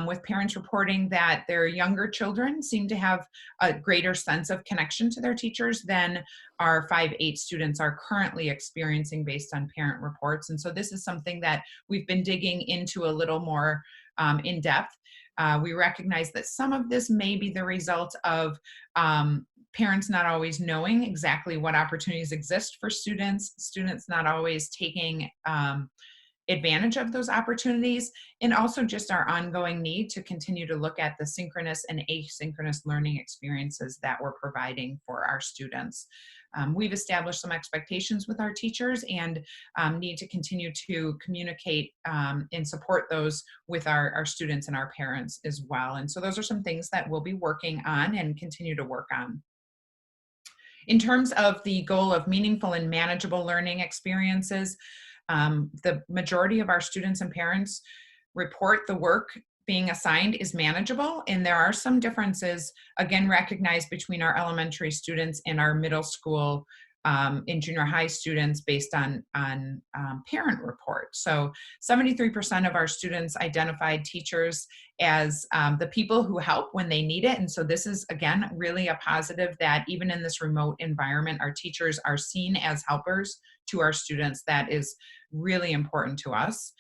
with parents reporting that their younger children seem to have a greater sense of connection to their teachers than our 5-8 students are currently experiencing based on parent reports. And so this is something that we've been digging into a little more in depth. We recognize that some of this may be the result of parents not always knowing exactly what opportunities exist for students not always taking advantage of those opportunities, and also just our ongoing need to continue to look at the synchronous and asynchronous learning experiences that we're providing for our students. We've established some expectations with our teachers and need to continue to communicate and support those with our students and our parents as well. And so those are some things that we'll be working on and continue to work on. In terms of the goal of meaningful and manageable learning experiences, the majority of our students and parents report the work being assigned is manageable, and there are some differences, again, recognized between our elementary students and our middle school and junior high students based on parent reports. So 73% of our students identified teachers as the people who help when they need it. And so this is, again, really a positive that even in this remote environment, our teachers are seen as helpers to our students. That is really important to us.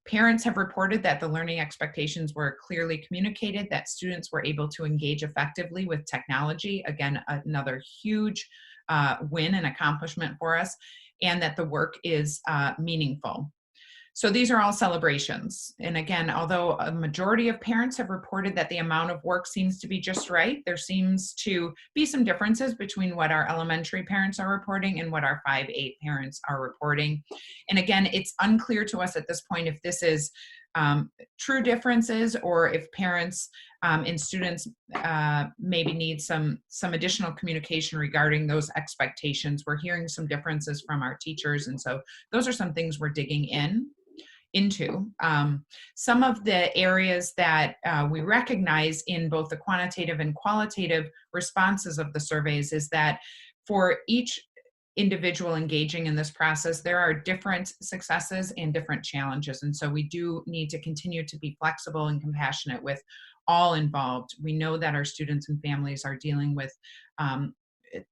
Parents have reported that the learning expectations were clearly communicated, that students were able to engage effectively with technology. Again, another huge win and accomplishment for us, and that the work is meaningful. So these are all celebrations. And again, although a majority of parents have reported that the amount of work seems to be just right, there seems to be some differences between what our elementary parents are reporting and what our 5-8 parents are reporting. And again, it's unclear to us at this point if this is true differences or if parents and students maybe need some additional communication regarding those expectations. We're hearing some differences from our teachers, and so those are some things we're digging into. Some of the areas that we recognize in both the quantitative and qualitative responses of the surveys is that for each individual engaging in this process, there are different successes and different challenges. And so we do need to continue to be flexible and compassionate with all involved. We know that our students and families are dealing with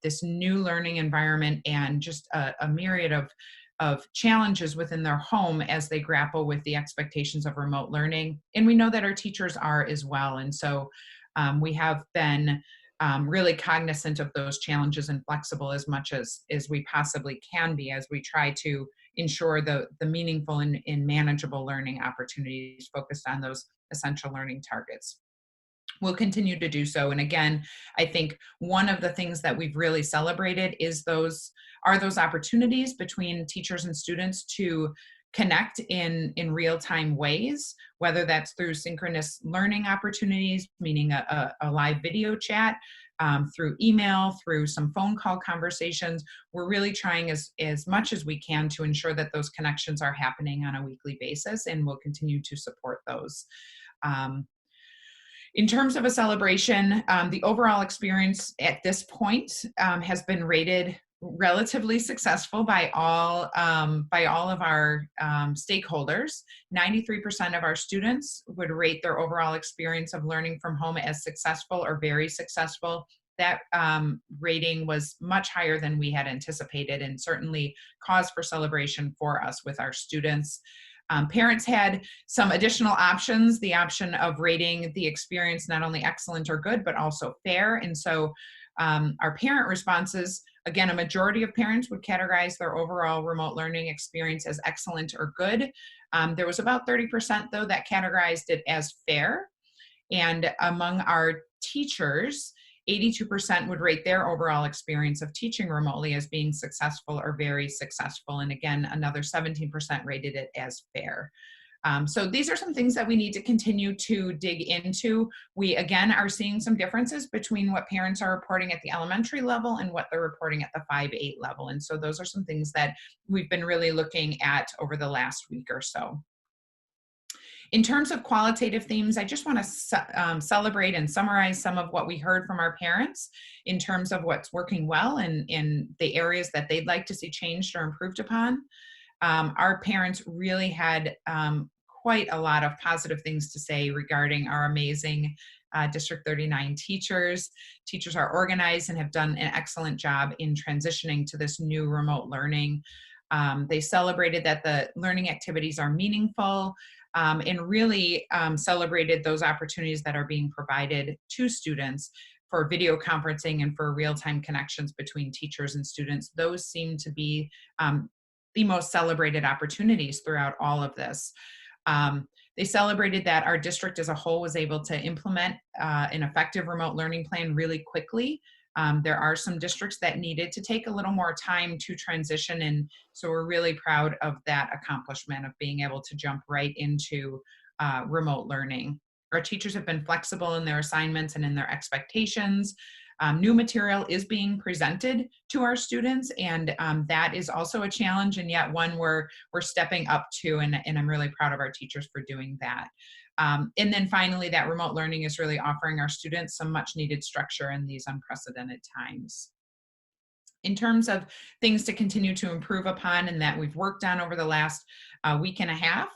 this new learning environment and just a myriad of challenges within their home as they grapple with the expectations of remote learning. And we know that our teachers are as well. And so we have been really cognizant of those challenges and flexible as much as we possibly can be as we try to ensure the meaningful and manageable learning opportunities focused on those essential learning targets. We'll continue to do so. And again, I think one of the things that we've really celebrated is those opportunities between teachers and students to connect in real-time ways, whether that's through synchronous learning opportunities, meaning a live video chat, through email, through some phone call conversations. We're really trying as much as we can to ensure that those connections are happening on a weekly basis, and we'll continue to support those. In terms of a celebration, the overall experience at this point has been rated relatively successful by all of our stakeholders. 93% of our students would rate their overall experience of learning from home as successful or very successful. That rating was much higher than we had anticipated, and certainly cause for celebration for us with our students. Parents had some additional options, the option of rating the experience not only excellent or good, but also fair. And so our parent responses, again, a majority of parents would categorize their overall remote learning experience as excellent or good. There was about 30%, though, that categorized it as fair. And among our teachers, 82% would rate their overall experience of teaching remotely as being successful or very successful. And again, another 17% rated it as fair. So these are some things that we need to continue to dig into. We, again, are seeing some differences between what parents are reporting at the elementary level and what they're reporting at the 5-8 level. And so those are some things that we've been really looking at over the last week or so. In terms of qualitative themes, I just want to celebrate and summarize some of what we heard from our parents in terms of what's working well and in the areas that they'd like to see changed or improved upon. Our parents really had quite a lot of positive things to say regarding our amazing District 39 teachers. Teachers are organized and have done an excellent job in transitioning to this new remote learning. They celebrated that the learning activities are meaningful, and really celebrated those opportunities that are being provided to students for video conferencing and for real-time connections between teachers and students. Those seem to be the most celebrated opportunities throughout all of this. They celebrated that our district as a whole was able to implement an effective remote learning plan really quickly. There are some districts that needed to take a little more time to transition, and so we're really proud of that accomplishment of being able to jump right into remote learning. Our teachers have been flexible in their assignments and in their expectations. New material is being presented to our students, and that is also a challenge, and yet one we're stepping up to, and I'm really proud of our teachers for doing that. And then finally, that remote learning is really offering our students some much needed structure in these unprecedented times. In terms of things to continue to improve upon and that we've worked on over the last week and a half,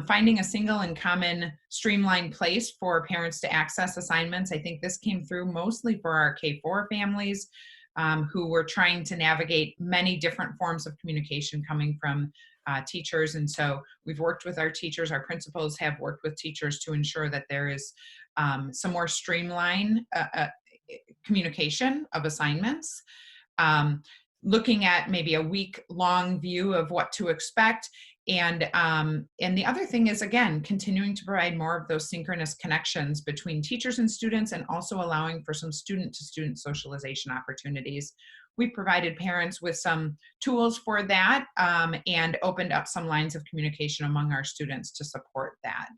finding a single and common streamlined place for parents to access assignments. I think this came through mostly for our K-4 families who were trying to navigate many different forms of communication coming from teachers. And so we've worked with our teachers, our principals have worked with teachers to ensure that there is some more streamlined communication of assignments. Looking at maybe a week-long view of what to expect. And the other thing is, again, continuing to provide more of those synchronous connections between teachers and students, and also allowing for some student-to-student socialization opportunities. We've provided parents with some tools for that and opened up some lines of communication among our students to support that.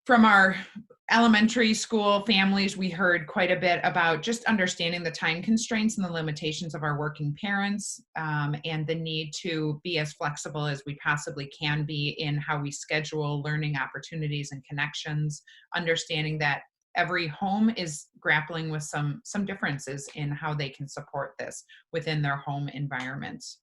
From our elementary school families, we heard quite a bit about just understanding the time constraints and the limitations of our working parents and the need to be as flexible as we possibly can be in how we schedule learning opportunities and connections, understanding that every home is grappling with some differences in how they can support this within their home environments.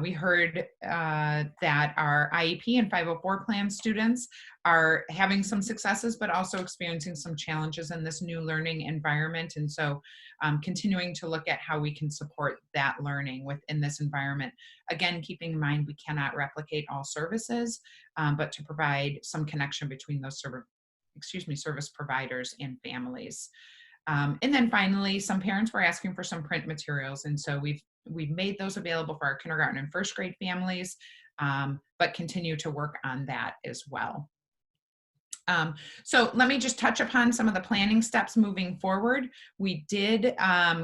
We heard that our IEP and 504 plan students are having some successes, but also experiencing some challenges in this new learning environment. And so continuing to look at how we can support that learning within this environment. Again, keeping in mind we cannot replicate all services, but to provide some connection between those service providers and families. And then finally, some parents were asking for some print materials. And so we've made those available for our kindergarten and first grade families, but continue to work on that as well. So let me just touch upon some of the planning steps moving forward. We did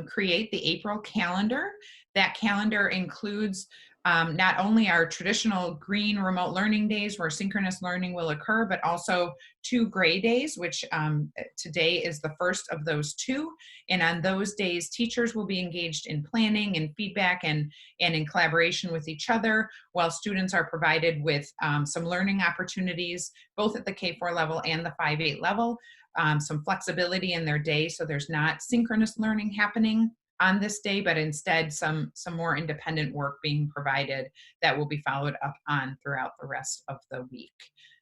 create the April calendar. That calendar includes not only our traditional green remote learning days where synchronous learning will occur, but also 2 gray days, which today is the first of those 2. And on those days, teachers will be engaged in planning and feedback and in collaboration with each other, while students are provided with some learning opportunities, both at the K-4 level and the 5-8 level, some flexibility in their day so there's not synchronous learning happening on this day, but instead some more independent work being provided that will be followed up on throughout the rest of the week.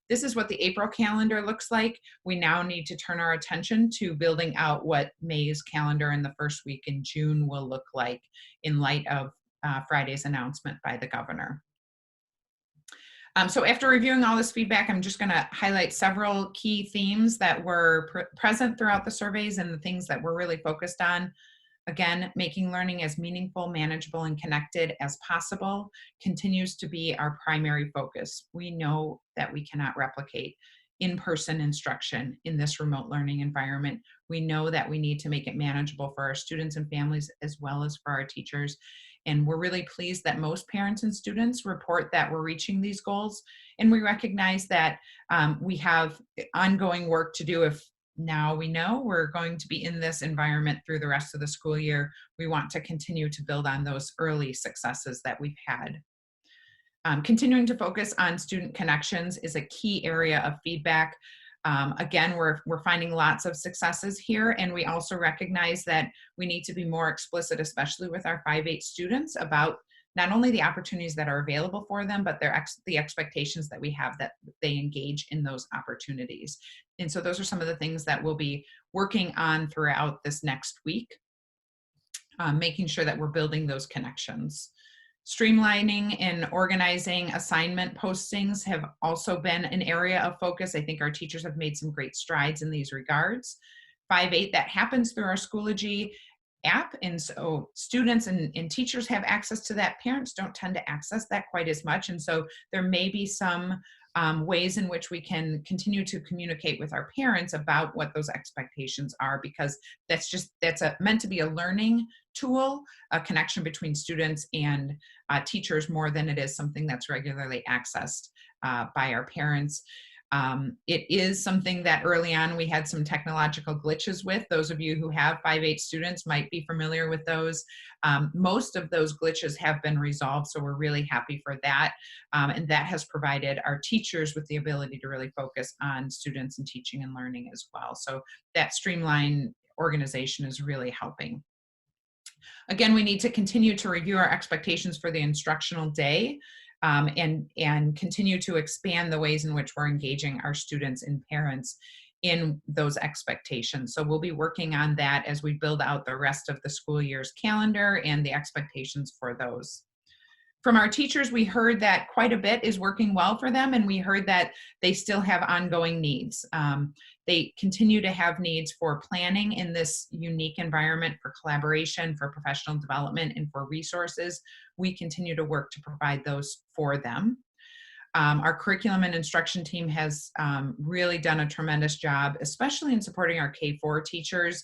This is what the April calendar looks like. We now need to turn our attention to building out what May's calendar in the first week in June will look like in light of Friday's announcement by the governor. So after reviewing all this feedback, I'm just going to highlight several key themes that were present throughout the surveys and the things that we're really focused on. Again, making learning as meaningful, manageable, and connected as possible continues to be our primary focus. We know that we cannot replicate in-person instruction in this remote learning environment. We know that we need to make it manageable for our students and families as well as for our teachers. And we're really pleased that most parents and students report that we're reaching these goals. And we recognize that we have ongoing work to do. If now we know we're going to be in this environment through the rest of the school year, we want to continue to build on those early successes that we've had. Continuing to focus on student connections is a key area of feedback. Again, we're finding lots of successes here, and we also recognize that we need to be more explicit, especially with our 5-8 students, about not only the opportunities that are available for them, but the expectations that we have that they engage in those opportunities. And so those are some of the things that we'll be working on throughout this next week, making sure that we're building those connections. Streamlining and organizing assignment postings have also been an area of focus. I think our teachers have made some great strides in these regards. 5-8, that happens through our Schoology app. And so students and teachers have access to that. Parents don't tend to access that quite as much. And so there may be some ways in which we can continue to communicate with our parents about what those expectations are, because that's meant to be a learning tool, a connection between students and teachers more than it is something that's regularly accessed by our parents. It is something that early on we had some technological glitches with. Those of you who have 5-8 students might be familiar with those. Most of those glitches have been resolved, so we're really happy for that. And that has provided our teachers with the ability to really focus on students and teaching and learning as well. So that streamlined organization is really helping. Again, we need to continue to review our expectations for the instructional day. And continue to expand the ways in which we're engaging our students and parents in those expectations. So we'll be working on that as we build out the rest of the school year's calendar and the expectations for those. From our teachers, we heard that quite a bit is working well for them, and we heard that they still have ongoing needs. They continue to have needs for planning in this unique environment, for collaboration, for professional development, and for resources. We continue to work to provide those for them. Our curriculum and instruction team has really done a tremendous job, especially in supporting our K-4 teachers.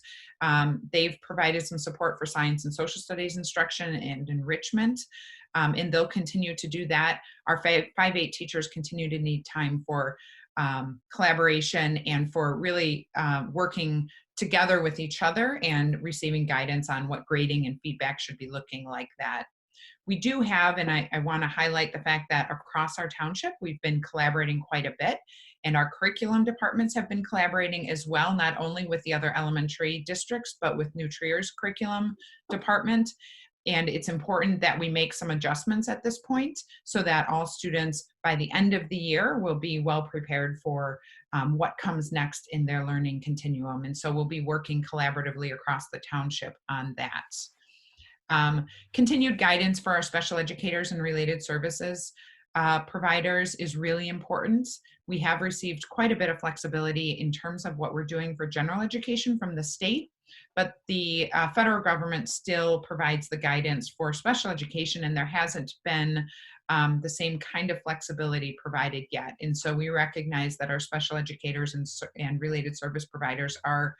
They've provided some support for science and social studies instruction and enrichment, and they'll continue to do that. Our 5-8 teachers continue to need time for collaboration and for really working together with each other and receiving guidance on what grading and feedback should be looking like that. We do have, and I want to highlight the fact that across our township, we've been collaborating quite a bit, and our curriculum departments have been collaborating as well, not only with the other elementary districts, but with New Trier's curriculum department. And it's important that we make some adjustments at this point so that all students by the end of the year will be well prepared for what comes next in their learning continuum. And so we'll be working collaboratively across the township on that. Continued guidance for our special educators and related services providers is really important. We have received quite a bit of flexibility in terms of what we're doing for general education from the state, but the federal government still provides the guidance for special education, and there hasn't been the same kind of flexibility provided yet. And so we recognize that our special educators and related service providers are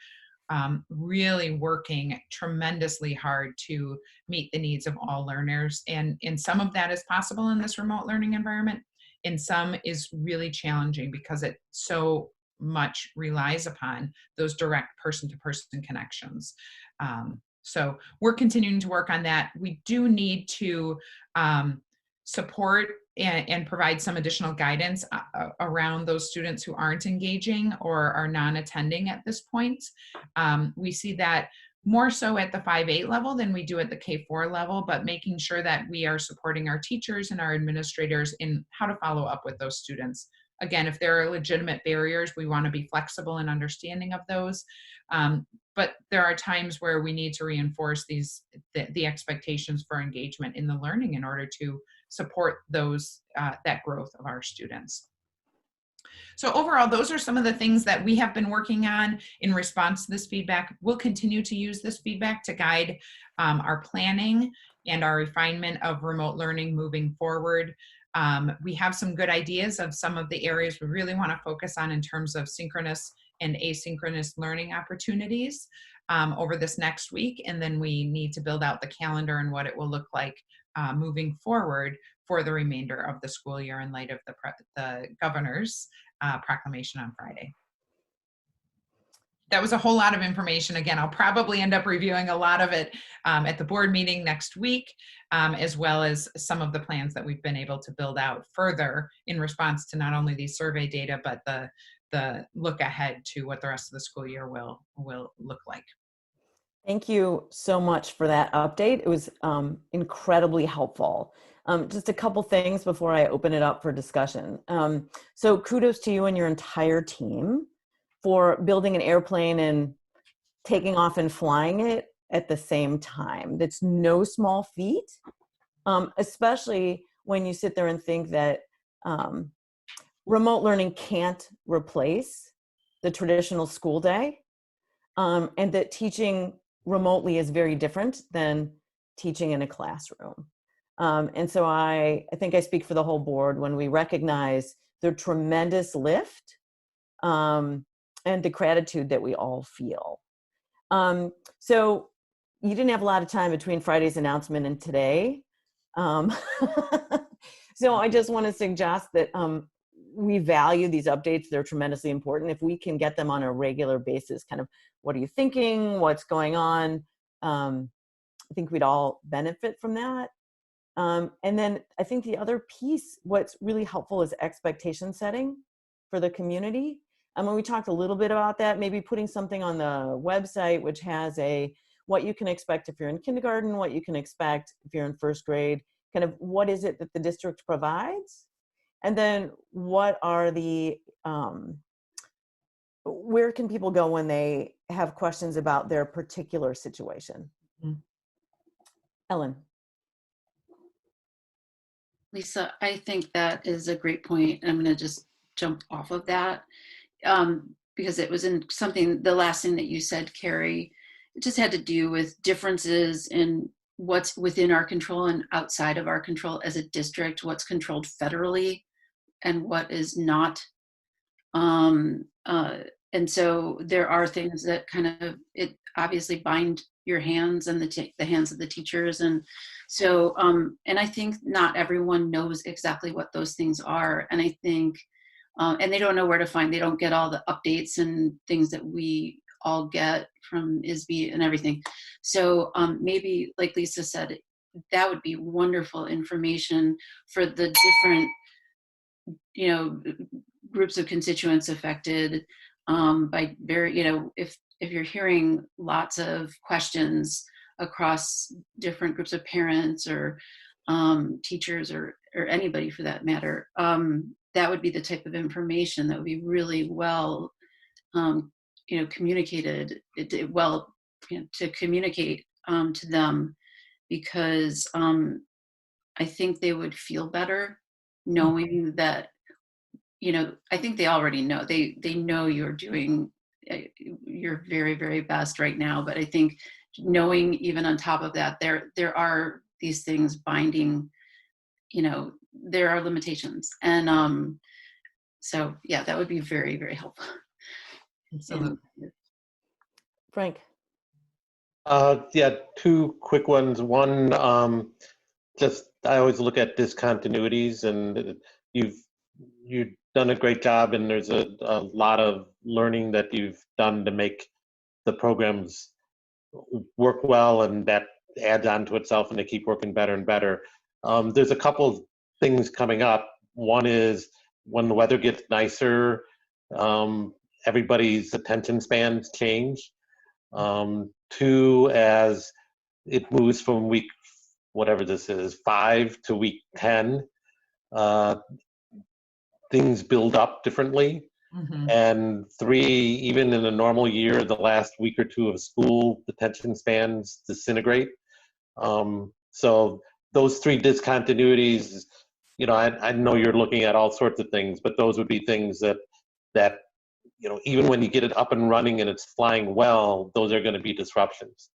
really working tremendously hard to meet the needs of all learners. And some of that is possible in this remote learning environment, and some is really challenging because it so much relies upon those direct person-to-person connections. So we're continuing to work on that. We do need to support and provide some additional guidance around those students who aren't engaging or are non-attending at this point. We see that more so at the 5-8 level than we do at the K-4 level, but making sure that we are supporting our teachers and our administrators in how to follow up with those students. Again, if there are legitimate barriers, we want to be flexible and understanding of those. But there are times where we need to reinforce the expectations for engagement in the learning in order to support those that growth of our students. So overall, those are some of the things that we have been working on in response to this feedback. We'll continue to use this feedback to guide our planning and our refinement of remote learning moving forward. We have some good ideas of some of the areas we really want to focus on in terms of synchronous and asynchronous learning opportunities over this next week. And then we need to build out the calendar and what it will look like moving forward for the remainder of the school year in light of the governor's proclamation on Friday. That was a whole lot of information. Again, I'll probably end up reviewing a lot of it at the board meeting next week, as well as some of the plans that we've been able to build out further in response to not only these survey data, but the look ahead to what the rest of the school year will look like. Thank you so much for that update. It was incredibly helpful. Just a couple things before I open it up for discussion. So kudos to you and your entire team for building an airplane and taking off and flying it at the same time. That's no small feat, especially when you sit there and think that remote learning can't replace the traditional school day, and that teaching remotely is very different than teaching in a classroom. And so I think I speak for the whole board when we recognize the tremendous lift and the gratitude that we all feel. So you didn't have a lot of time between Friday's announcement and today. So I just want to suggest that we value these updates. They're tremendously important. If we can get them on a regular basis, kind of what are you thinking, what's going on, I think we'd all benefit from that. And then I think the other piece, what's really helpful is expectation setting for the community. And when we talked a little bit about that, maybe putting something on the website which has what you can expect if you're in kindergarten, what you can expect if you're in first grade, kind of what is it that the district provides? And then what are where can people go when they have questions about their particular situation? Mm-hmm. Ellen. Lisa, I think that is a great point. I'm going to just jump off of that because it was in something, the last thing that you said, Carrie, it just had to do with differences in what's within our control and outside of our control as a district, what's controlled federally and what is not. And so there are things that kind of, it obviously bind your hands and the hands of the teachers. And so, and I think not everyone knows exactly what those things are. And I think, and they don't know where to find, they don't get all the updates and things that we all get from ISB and everything. So maybe, like Lisa said, that would be wonderful information for the different, groups of constituents affected by if you're hearing lots of questions across different groups of parents or teachers or anybody for that matter, that would be the type of information that would be really well communicated to communicate to them, because I think they would feel better knowing that, I think they already know, they know you're doing your very, very best right now. But I think knowing even on top of that, there are these things binding, there are limitations. And so, yeah, that would be very, very helpful. Absolutely. Frank. Yeah, two quick ones. One, I always look at discontinuities, and you've done a great job, and there's a lot of learning that you've done to make the programs work well, and that adds on to itself, and they keep working better and better. There's a couple things coming up. One is when the weather gets nicer, everybody's attention spans change. Two, as it moves from week, whatever this is, 5 to week 10, things build up differently. Mm-hmm. And 3, even in a normal year, the last week or 2 of school, the attention spans disintegrate. So those 3 discontinuities, I know you're looking at all sorts of things, but those would be things that even when you get it up and running and it's flying well, those are going to be disruptions.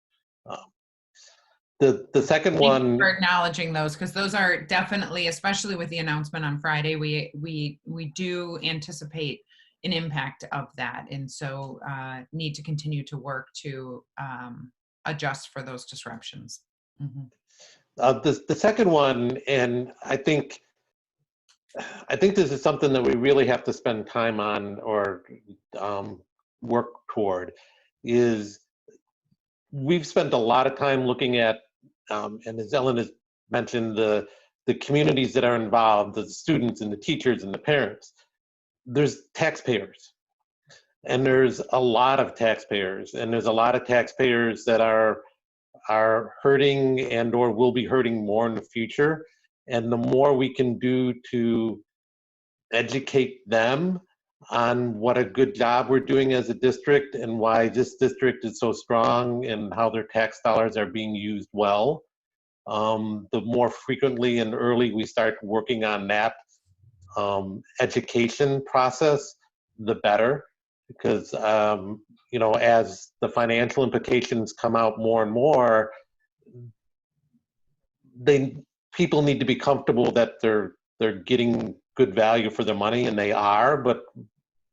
The second one. Thank you for acknowledging those, because those are definitely, especially with the announcement on Friday, we do anticipate an impact of that, and so need to continue to work to adjust for those disruptions. Mm-hmm. The second one, and I think this is something that we really have to spend time on or work toward, is we've spent a lot of time looking at, and as Ellen has mentioned, the communities that are involved, the students and the teachers and the parents. There's taxpayers, and there's a lot of taxpayers, and there's a lot of taxpayers that are hurting and or will be hurting more in the future. And the more we can do to educate them on what a good job we're doing as a district and why this district is so strong and how their tax dollars are being used well, the more frequently and early we start working on that education process, the better. Because you know, as the financial implications come out more and more, people need to be comfortable that they're getting good value for their money, and they are, but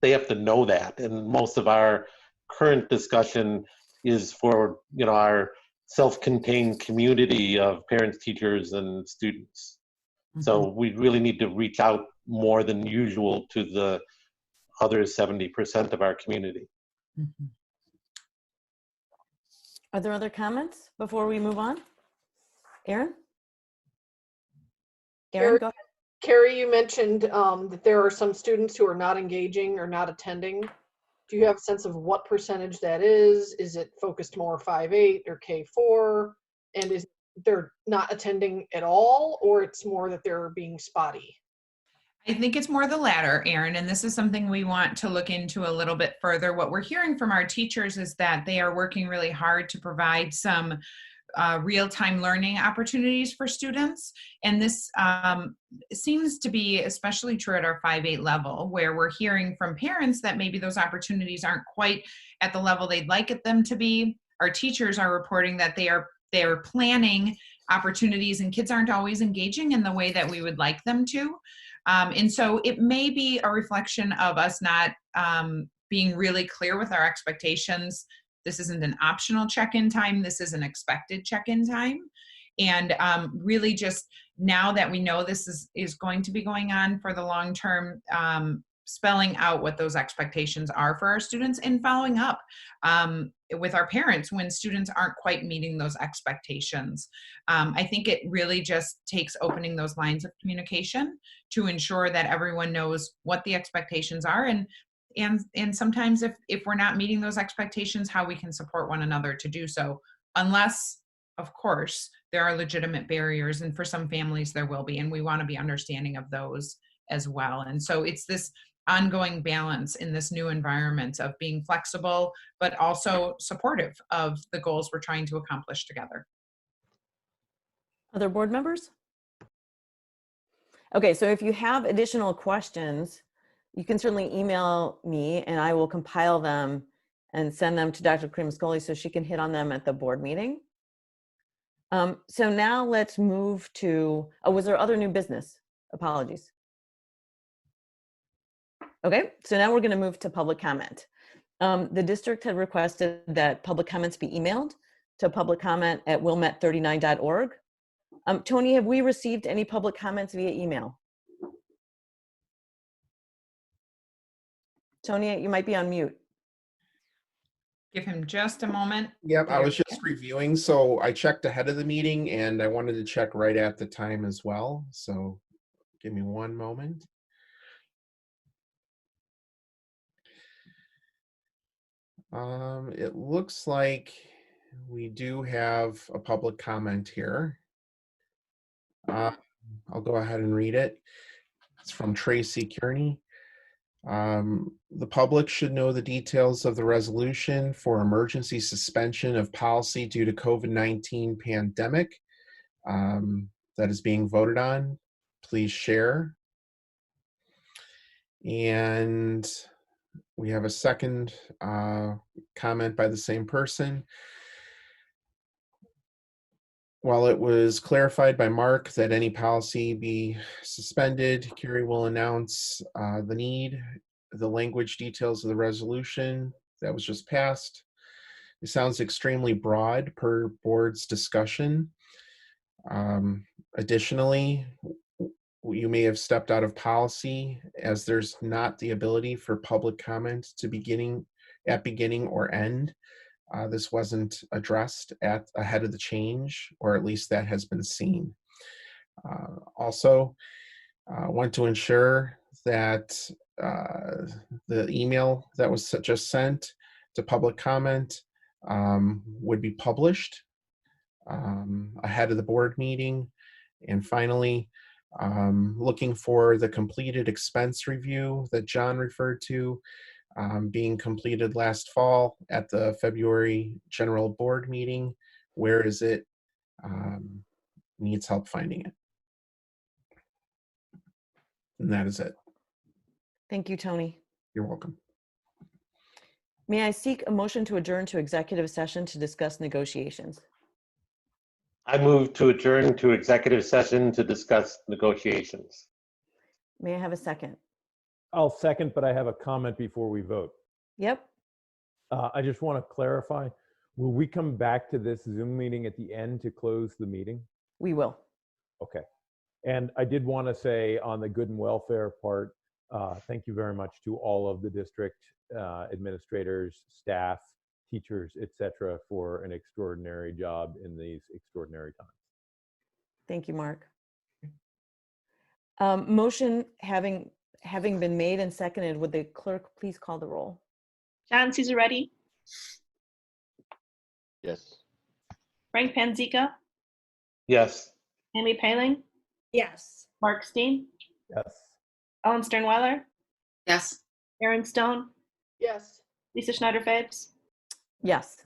they have to know that. And most of our current discussion is for, you know, our self-contained community of parents, teachers, and students. So we really need to reach out more than usual to the other 70% of our community. Are there other comments before we move on? Erin? Erin, go ahead. Carrie, you mentioned that there are some students who are not engaging or not attending. Do you have a sense of what percentage that is? Is it focused more 5-8 or K4? And is they're not attending at all, or it's more that they're being spotty? I think it's more the latter, Erin, and this is something we want to look into a little bit further. What we're hearing from our teachers is that they are working really hard to provide some real-time learning opportunities for students. And this seems to be especially true at our 5-8 level, where we're hearing from parents that maybe those opportunities aren't quite at the level they'd like them to be. Our teachers are reporting that they are planning opportunities and kids aren't always engaging in the way that we would like them to. And so it may be a reflection of us not being really clear with our expectations. This isn't an optional check-in time. This is an expected check-in time. And really just now that we know this is going to be going on for the long term, spelling out what those expectations are for our students and following up with our parents when students aren't quite meeting those expectations. I think it really just takes opening those lines of communication to ensure that everyone knows what the expectations are, and sometimes if we're not meeting those expectations, how we can support one another to do so, unless, of course, there are legitimate barriers, and for some families there will be, and we want to be understanding of those as well. And so it's this ongoing balance in this new environment of being flexible, but also supportive of the goals we're trying to accomplish together. Other board members? Okay, so if you have additional questions, you can certainly email me and I will compile them and send them to Dr. Cremascoli so she can hit on them at the board meeting. So now let's move to, oh, was there other new business? Apologies. Okay, so now we're going to move to public comment. The district had requested that public comments be emailed to publiccomment@wilmette39.org. Tony, have we received any public comments via email? Tony, you might be on mute. Give him just a moment. Yep, I was just reviewing, so I checked ahead of the meeting and I wanted to check right at the time as well. So give me one moment. It looks like we do have a public comment here. I'll go ahead and read it. It's from Tracy Kearney. The public should know the details of the resolution for emergency suspension of policy due to COVID-19 pandemic that is being voted on. Please share. And we have a second comment by the same person. While it was clarified by Mark that any policy be suspended, Carrie will announce the language details of the resolution that was just passed. It sounds extremely broad per board's discussion. Additionally, you may have stepped out of policy as there's not the ability for public comment to beginning or end. This wasn't addressed ahead of the change, or at least that has been seen. Also, want to ensure that the email that was just sent to public comment would be published ahead of the board meeting. And finally, looking for the completed expense review that John referred to, being completed last fall at the February general board meeting. Where is it? Needs help finding it. And that is it. Thank you, Tony. You're welcome. May I seek a motion to adjourn to executive session to discuss negotiations? I move to adjourn to executive session to discuss negotiations. May I have a second? I'll second, but I have a comment before we vote. Yep. I just want to clarify, will we come back to this Zoom meeting at the end to close the meeting? We will. Okay. And I did want to say on the good and welfare part, thank you very much to all of the district administrators, staff, teachers, etc., for an extraordinary job in these extraordinary times. Thank you, Mark. Motion having been made and seconded, would the clerk please call the roll? John Cisaretti, Yes. Frank Panzica, Yes. Amy Paling, Yes. Mark Steen, Yes. Ellen Sternweiler, Yes. Aaron Stone, Yes. Lisa Schneider-Fabes. Yes.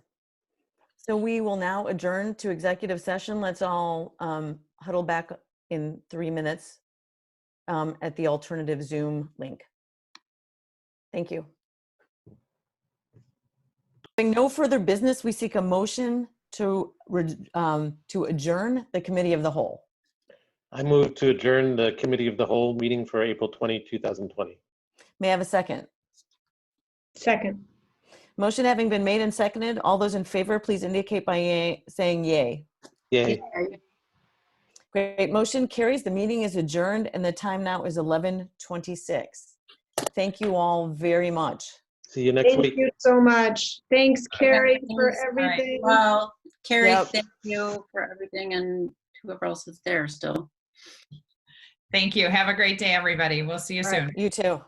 So we will now adjourn to executive session. Let's all huddle back in 3 minutes at the alternative Zoom link. Thank you. Having no further business, we seek a motion to adjourn the committee of the whole. I move to adjourn the committee of the whole meeting for April 20, 2020. May I have a second? Second. Motion having been made and seconded, all those in favor, please indicate by saying yay. Yay. Great, motion carries. The meeting is adjourned and the time now is 11:26. Thank you all very much. See you next Thank week. you so much. Thanks, Carrie, for All right. everything. Well, Carrie, Yep. thank you for everything, and whoever else is there still. Thank you. Have a great day, everybody. We'll see you All right. soon. You too.